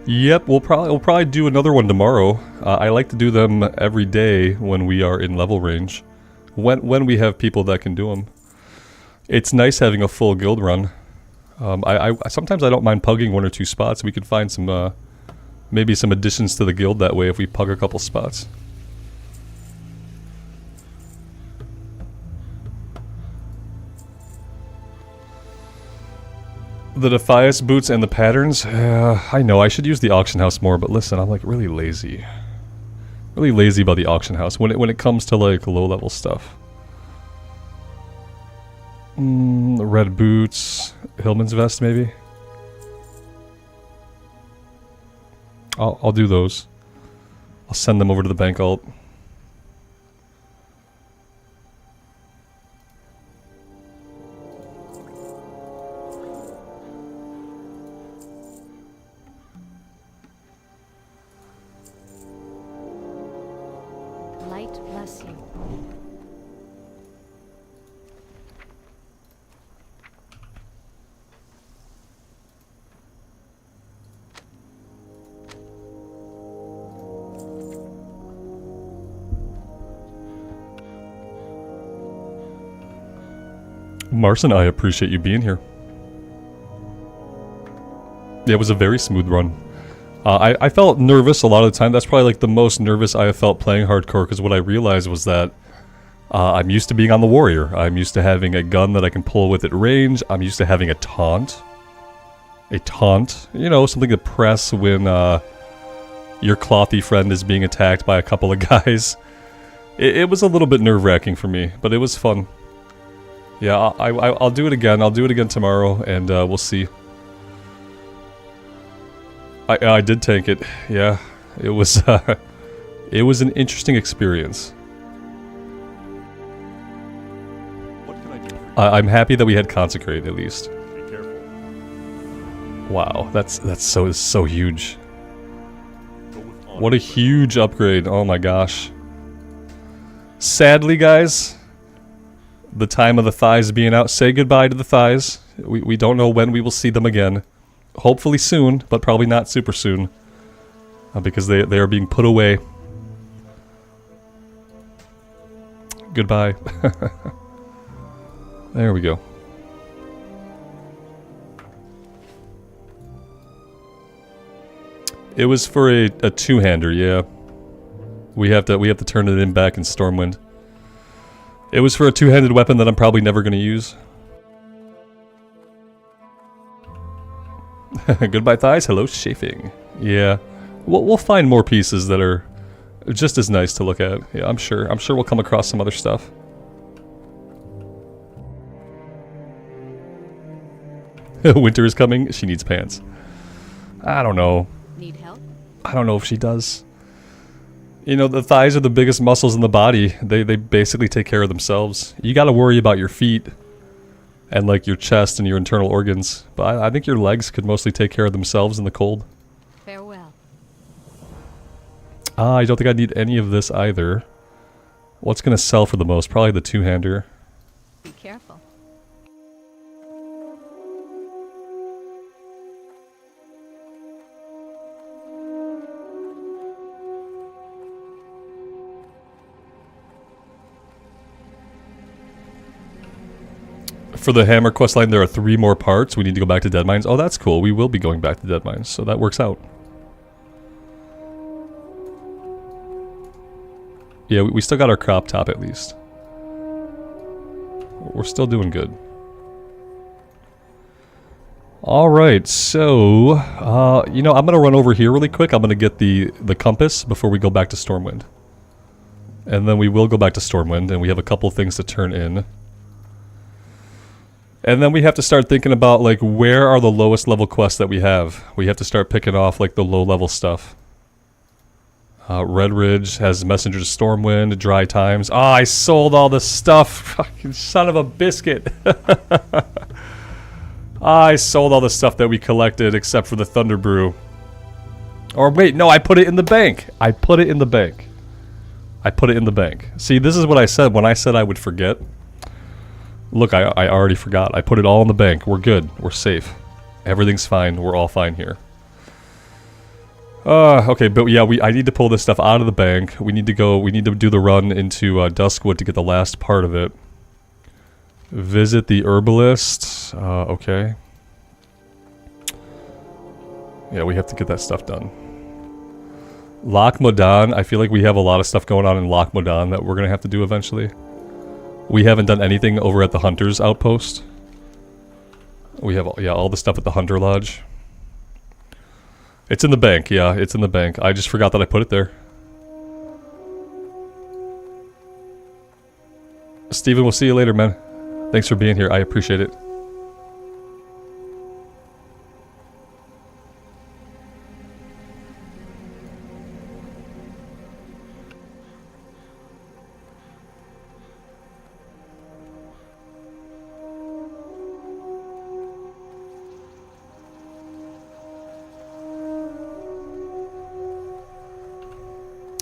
[SPEAKER 1] Yep, we'll probably do another one tomorrow. I like to do them every day when we are in level range, when we have people that can do them. It's nice having a full guild run. Sometimes I don't mind pugging 1 or 2 spots. We could find some maybe some additions to the guild that way if we pug a couple spots. The Defias boots and the patterns, I know I should use the auction house more, but listen, I'm like really lazy. Really lazy about the auction house when it comes to like low level stuff. Red boots, Hillman's vest maybe. I'll do those. I'll send them over to the bank alt.
[SPEAKER 5] Bless you.
[SPEAKER 1] Marson, I appreciate you being here. Yeah, it was a very smooth run. I felt nervous a lot of the time. That's probably like the most nervous I have felt playing hardcore, because what I realized was that I'm used to being on the warrior. I'm used to having a gun that I can pull with at range. I'm used to having a taunt. A taunt. You know, something to press when your clothy friend is being attacked by a couple of guys. It was a little bit nerve-wracking for me, but it was fun. Yeah, I'll do it again. I'll do it again tomorrow, and we'll see. I did tank it. Yeah, it was an interesting experience.
[SPEAKER 2] What can I do for you?
[SPEAKER 1] I'm happy that we had consecrate at least.
[SPEAKER 2] Be careful.
[SPEAKER 1] Wow, that's so huge.
[SPEAKER 2] Go with honor,
[SPEAKER 1] What a
[SPEAKER 2] friend.
[SPEAKER 1] huge upgrade! Oh my gosh. Sadly, guys, the time of the thighs being out. Say goodbye to the thighs. We don't know when we will see them again. Hopefully soon, but probably not super soon. Because they are being put away. Goodbye. There we go. It was for a two-hander, yeah. We have to turn it in back in Stormwind. It was for a two-handed weapon that I'm probably never going to use. Goodbye thighs, hello chafing. Yeah, we'll find more pieces that are just as nice to look at. Yeah, I'm sure we'll come across some other stuff. Winter is coming, she needs pants. I don't know.
[SPEAKER 5] Need help?
[SPEAKER 1] I don't know if she does. You know, the thighs are the biggest muscles in the body. They basically take care of themselves. You gotta worry about your feet and like your chest and your internal organs. But I think your legs could mostly take care of themselves in the cold.
[SPEAKER 5] Farewell.
[SPEAKER 1] I don't think I need any of this either. What's gonna sell for the most? Probably the two-hander.
[SPEAKER 5] Be careful.
[SPEAKER 1] For the hammer questline, there are 3 more parts. We need to go back to Deadmines. Oh, that's cool. We will be going back to Deadmines, so that works out. Yeah, we still got our crop top at least. We're still doing good. Alright, so, you know, I'm going to run over here really quick. I'm going to get the compass before we go back to Stormwind. And then we will go back to Stormwind, and we have a couple things to turn in. And then we have to start thinking about, like, where are the lowest level quests that we have? We have to start picking off, like, the low level stuff. Red Ridge has Messenger to Stormwind, Dry Times. Ah, I sold all the stuff! Fucking son of a biscuit! I sold all the stuff that we collected except for the Thunder Brew. Or wait, no, I put it in the bank! I put it in the bank. I put it in the bank. See, this is what I said when I said I would forget. Look, I already forgot. I put it all in the bank. We're good. We're safe. Everything's fine. We're all fine here. Okay, but yeah, I need to pull this stuff out of the bank. We need to do the run into Duskwood to get the last part of it. Visit the herbalist. Okay. Yeah, we have to get that stuff done. Loch Modan, I feel like we have a lot of stuff going on in Loch Modan that we're going to have to do eventually. We haven't done anything over at the Hunter's Outpost. We have, yeah, all the stuff at the Hunter Lodge. It's in the bank, yeah, it's in the bank. I just forgot that I put it there. Steven, we'll see you later, man. Thanks for being here, I appreciate it.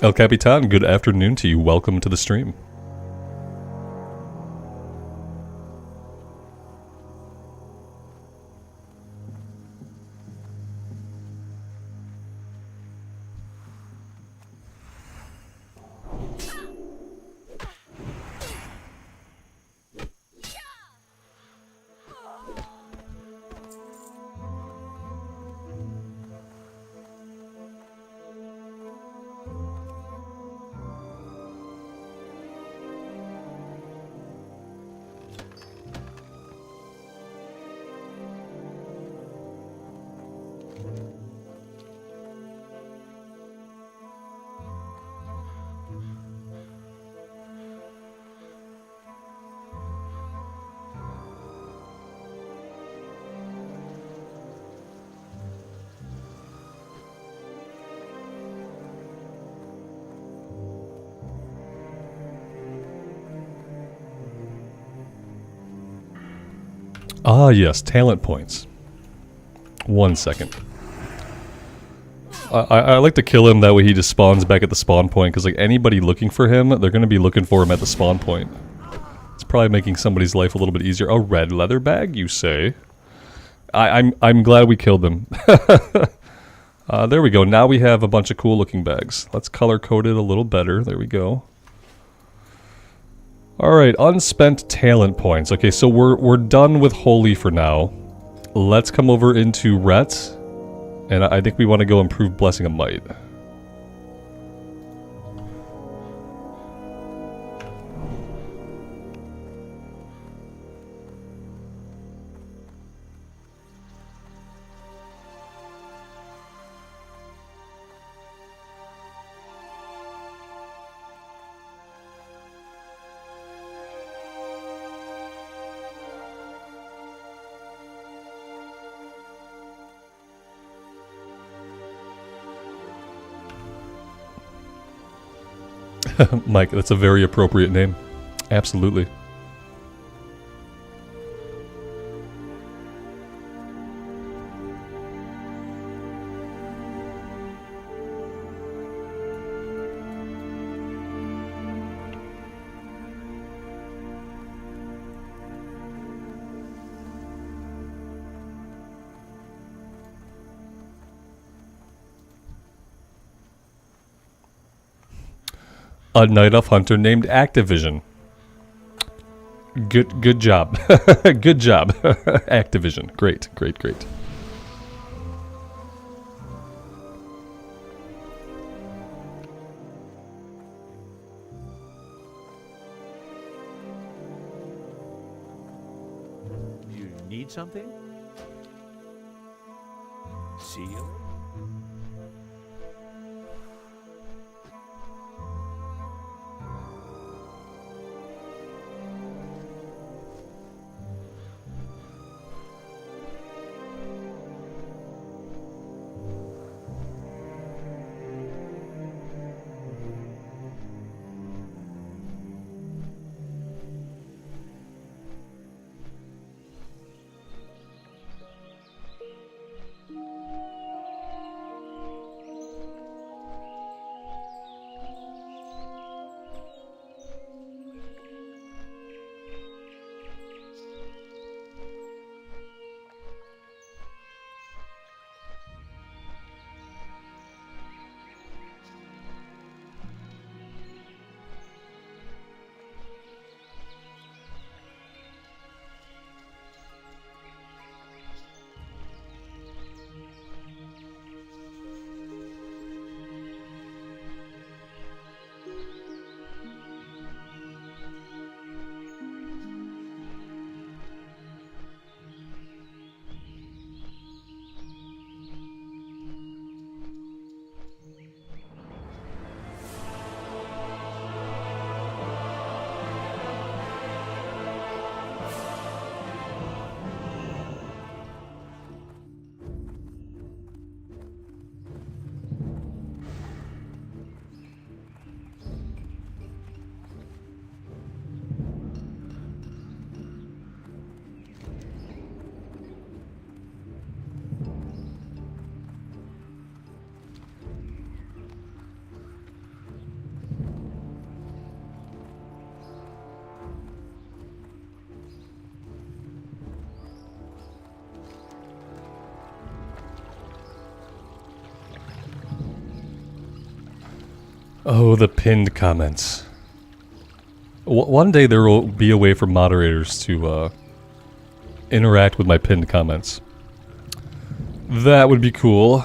[SPEAKER 1] El Capitan, good afternoon to you. Welcome to the stream. Ah, yes, talent points. 1 second. I like to kill him, that way he just spawns back at the spawn point, because like anybody looking for him, they're going to be looking for him at the spawn point. It's probably making somebody's life a little bit easier. A red leather bag, you say? I'm glad we killed them. There we go. Now we have a bunch of cool looking bags. Let's color code it a little better. There we go. Alright, unspent talent points. Okay, so we're done with Holy for now. Let's come over into Ret. And I think we want to go improve Blessing of Might. Mike, that's a very appropriate name. Absolutely. A Night Elf Hunter named Activision. Good job. Good job. Activision. Great.
[SPEAKER 6] You need something? Seal?
[SPEAKER 1] Oh, the pinned comments. One day there will be a way for moderators to interact with my pinned comments. That would be cool.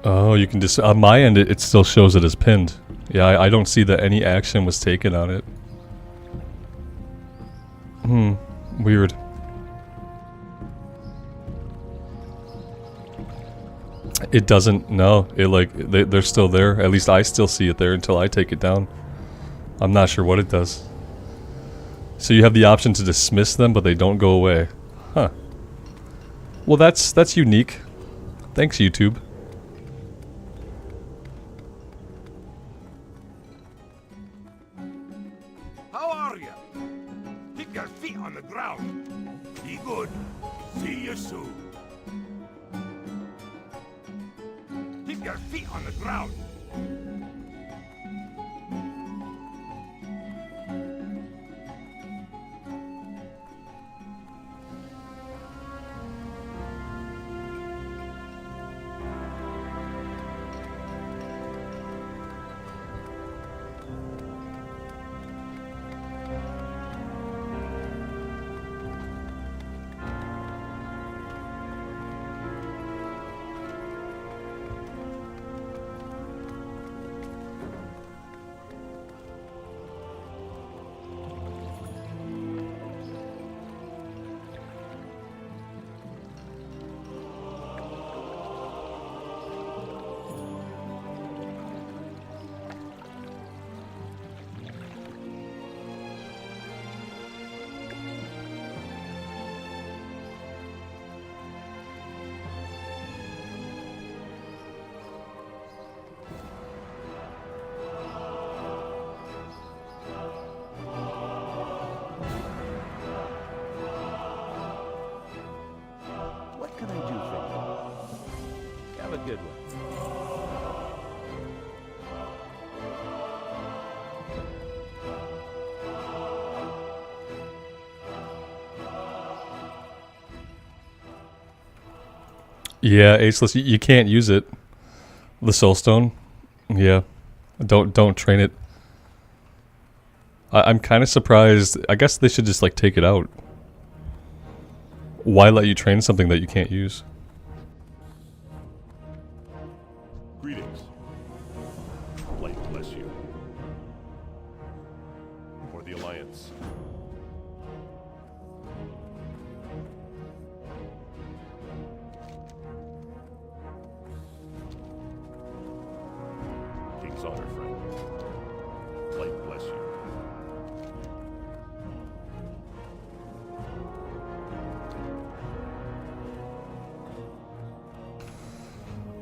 [SPEAKER 1] Oh, you can just... On my end, it still shows it as pinned. Yeah, I don't see that any action was taken on it. Weird. It doesn't... No, it like... They're still there. At least I still see it there until I take it down. I'm not sure what it does. So you have the option to dismiss them, but they don't go away. Huh. Well, that's unique. Thanks, YouTube.
[SPEAKER 3] How are you? Keep your feet on the ground. Be good. See you soon. Keep your feet on the ground.
[SPEAKER 6] What can I do for you? Have a good one.
[SPEAKER 1] Yeah, Ageless, you can't use it. The Soulstone. Yeah. Don't train it. I'm kind of surprised. I guess they should just like take it out. Why let you train something that you can't use?
[SPEAKER 2] Greetings. Light bless you. For the Alliance. King's honor, friend. Light bless you.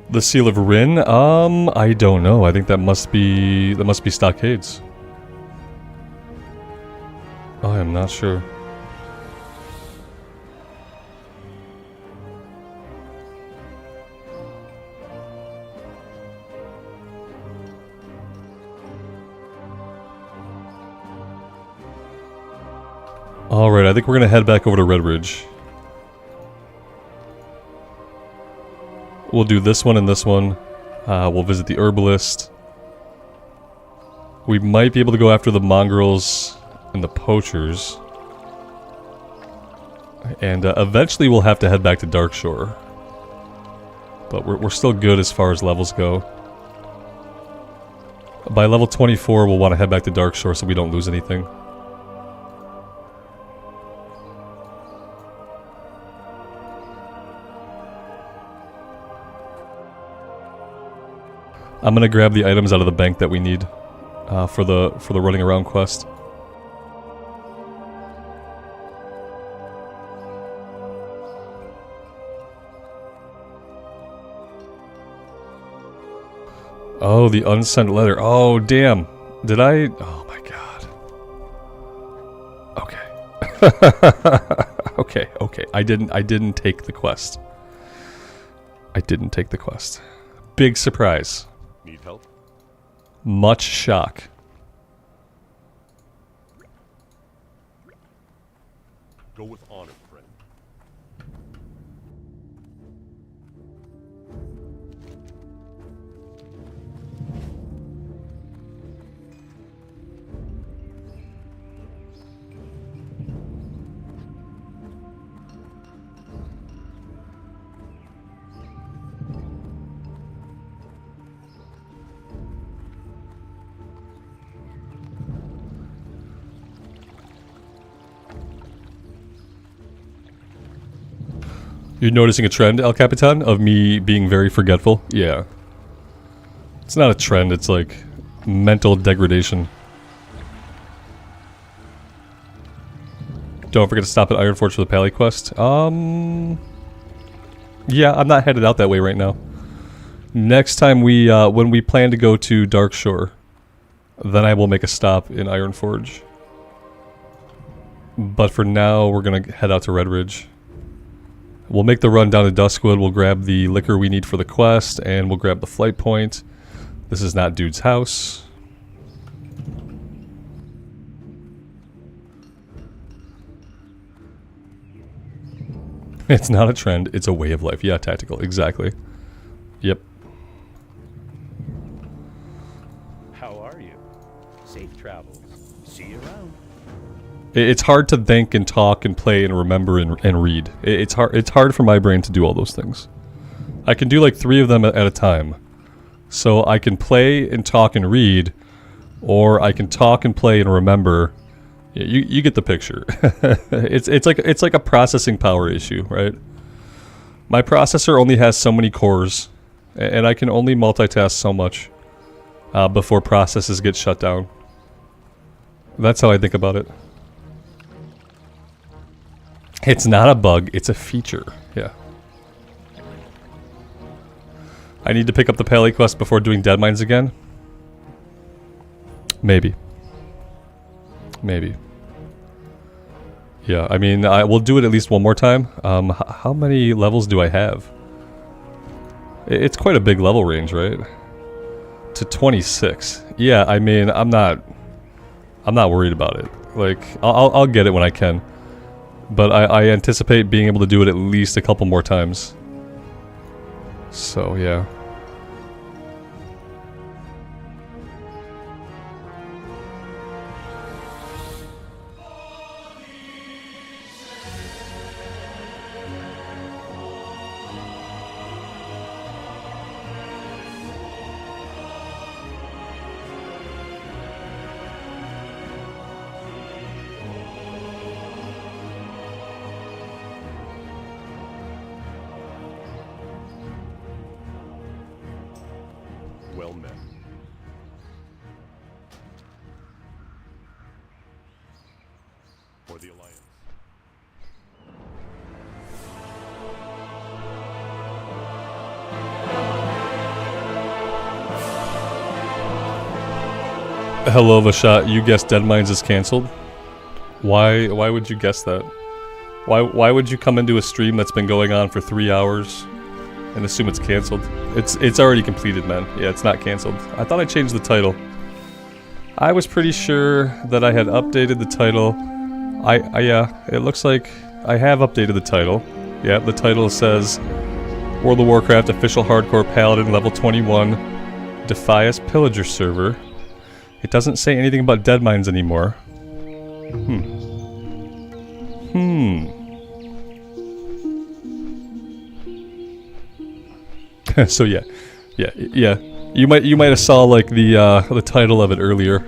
[SPEAKER 1] The Seal of Rin? I don't know. I think that must be stockades. I am not sure. Alright, I think we're gonna head back over to Red Ridge. We'll do this one and this one. We'll visit the Herbalist. We might be able to go after the Mongrels and the Poachers. And eventually we'll have to head back to Darkshore. But we're still good as far as levels go. By level 24 we'll want to head back to Darkshore so we don't lose anything. I'm gonna grab the items out of the bank that we need for the running around quest. Oh, the unsent letter. Oh, damn. Did I? Oh my god. Okay. Okay. I didn't take the quest. I didn't take the quest. Big surprise.
[SPEAKER 2] Need help?
[SPEAKER 1] Much shock.
[SPEAKER 2] Go with honor, friend.
[SPEAKER 1] You're noticing a trend, El Capitan, of me being very forgetful? Yeah. It's not a trend, it's like mental degradation. Don't forget to stop at Ironforge for the Pally quest. Yeah, I'm not headed out that way right now. Next time when we plan to go to Darkshore, then I will make a stop in Ironforge. But for now, we're gonna head out to Red Ridge. We'll make the run down to Duskwood, we'll grab the liquor we need for the quest, and we'll grab the flight point. This is not Dude's house. It's not a trend, it's a way of life. Yeah, tactical, exactly. Yep.
[SPEAKER 6] How are you? Safe travels. See you around.
[SPEAKER 1] It's hard to think and talk and play and remember and read. It's hard for my brain to do all those things. I can do like 3 of them at a time. So I can play and talk and read, or I can talk and play and remember. You get the picture. it's like a processing power issue, right? My processor only has so many cores, and I can only multitask so much before processes get shut down. That's how I think about it. It's not a bug, it's a feature. Yeah. I need to pick up the Pally quest before doing Deadmines again? Maybe. Maybe. Yeah, I mean, we'll do it at least one more time. How many levels do I have? It's quite a big level range, right? To 26. Yeah, I mean, I'm not worried about it. Like, I'll get it when I can. But I anticipate being able to do it at least a couple more times. So, yeah.
[SPEAKER 2] Well met. For the Alliance.
[SPEAKER 1] Hello, Vashat. You guessed Deadmines is cancelled? Why would you guess that? Why would you come into a stream that's been going on for 3 hours and assume it's cancelled? It's already completed, man. Yeah, it's not cancelled. I thought I changed the title. I was pretty sure that I had updated the title. Yeah, it looks like I have updated the title. Yeah, the title says World of Warcraft Official Hardcore Paladin Level 21 Defias Pillager Server. It doesn't say anything about Deadmines anymore. So yeah. You might have saw like the title of it earlier,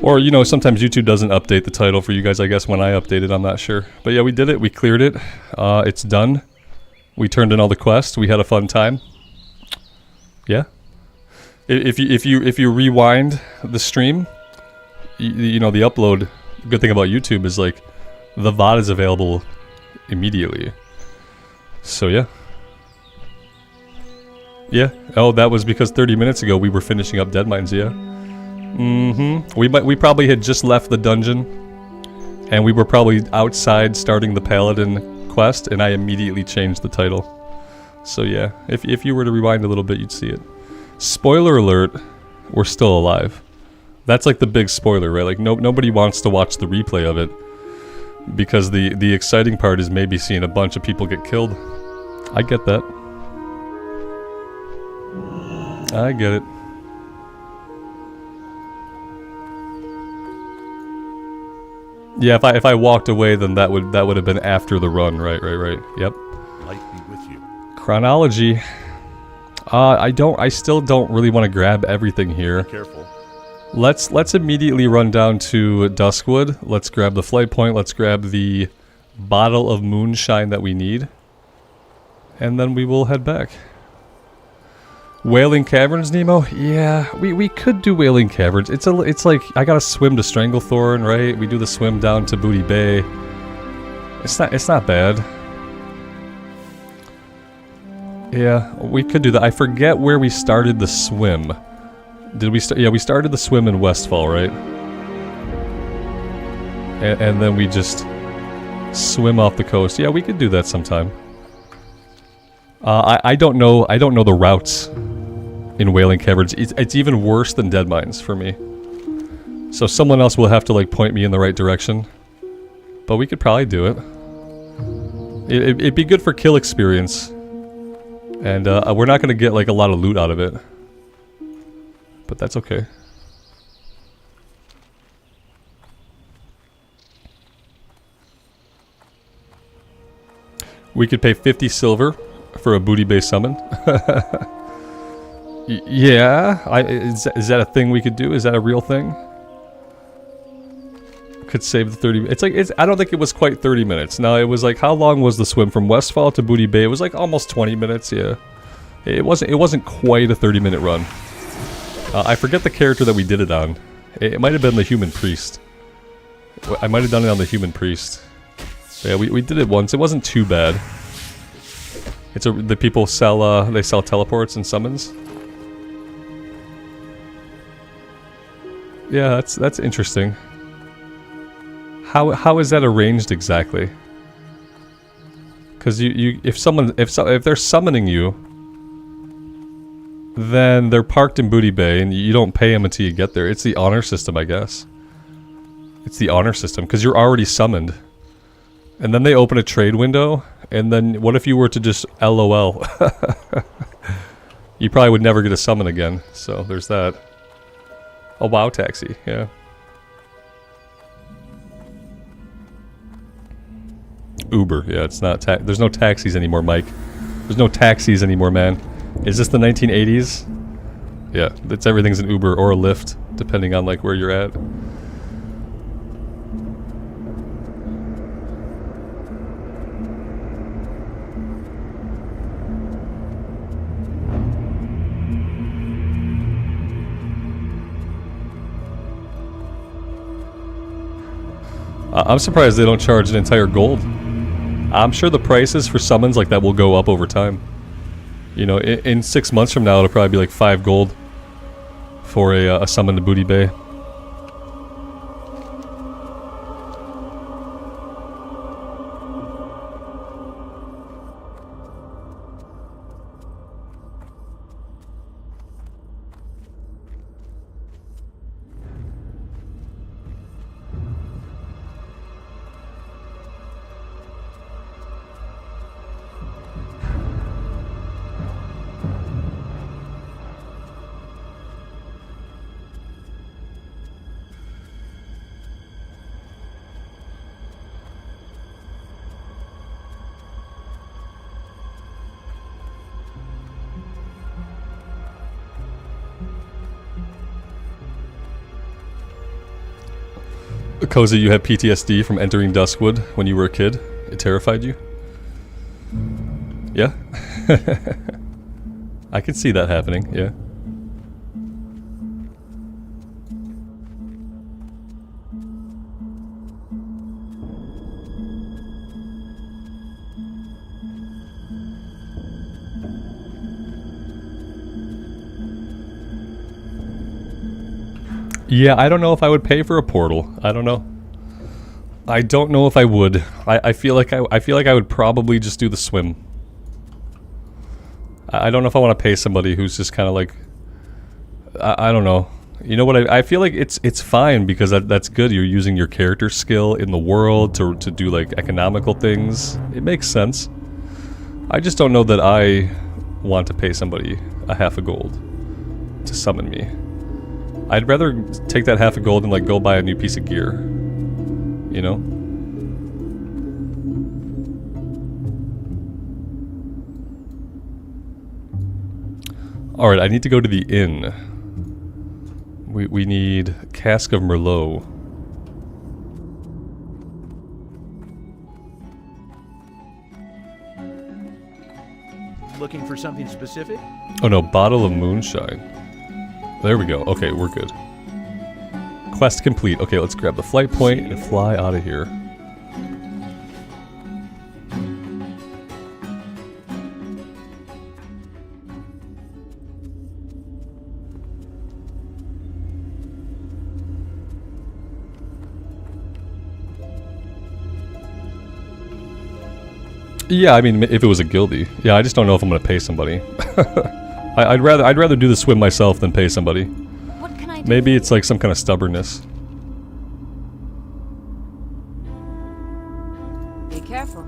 [SPEAKER 1] or you know sometimes YouTube doesn't update the title for you guys. I guess when I update it, I'm not sure. But yeah, we did it. We cleared it. It's done. We turned in all the quests. We had a fun time. Yeah. If you rewind the stream, you know the upload. The good thing about YouTube is like the VOD is available immediately. So yeah. Yeah. Oh, that was because 30 minutes ago we were finishing up Deadmines, yeah. We probably had just left the dungeon, and we were probably outside starting the Paladin quest, and I immediately changed the title. So yeah, if you were to rewind a little bit, you'd see it. Spoiler alert, we're still alive. That's like the big spoiler, right? Like nobody wants to watch the replay of it, because the exciting part is maybe seeing a bunch of people get killed. I get that. I get it. Yeah, if I walked away, then that would have been after the run, right. Yep.
[SPEAKER 2] Light be with you.
[SPEAKER 1] Chronology. I still don't really want to grab everything here.
[SPEAKER 2] Careful.
[SPEAKER 1] Let's immediately run down to Duskwood. Let's grab the flight point. Let's grab the bottle of moonshine that we need, and then we will head back. Wailing Caverns, Nemo? Yeah, we could do Wailing Caverns. It's like I gotta swim to Stranglethorn, right? We do the swim down to Booty Bay. It's not bad. Yeah, we could do that. I forget where we started the swim. Did we start? Yeah, we started the swim in Westfall, right? And then we just swim off the coast. Yeah, we could do that sometime. I don't know the routes in Wailing Caverns. It's even worse than Deadmines for me. So someone else will have to like point me in the right direction. But we could probably do it. It'd be good for kill experience. And we're not going to get like a lot of loot out of it. But that's okay. We could pay 50 silver for a booty base summon. Yeah, is that a thing we could do? Is that a real thing? Could save the 30. I don't think it was quite 30 minutes. No, it was like, how long was the swim from Westfall to Booty Bay? It was like almost 20 minutes. Yeah, it wasn't quite a 30-minute run. I forget the character that we did it on. It might have been the Human Priest. I might have done it on the Human Priest. Yeah, we did it once. It wasn't too bad. The people sell they sell teleports and summons. Yeah, that's interesting. How is that arranged exactly? Because if they're summoning you, then they're parked in Booty Bay and you don't pay them until you get there. It's the honor system, I guess. It's the honor system because you're already summoned. And then they open a trade window, and then what if you were to just LOL? You probably would never get a summon again, so there's that. A WoW taxi, yeah. Uber, yeah, it's not there's no taxis anymore, Mike. There's no taxis anymore, man. Is this the 1980s? Yeah, everything's an Uber or a Lyft, depending on like where you're at. I'm surprised they don't charge an entire gold. I'm sure the prices for summons like that will go up over time. You know, in 6 months from now, it'll probably be like 5 gold for a summon to Booty Bay. Cozy, you had PTSD from entering Duskwood when you were a kid? It terrified you? Yeah? I can see that happening, yeah. Yeah, I don't know if I would pay for a portal. I don't know. I don't know if I would. I feel like I would probably just do the swim. I don't know if I want to pay somebody who's just kind of like, I don't know. You know what? I feel like it's fine because that's good. You're using your character skill in the world to do like economical things. It makes sense. I just don't know that I want to pay somebody a half a gold to summon me. I'd rather take that half a gold and like go buy a new piece of gear. You know? Alright, I need to go to the inn. We need Cask of Merlot.
[SPEAKER 6] Looking for something specific?
[SPEAKER 1] Oh no, bottle of moonshine. There we go. Okay, we're good. Quest complete. Okay, let's grab the flight point and fly out of here. Yeah, I mean, if it was a guildie. Yeah, I just don't know if I'm gonna pay somebody. I'd rather do the swim myself than pay somebody.
[SPEAKER 5] What can I do?
[SPEAKER 1] Maybe it's like some kind of stubbornness.
[SPEAKER 5] Be careful.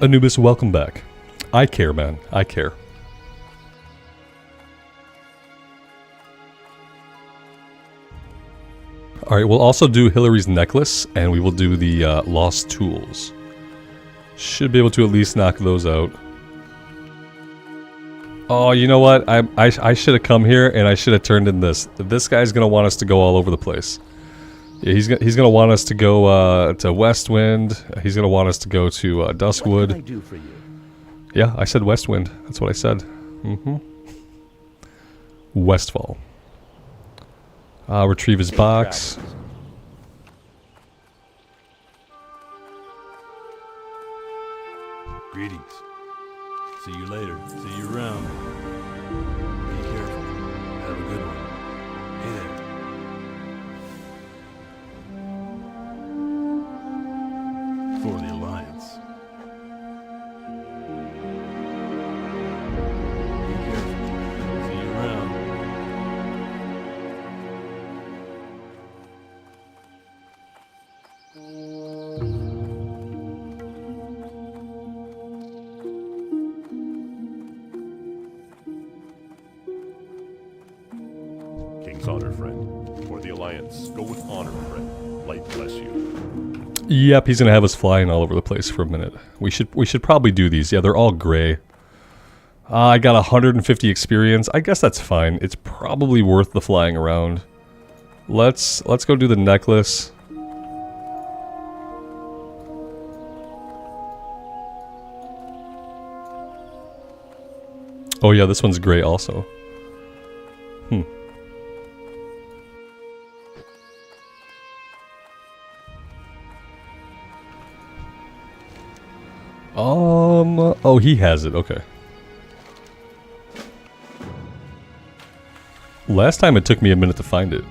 [SPEAKER 5] Anubis, welcome back. I care, man. I care. Alright, we'll also do Hillary's necklace, and we will do the lost tools. Should be able to at least knock those out. Oh, you know what? I should have come here, and I should have turned in this. This guy's going to want us to go all over the place. Yeah, he's gonna want us to go to Westwind. He's gonna want us to go to Duskwood.
[SPEAKER 6] What can I do for you?
[SPEAKER 1] Yeah, I said Westwind. That's what I said. Westfall. Retrieve his box.
[SPEAKER 4] Greetings. See you later. See you around. Be careful. Have a good one. Hey there. For the Alliance. Be careful. See you around.
[SPEAKER 2] King's honor, friend. For the Alliance, go with honor, friend. Light bless you.
[SPEAKER 1] Yep, he's gonna have us flying all over the place for a minute. We should probably do these. Yeah, they're all gray. I got 150 experience. I guess that's fine. It's probably worth the flying around. Let's go do the necklace. Oh yeah, this one's gray also. Oh, he has it. Okay. Last time it took me a minute to find it.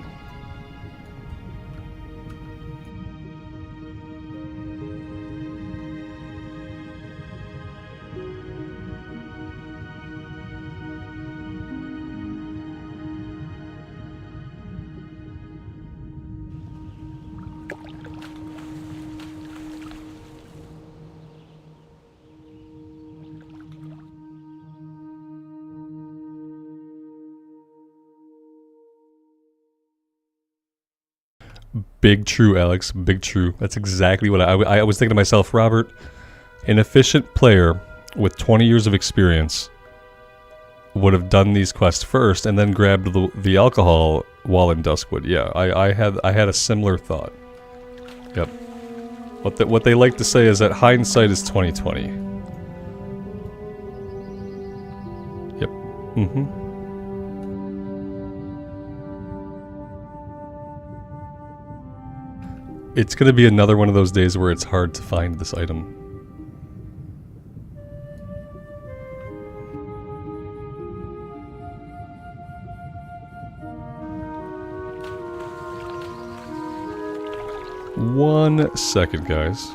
[SPEAKER 1] Big true, Alex. Big true. That's exactly what I was thinking to myself, Robert. An efficient player with 20 years of experience would have done these quests first and then grabbed the alcohol while in Duskwood. Yeah, I had a similar thought. Yep. What they like to say is that hindsight is 20/20. Yep. Mm-hmm. It's gonna be another one of those days where it's hard to find this item. One second, guys.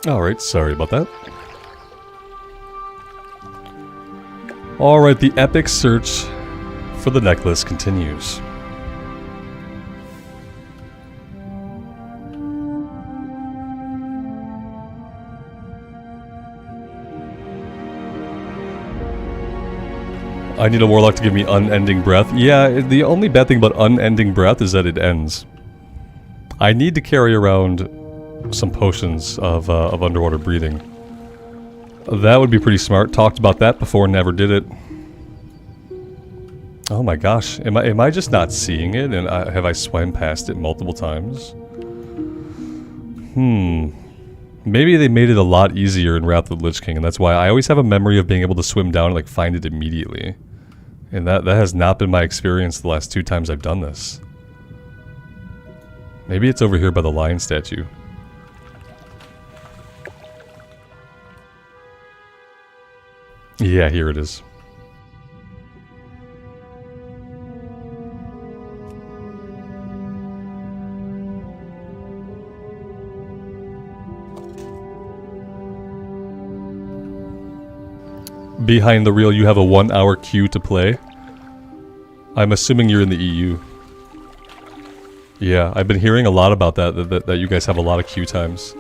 [SPEAKER 1] Alright, sorry about that. Alright, the epic search for the necklace continues. I need a warlock to give me unending breath. Yeah, the only bad thing about unending breath is that it ends. I need to carry around some potions of underwater breathing. That would be pretty smart. Talked about that before, never did it. Oh my gosh, am I just not seeing it? And have I swam past it multiple times? Maybe they made it a lot easier in Wrath of the Lich King, and that's why I always have a memory of being able to swim down and like find it immediately. And that has not been my experience the last 2 times I've done this. Maybe it's over here by the lion statue. Yeah, here it is. Behind the reel, you have a 1-hour queue to play. I'm assuming you're in the EU. Yeah, I've been hearing a lot about that you guys have a lot of queue times.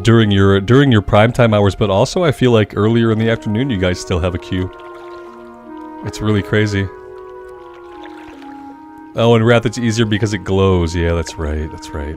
[SPEAKER 1] During your primetime hours, but also I feel like earlier in the afternoon you guys still have a queue. It's really crazy. Oh, and Wrath, it's easier because it glows. Yeah, that's right, that's right.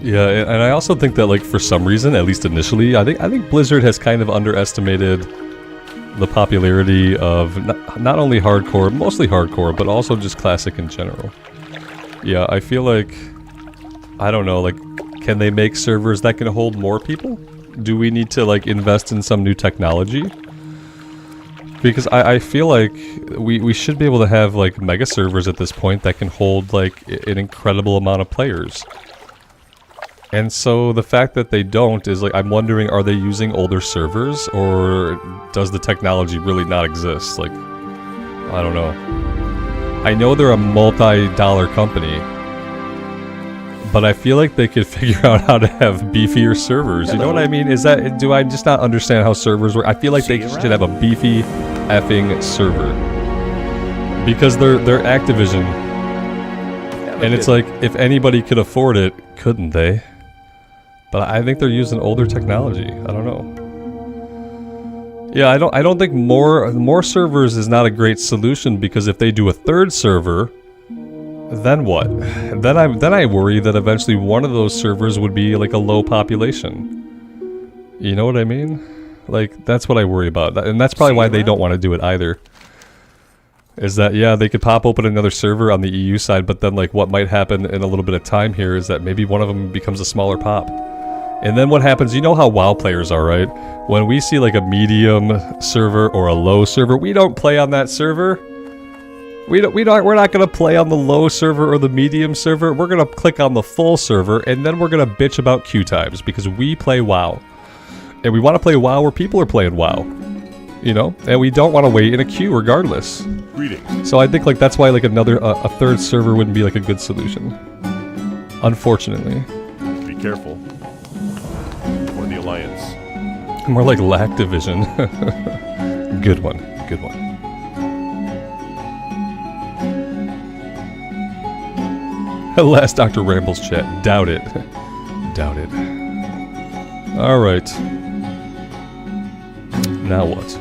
[SPEAKER 1] Yeah, and I also think that, like, for some reason, at least initially, I think Blizzard has kind of underestimated the popularity of not only hardcore, mostly hardcore, but also just classic in general. Yeah, I feel like, I don't know, like, can they make servers that can hold more people? Do we need to, like, invest in some new technology? Because I feel like we should be able to have, like, mega servers at this point that can hold, like, an incredible amount of players. And so the fact that they don't is like, I'm wondering, are they using older servers, or does the technology really not exist? Like, I don't know. I know they're a multi-dollar company, but I feel like they could figure out how to have beefier servers. You know what I mean? Do I just not understand how servers work? I feel like they should have a beefy effing server. Because they're Activision. And it's like, if anybody could afford it, couldn't they? But I think they're using older technology. I don't know. Yeah, I don't think more servers is not a great solution, because if they do a third server, then what? Then I worry that eventually one of those servers would be like a low population. You know what I mean? Like, that's what I worry about. And that's probably why they don't want to do it either. Is that, yeah, they could pop open another server on the EU side, but then like what might happen in a little bit of time here is that maybe one of them becomes a smaller pop. And then what happens, you know how WoW players are, right? When we see like a medium server or a low server, we don't play on that server. We're not gonna play on the low server or the medium server. We're gonna click on the full server, and then we're gonna bitch about queue times, because we play WoW. And we want to play WoW where people are playing WoW. You know? And we don't want to wait in a queue regardless.
[SPEAKER 2] Greetings.
[SPEAKER 1] So I think like that's why like a third server wouldn't be like a good solution. Unfortunately.
[SPEAKER 2] Be careful. Or the Alliance.
[SPEAKER 1] More like Lack Division. Good one. Good one. Last Dr. Rambles chat. Doubt it. Doubt it. Alright. Now what?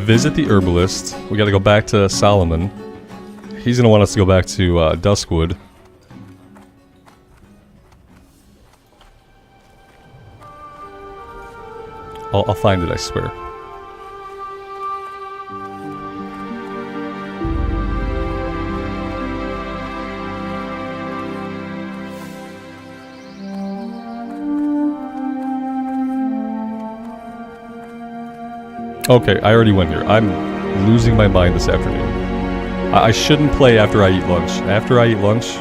[SPEAKER 1] Visit the herbalist. We gotta go back to Solomon. He's gonna want us to go back to Duskwood. I'll find it, I swear. Okay, I already went here. I'm losing my mind this afternoon. I shouldn't play after I eat lunch. After I eat lunch,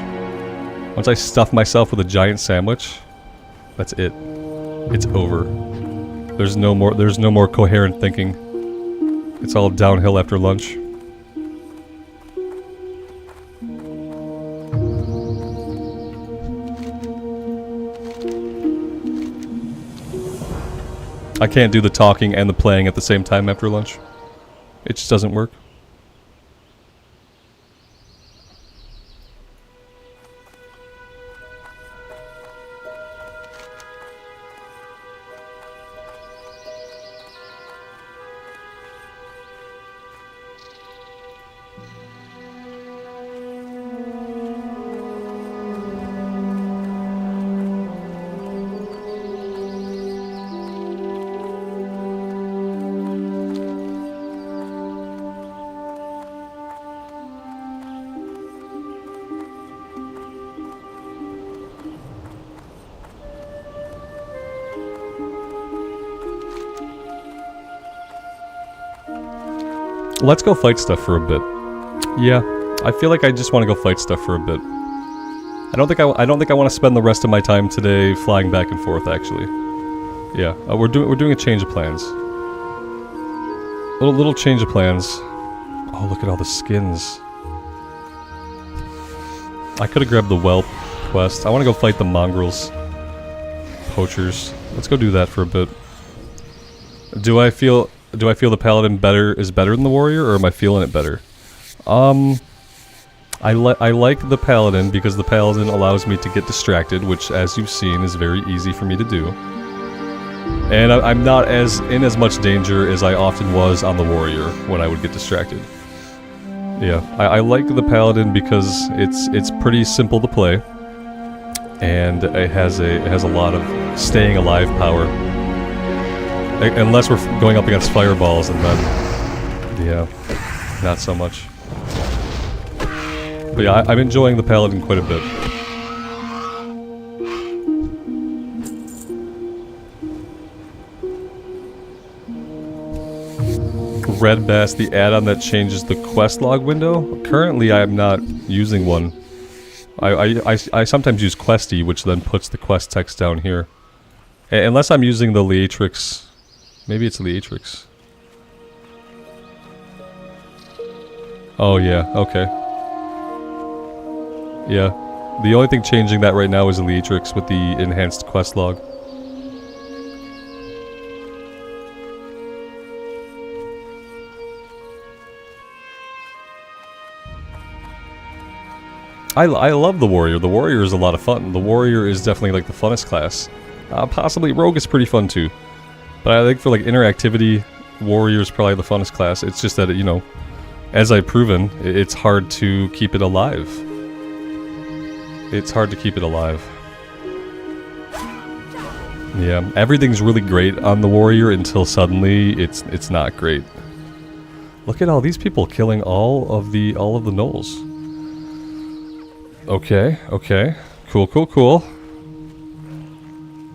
[SPEAKER 1] once I stuff myself with a giant sandwich, that's it. It's over. There's no more coherent thinking. It's all downhill after lunch. I can't do the talking and the playing at the same time after lunch. It just doesn't work. Let's go fight stuff for a bit. Yeah, I feel like I just want to go fight stuff for a bit. I don't think I want to spend the rest of my time today flying back and forth. Actually, yeah, we're doing a change of plans. Little change of plans. Oh, look at all the skins. I could have grabbed the whelp quest. I want to go fight the mongrels, poachers. Let's go do that for a bit. Do I feel the paladin is better than the warrior, or am I feeling it better? I like the paladin because the paladin allows me to get distracted, which, as you've seen, is very easy for me to do. And I'm not in as much danger as I often was on the warrior when I would get distracted. Yeah, I like the paladin because it's pretty simple to play, and it has a lot of staying alive power. Unless we're going up against fireballs, and then, yeah, not so much. But yeah, I'm enjoying the paladin quite a bit. Red Bass, the add-on that changes the quest log window. Currently, I am not using one. I sometimes use Questie, which then puts the quest text down here. Unless I'm using the Leatrix. Maybe it's Leatrix. Oh yeah, okay. Yeah. The only thing changing that right now is Leatrix with the enhanced quest log. I love the warrior. The warrior is a lot of fun. The warrior is definitely like the funnest class. Possibly Rogue is pretty fun too. But I think for like interactivity, Warrior is probably the funnest class. It's just that, you know, as I've proven, it's hard to keep it alive. It's hard to keep it alive. Yeah, everything's really great on the Warrior until suddenly it's not great. Look at all these people killing all of the gnolls. Okay, okay. Cool, cool, cool.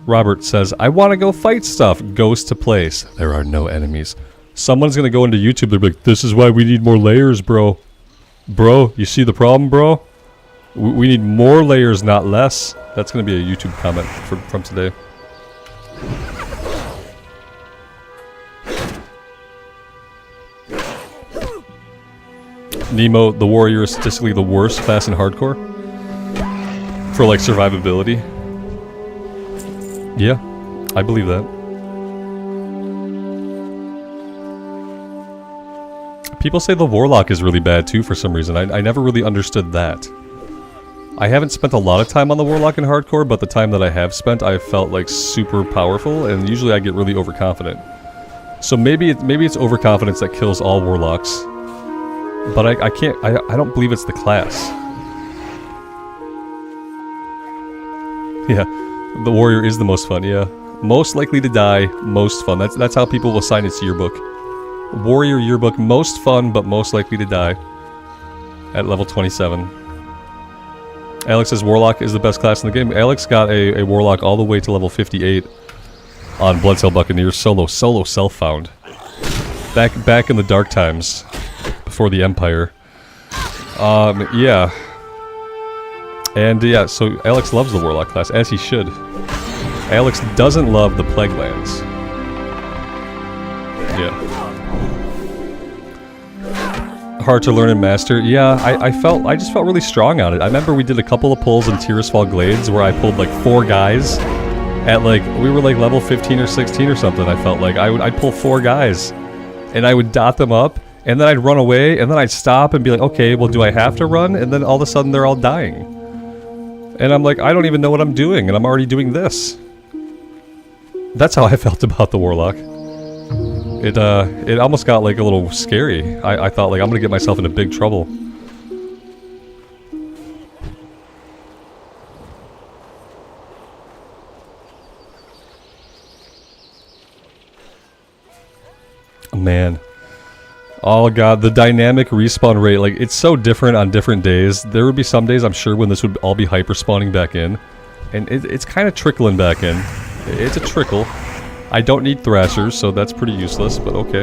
[SPEAKER 1] Robert says, I want to go fight stuff. Goes to place. There are no enemies. Someone's going to go into YouTube. They'll be like, this is why we need more layers, bro. Bro, you see the problem, bro? We need more layers, not less. That's going to be a YouTube comment from today. Nemo, the Warrior, is statistically the worst class in hardcore. For, like, survivability. Yeah, I believe that. People say the Warlock is really bad, too, for some reason. I never really understood that. I haven't spent a lot of time on the Warlock in hardcore, but the time that I have spent, I felt, like, super powerful, and usually I get really overconfident. So maybe it's overconfidence that kills all Warlocks. But I don't believe it's the class. Yeah, the Warrior is the most fun, yeah. Most likely to die, most fun. That's how people will assign its yearbook. Warrior yearbook, most fun, but most likely to die. At level 27. Alex says Warlock is the best class in the game. Alex got a Warlock all the way to level 58 on Bloodsail Buccaneers solo self-found. Back in the dark times. Before the Empire. Yeah. And yeah, so Alex loves the Warlock class, as he should. Alex doesn't love the Plague Lands. Yeah. Hard to learn and master. Yeah, I just felt really strong on it. I remember we did a couple of pulls in Tirisfal Glades where I pulled like 4 guys at like, we were like level 15 or 16 or something. I felt like I'd pull 4 guys and I would dot them up. And then I'd run away, and then I'd stop and be like, okay, well, do I have to run? And then all of a sudden, they're all dying. And I'm like, I don't even know what I'm doing, and I'm already doing this. That's how I felt about the Warlock. It almost got, like, a little scary. I thought, like, I'm gonna get myself into big trouble. Man. Oh god, the dynamic respawn rate, like, it's so different on different days. There would be some days, I'm sure, when this would all be hyper-spawning back in. And it's kind of trickling back in. It's a trickle. I don't need Thrashers, so that's pretty useless, but okay.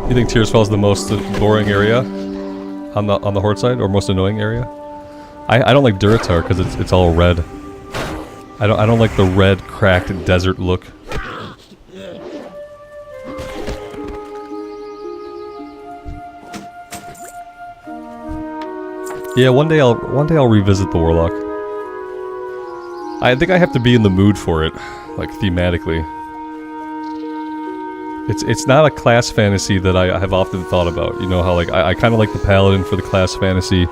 [SPEAKER 1] You think Tirisfal is the most boring area on the Horde side, or most annoying area? I don't like Duratar, because it's all red. I don't like the red, cracked desert look. Yeah, one day I'll revisit the Warlock. I think I have to be in the mood for it, like thematically. It's not a class fantasy that I have often thought about. You know how like I kind of like the Paladin for the class fantasy.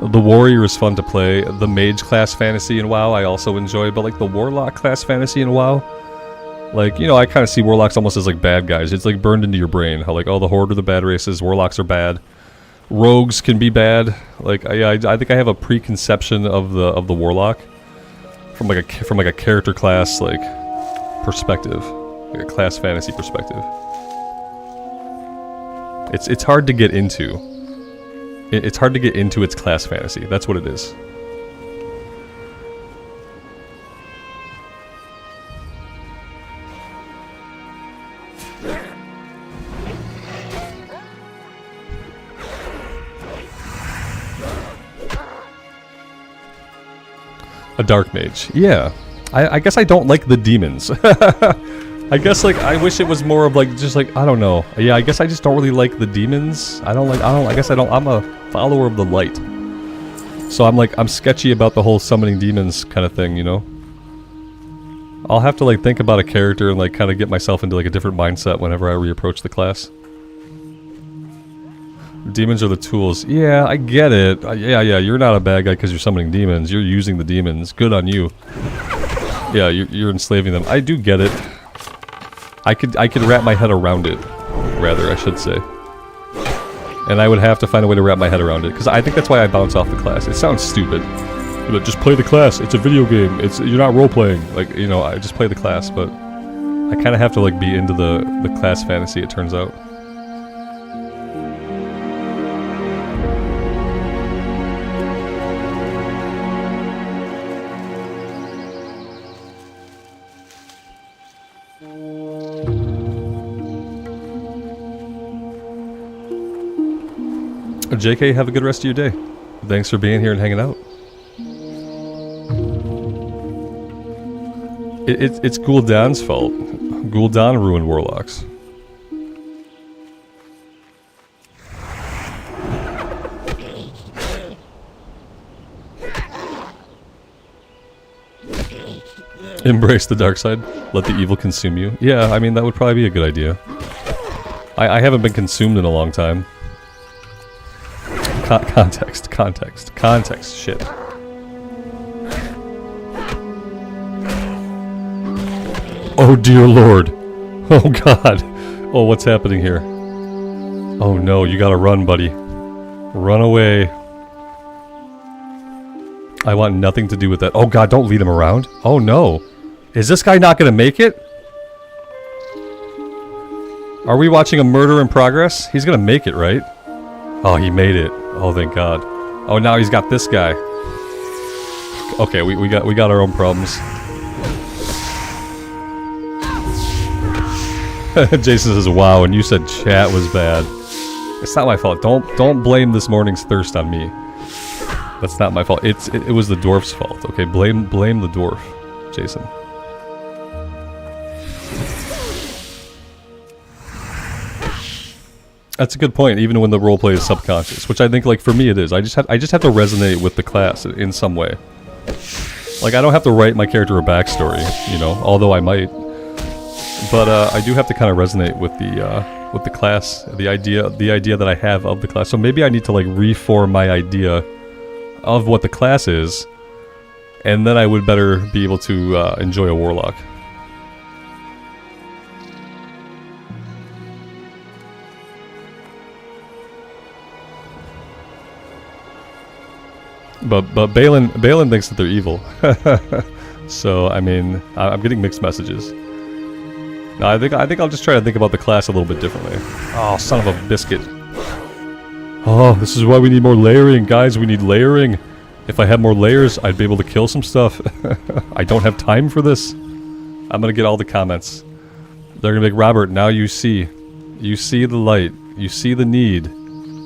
[SPEAKER 1] The Warrior is fun to play. The Mage class fantasy in WoW I also enjoy, but like the Warlock class fantasy in WoW, like, you know, I kind of see Warlocks almost as like bad guys. It's like burned into your brain. How like, oh, the Horde are the bad races, Warlocks are bad. Rogues can be bad. Like, I think I have a preconception of the Warlock from like a character class like perspective, like a class fantasy perspective. It's hard to get into. It's hard to get into its class fantasy. That's what it is. A dark mage. Yeah. I guess I don't like the demons. I guess like I wish it was more of like just like I don't know. Yeah, I guess I just don't really like the demons. I guess I don't I'm a follower of the light. So I'm sketchy about the whole summoning demons kind of thing, you know? I'll have to like think about a character and like kind of get myself into like a different mindset whenever I reapproach the class. Demons are the tools. Yeah, I get it. Yeah, you're not a bad guy because you're summoning demons. You're using the demons. Good on you. Yeah, you're enslaving them. I do get it. I could wrap my head around it. Rather, I should say. And I would have to find a way to wrap my head around it. Because I think that's why I bounce off the class. It sounds stupid. But just play the class. It's a video game. You're not role-playing. Like, you know, I just play the class, but I kind of have to, like, be into the class fantasy, it turns out. JK, have a good rest of your day. Thanks for being here and hanging out. It's Gul'dan's fault. Gul'dan ruined warlocks. Embrace the dark side. Let the evil consume you. Yeah, I mean, that would probably be a good idea. I haven't been consumed in a long time. Context, shit. Oh dear lord. Oh god. Oh, what's happening here? Oh no, you gotta run, buddy. Run away. I want nothing to do with that. Oh god, don't lead him around. Oh no. Is this guy not gonna make it? Are we watching a murder in progress? He's gonna make it, right? Oh, he made it. Oh, thank God. Oh, now he's got this guy. Okay, we got our own problems. Jason says, "Wow," and you said chat was bad. It's not my fault. Don't blame this morning's thirst on me. That's not my fault. It was the dwarf's fault. Okay, blame the dwarf, Jason. That's a good point, even when the roleplay is subconscious, which I think, like, for me it is. I just have to resonate with the class in some way. Like, I don't have to write my character a backstory, you know, although I might. But I do have to kind of resonate with the class, the idea that I have of the class. So maybe I need to, like, reform my idea of what the class is, and then I would better be able to enjoy a warlock. But Balin thinks that they're evil. So I mean, I'm getting mixed messages. No, I think I'll just try to think about the class a little bit differently. Oh, son of a biscuit. Oh, this is why we need more layering, guys. We need layering. If I had more layers, I'd be able to kill some stuff. I don't have time for this. I'm gonna get all the comments. They're gonna be like, Robert, now you see the light. You see the need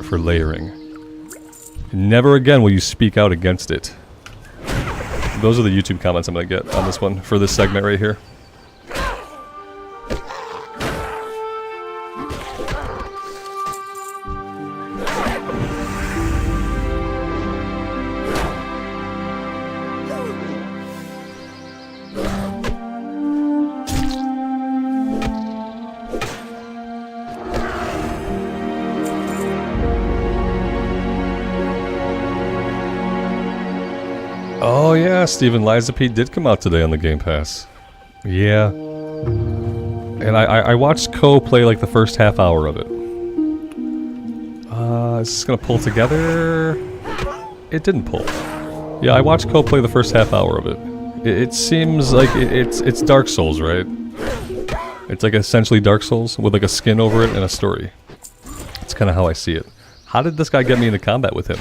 [SPEAKER 1] for layering. Never again will you speak out against it. Those are the YouTube comments I'm gonna get on this one, for this segment right here. Oh yeah, Steven, Liza P did come out today on the Game Pass. Yeah. And I watched Ko play like the first half hour of it. Is this gonna pull together? It didn't pull. Yeah, I watched Ko play the first half hour of it. It seems like it's Dark Souls, right? It's like essentially Dark Souls with like a skin over it and a story. That's kind of how I see it. How did this guy get me into combat with him?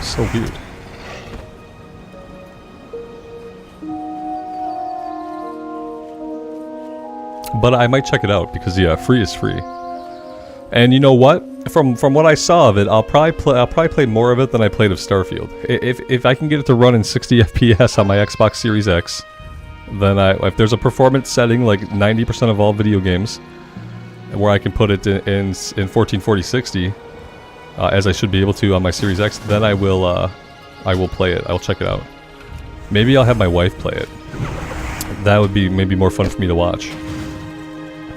[SPEAKER 1] So weird. But I might check it out because yeah, free is free. And you know what? From what I saw of it, I'll probably play more of it than I played of Starfield. If I can get it to run in 60 FPS on my Xbox Series X, then if there's a performance setting like 90% of all video games, where I can put it in 1440-60, as I should be able to on my Series X, then I will play it. I'll check it out. Maybe I'll have my wife play it. That would be maybe more fun for me to watch.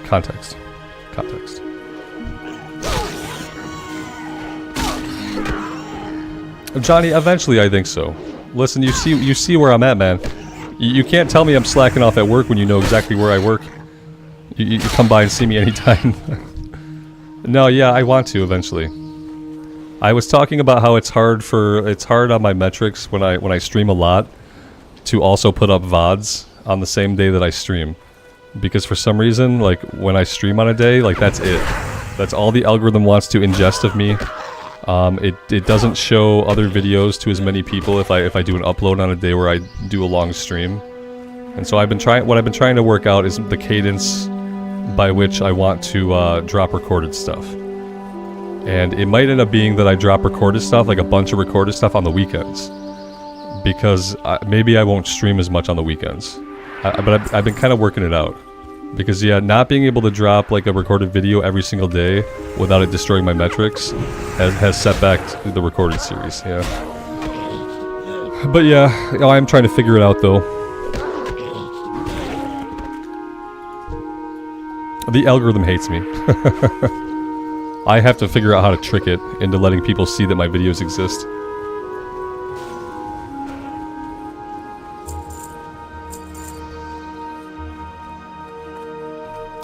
[SPEAKER 1] Context. Johnny, eventually I think so. Listen, you see where I'm at, man. You can't tell me I'm slacking off at work when you know exactly where I work. You come by and see me anytime. No, yeah, I want to eventually. I was talking about how it's hard on my metrics when I stream a lot to also put up VODs on the same day that I stream. Because for some reason, like when I stream on a day, like that's it. That's all the algorithm wants to ingest of me. It doesn't show other videos to as many people if I do an upload on a day where I do a long stream. And so what I've been trying to work out is the cadence by which I want to drop recorded stuff. And it might end up being that I drop recorded stuff, like a bunch of recorded stuff on the weekends. Because maybe I won't stream as much on the weekends. But I've been kind of working it out. Because yeah, not being able to drop like a recorded video every single day without it destroying my metrics has set back the recorded series, yeah. But yeah, I'm trying to figure it out though. The algorithm hates me. I have to figure out how to trick it into letting people see that my videos exist.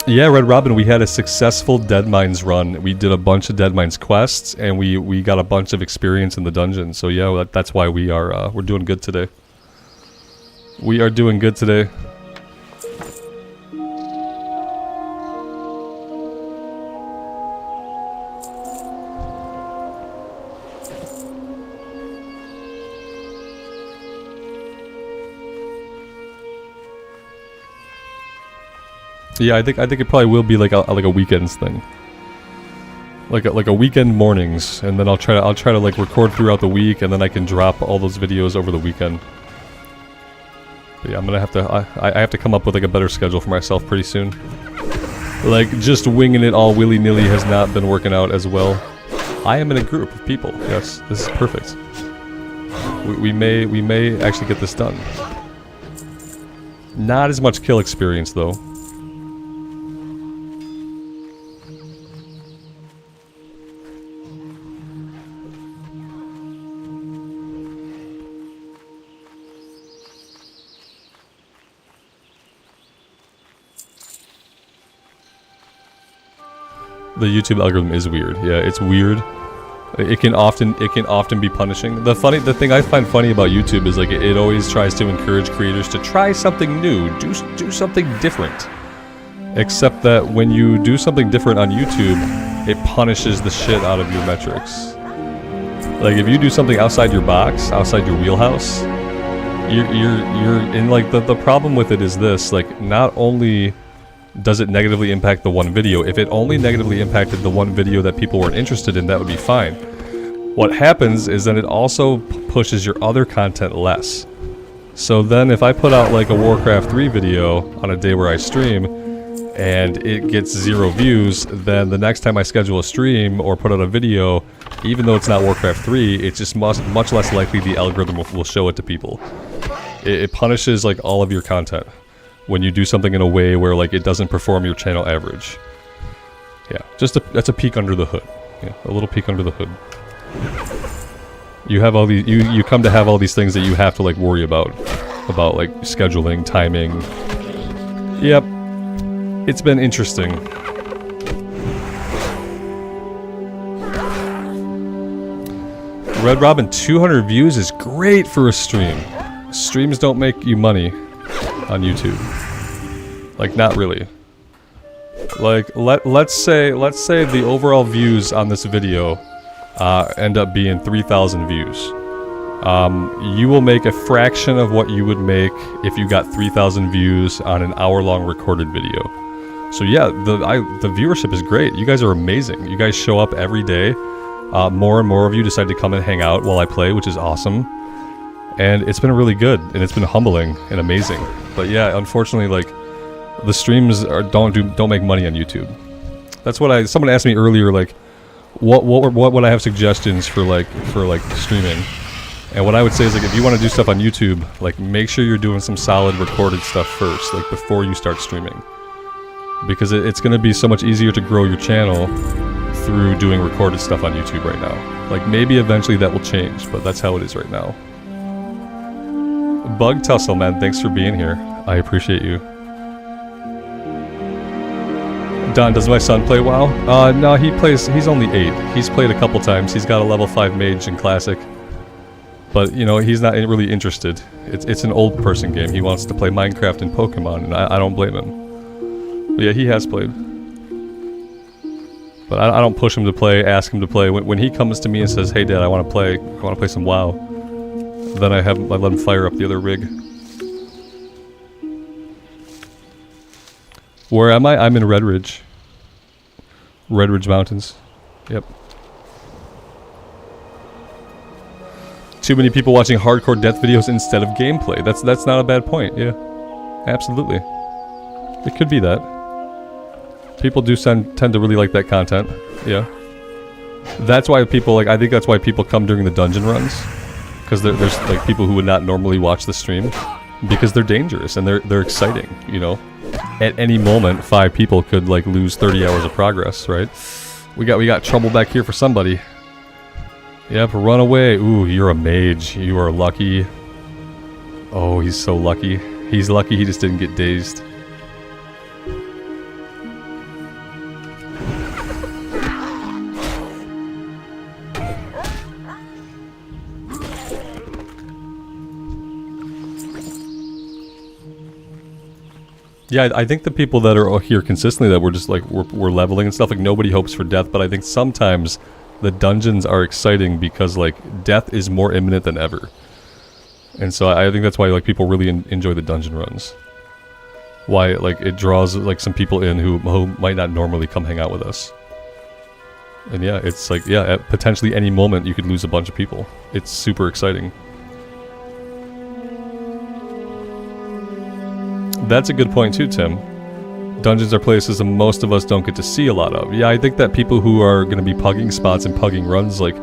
[SPEAKER 1] Yeah, Red Robin, we had a successful Deadmines run. We did a bunch of Deadmines quests, and we got a bunch of experience in the dungeon. So yeah, that's why we're doing good today. We are doing good today. Yeah, I think it probably will be like a weekends thing, like a weekend mornings, and then I'll try to like record throughout the week, and then I can drop all those videos over the weekend. But yeah, I'm gonna have to I have to come up with like a better schedule for myself pretty soon. Like just winging it all willy-nilly has not been working out as well. I am in a group of people. Yes, this is perfect. We may actually get this done. Not as much kill experience though. The YouTube algorithm is weird. Yeah, it's weird. It can often be punishing. The thing I find funny about YouTube is like it always tries to encourage creators to try something new, do something different. Except that when you do something different on YouTube, it punishes the shit out of your metrics. Like if you do something outside your box, outside your wheelhouse, you're in like the problem with it is this, like not only does it negatively impact the one video? If it only negatively impacted the one video that people weren't interested in, that would be fine. What happens is then it also pushes your other content less. So then if I put out like a Warcraft 3 video on a day where I stream, and it gets 0 views, then the next time I schedule a stream or put out a video, even though it's not Warcraft 3, it's just much less likely the algorithm will show it to people. It punishes like all of your content when you do something in a way where like it doesn't perform your channel average. Yeah, that's a peek under the hood. Yeah, a little peek under the hood. You have all these, you come to have all these things that you have to like worry about like scheduling, timing. Yep, it's been interesting. Red Robin, 200 views is great for a stream. Streams don't make you money on YouTube. Like, not really. Like, let's say the overall views on this video end up being 3,000 views. You will make a fraction of what you would make if you got 3,000 views on an hour-long recorded video. So yeah, the viewership is great. You guys are amazing. You guys show up every day. More and more of you decide to come and hang out while I play, which is awesome. And it's been really good, and it's been humbling and amazing. But yeah, unfortunately, like, the streams don't make money on YouTube. That's what someone asked me earlier, like, what would I have suggestions for streaming? And what I would say is, like, if you want to do stuff on YouTube, like, make sure you're doing some solid recorded stuff first, like, before you start streaming. Because it's going to be so much easier to grow your channel through doing recorded stuff on YouTube right now. Like, maybe eventually that will change, but that's how it is right now. Bug Tussle, man, thanks for being here. I appreciate you. Don, does my son play WoW? No, he's only 8. He's played a couple times. He's got a level 5 mage in Classic. But, you know, he's not really interested. It's an old person game. He wants to play Minecraft and Pokemon, and I don't blame him. But yeah, he has played. But I don't push him to play, ask him to play. When he comes to me and says, "Hey Dad, I want to play some WoW," then I let him fire up the other rig. Where am I? I'm in Red Ridge. Red Ridge Mountains. Yep. Too many people watching hardcore death videos instead of gameplay. That's not a bad point. Yeah, absolutely. It could be that. People do tend to really like that content. Yeah. That's why people I think that's why people come during the dungeon runs, because there's like people who would not normally watch the stream, because they're dangerous and they're exciting. You know, at any moment 5 people could like lose 30 hours of progress. Right? We got trouble back here for somebody. Yep, run away. Ooh, you're a mage. You are lucky. Oh, he's so lucky. He's lucky he just didn't get dazed. Yeah, I think the people that are here consistently, that we're just like, we're leveling and stuff, like nobody hopes for death, but I think sometimes the dungeons are exciting because like death is more imminent than ever. And so I think that's why like people really enjoy the dungeon runs. Why like it draws like some people in who might not normally come hang out with us. And yeah, it's like, yeah, at potentially any moment you could lose a bunch of people. It's super exciting. That's a good point too, Tim. Dungeons are places that most of us don't get to see a lot of. Yeah, I think that people who are going to be pugging spots and pugging runs, like,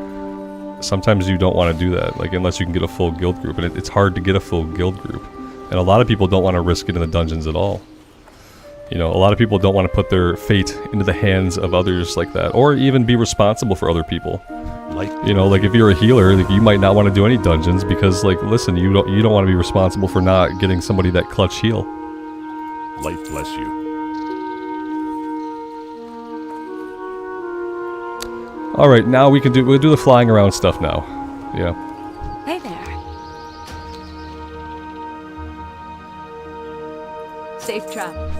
[SPEAKER 1] sometimes you don't want to do that, like, unless you can get a full guild group, and it's hard to get a full guild group. And a lot of people don't want to risk it in the dungeons at all. You know, a lot of people don't want to put their fate into the hands of others like that, or even be responsible for other people. You know, like if you're a healer, like, you might not want to do any dungeons because, like, listen, you don't want to be responsible for not getting somebody that clutch heal.
[SPEAKER 2] Light bless you.
[SPEAKER 1] All right, now we'll do the flying around stuff now. Yeah.
[SPEAKER 7] Hey there. Safe travels.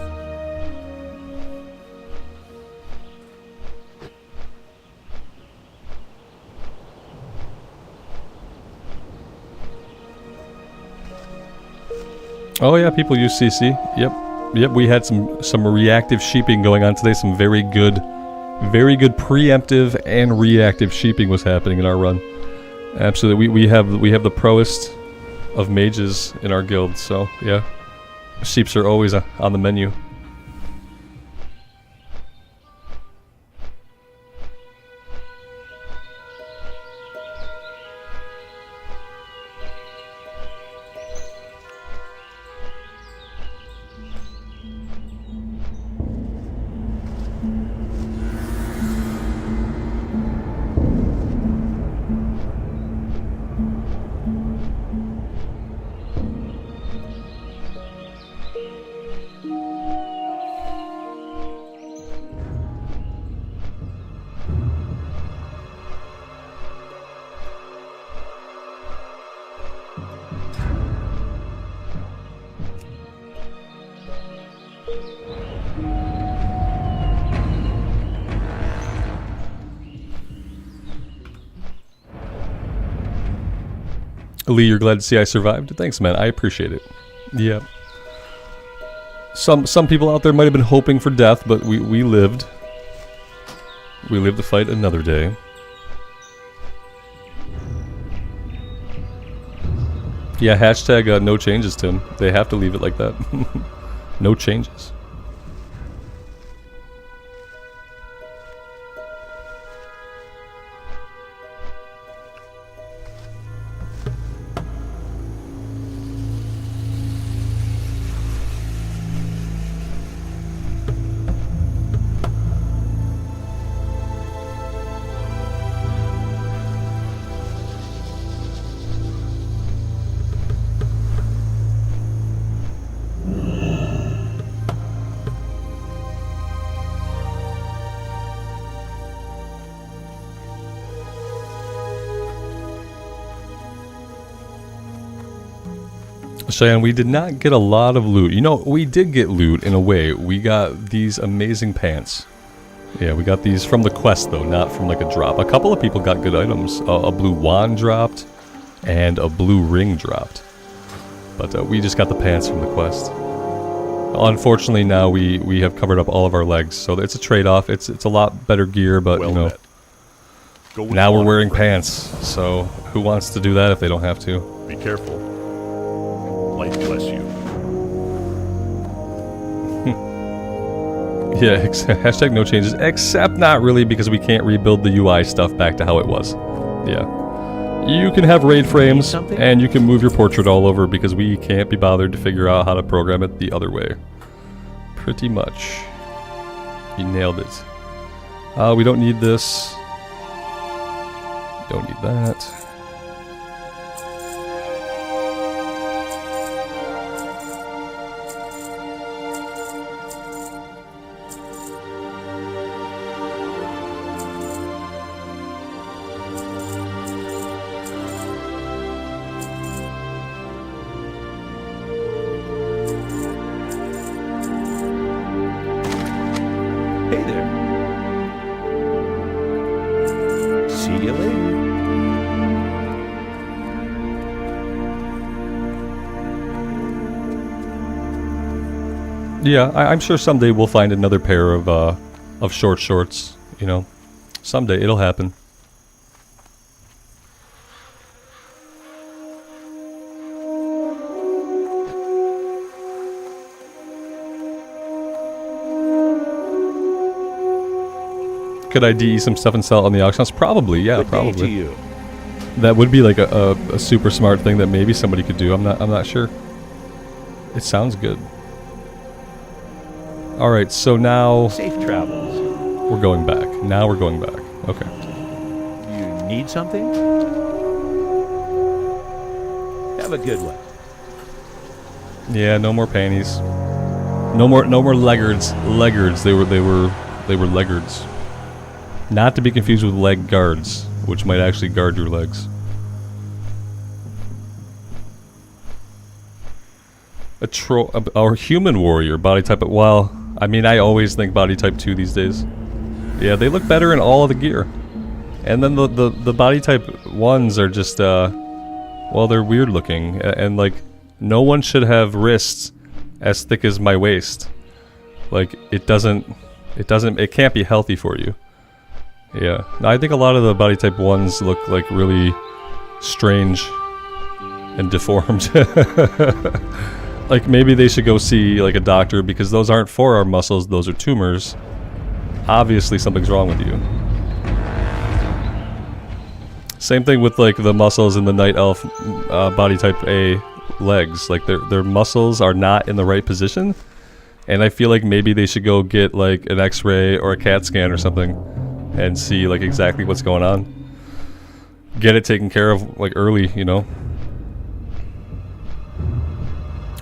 [SPEAKER 1] Oh yeah, people use CC. Yep, we had some reactive sheeping going on today. Some very good preemptive and reactive sheeping was happening in our run. Absolutely, we have the proest of mages in our guild. So yeah, sheeps are always on the menu. Lee, you're glad to see I survived? Thanks, man. I appreciate it. Yeah. Some people out there might have been hoping for death, but we lived. We lived to fight another day. Yeah, hashtag no changes, Tim. They have to leave it like that. No changes. Cheyenne, we did not get a lot of loot. You know, we did get loot in a way. We got these amazing pants. Yeah, we got these from the quest, though, not from like a drop. A couple of people got good items. A blue wand dropped, and a blue ring dropped. But we just got the pants from the quest. Unfortunately, now we have covered up all of our legs, so it's a trade-off. It's a lot better gear, but
[SPEAKER 2] Well
[SPEAKER 1] you know,
[SPEAKER 2] met. Go with
[SPEAKER 1] now we're
[SPEAKER 2] honor,
[SPEAKER 1] wearing
[SPEAKER 2] friend.
[SPEAKER 1] pants. So who wants to do that if they don't have to?
[SPEAKER 2] Be careful. Light bless you.
[SPEAKER 1] Yeah, hashtag no changes, except not really because we can't rebuild the UI stuff back to how it was. Yeah. You can have raid frames,
[SPEAKER 6] something?
[SPEAKER 1] and you can move your portrait all over because we can't be bothered to figure out how to program it the other way. Pretty much. You nailed it. We don't need this. Don't need that.
[SPEAKER 6] Hey there. See you later.
[SPEAKER 1] Yeah, I'm sure someday we'll find another pair of short shorts, you know. Someday it'll happen. Could I DE some stuff and sell it on the auction house? Probably, yeah,
[SPEAKER 6] Good day to
[SPEAKER 1] probably.
[SPEAKER 6] you.
[SPEAKER 1] That would be like a super smart thing that maybe somebody could do. I'm not sure. It sounds good. All right, so now
[SPEAKER 6] Safe travels.
[SPEAKER 1] we're going back. Now we're going back. Okay.
[SPEAKER 6] You need something? Have a good one.
[SPEAKER 1] Yeah, no more panties. No more leggards. Leggards. They were leggards. Not to be confused with leg guards, which might actually guard your legs. Our human warrior body type. Well, I mean, I always think body type 2 these days. Yeah, they look better in all of the gear. And then the body type 1s are just well, they're weird looking, and like no one should have wrists as thick as my waist. Like it can't be healthy for you. Yeah, I think a lot of the body type 1s look like really strange and deformed. Like maybe they should go see like a doctor because those aren't forearm muscles, those are tumors. Obviously something's wrong with you. Same thing with like the muscles in the night elf body type A legs. Like their muscles are not in the right position, and I feel like maybe they should go get like an X-ray or a CAT scan or something and see like exactly what's going on. Get it taken care of like early, you know.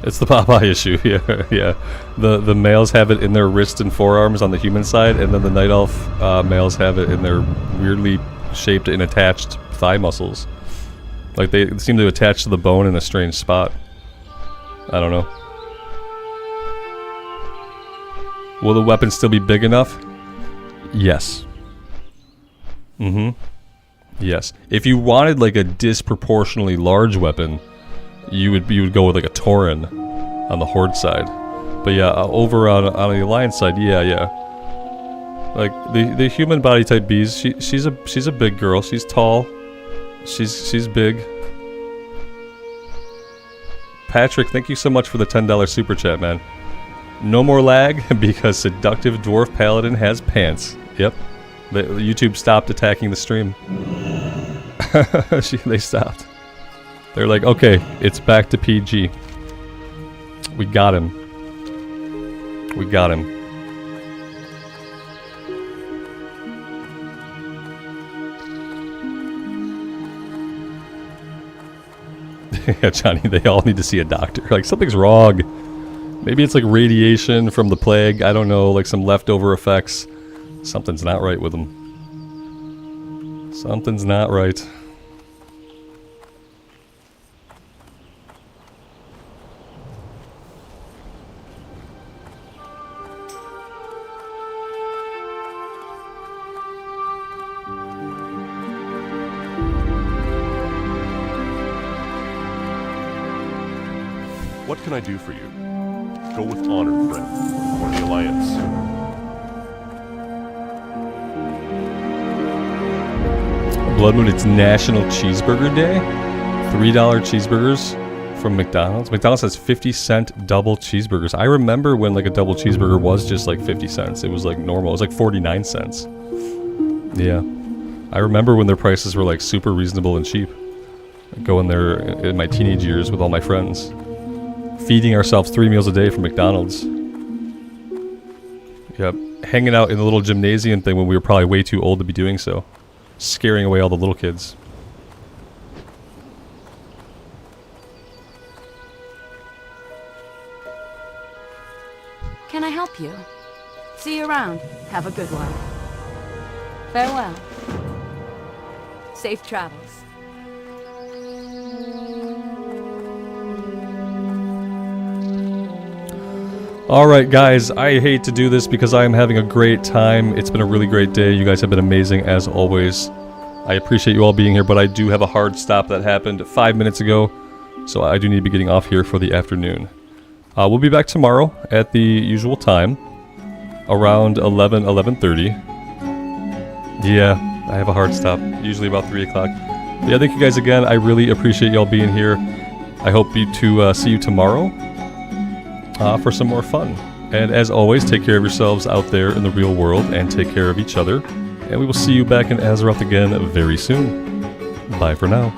[SPEAKER 1] It's the Popeye issue. Yeah, yeah. The males have it in their wrists and forearms on the human side, and then the night elf males have it in their weirdly shaped and attached thigh muscles. Like they seem to attach to the bone in a strange spot. I don't know. Will the weapon still be big enough? Yes. Yes. If you wanted like a disproportionately large weapon, you would go with like a Tauren on the Horde side. But yeah, over on the Alliance side, yeah. Like the human body type Bs, she's a big girl. She's tall. She's big. Patrick, thank you so much for the $10 super chat, man. No more lag because seductive Dwarf Paladin has pants. Yep. YouTube stopped attacking the stream. They stopped. They're like, okay, it's back to PG. We got him. We got him. Yeah, Johnny, they all need to see a doctor. Like, something's wrong. Maybe it's like radiation from the plague. I don't know, like some leftover effects. Something's not right with them. Something's not right.
[SPEAKER 2] What can I do for you? Go with honor, friend, or the Alliance.
[SPEAKER 1] Blood Moon, it's National Cheeseburger Day. $3 cheeseburgers from McDonald's. McDonald's has 50-cent double cheeseburgers. I remember when like a double cheeseburger was just like 50 cents. It was like normal. It was like 49 cents. Yeah. I remember when their prices were like super reasonable and cheap. Going there in my teenage years with all my friends. Feeding ourselves 3 meals a day from McDonald's. Yep. Hanging out in the little gymnasium thing when we were probably way too old to be doing so. Scaring away all the little kids.
[SPEAKER 7] Can I help you? See you around. Have a good one. Farewell. Safe travels.
[SPEAKER 1] Alright guys, I hate to do this because I am having a great time. It's been a really great day. You guys have been amazing as always. I appreciate you all being here, but I do have a hard stop that happened 5 minutes ago. So I do need to be getting off here for the afternoon. We'll be back tomorrow at the usual time. Around 11:30. Yeah, I have a hard stop. Usually about 3 o'clock. Yeah, thank you guys again. I really appreciate y'all being here. I hope to see you tomorrow. For some more fun. And as always, take care of yourselves out there in the real world and take care of each other. And we will see you back in Azeroth again very soon. Bye for now.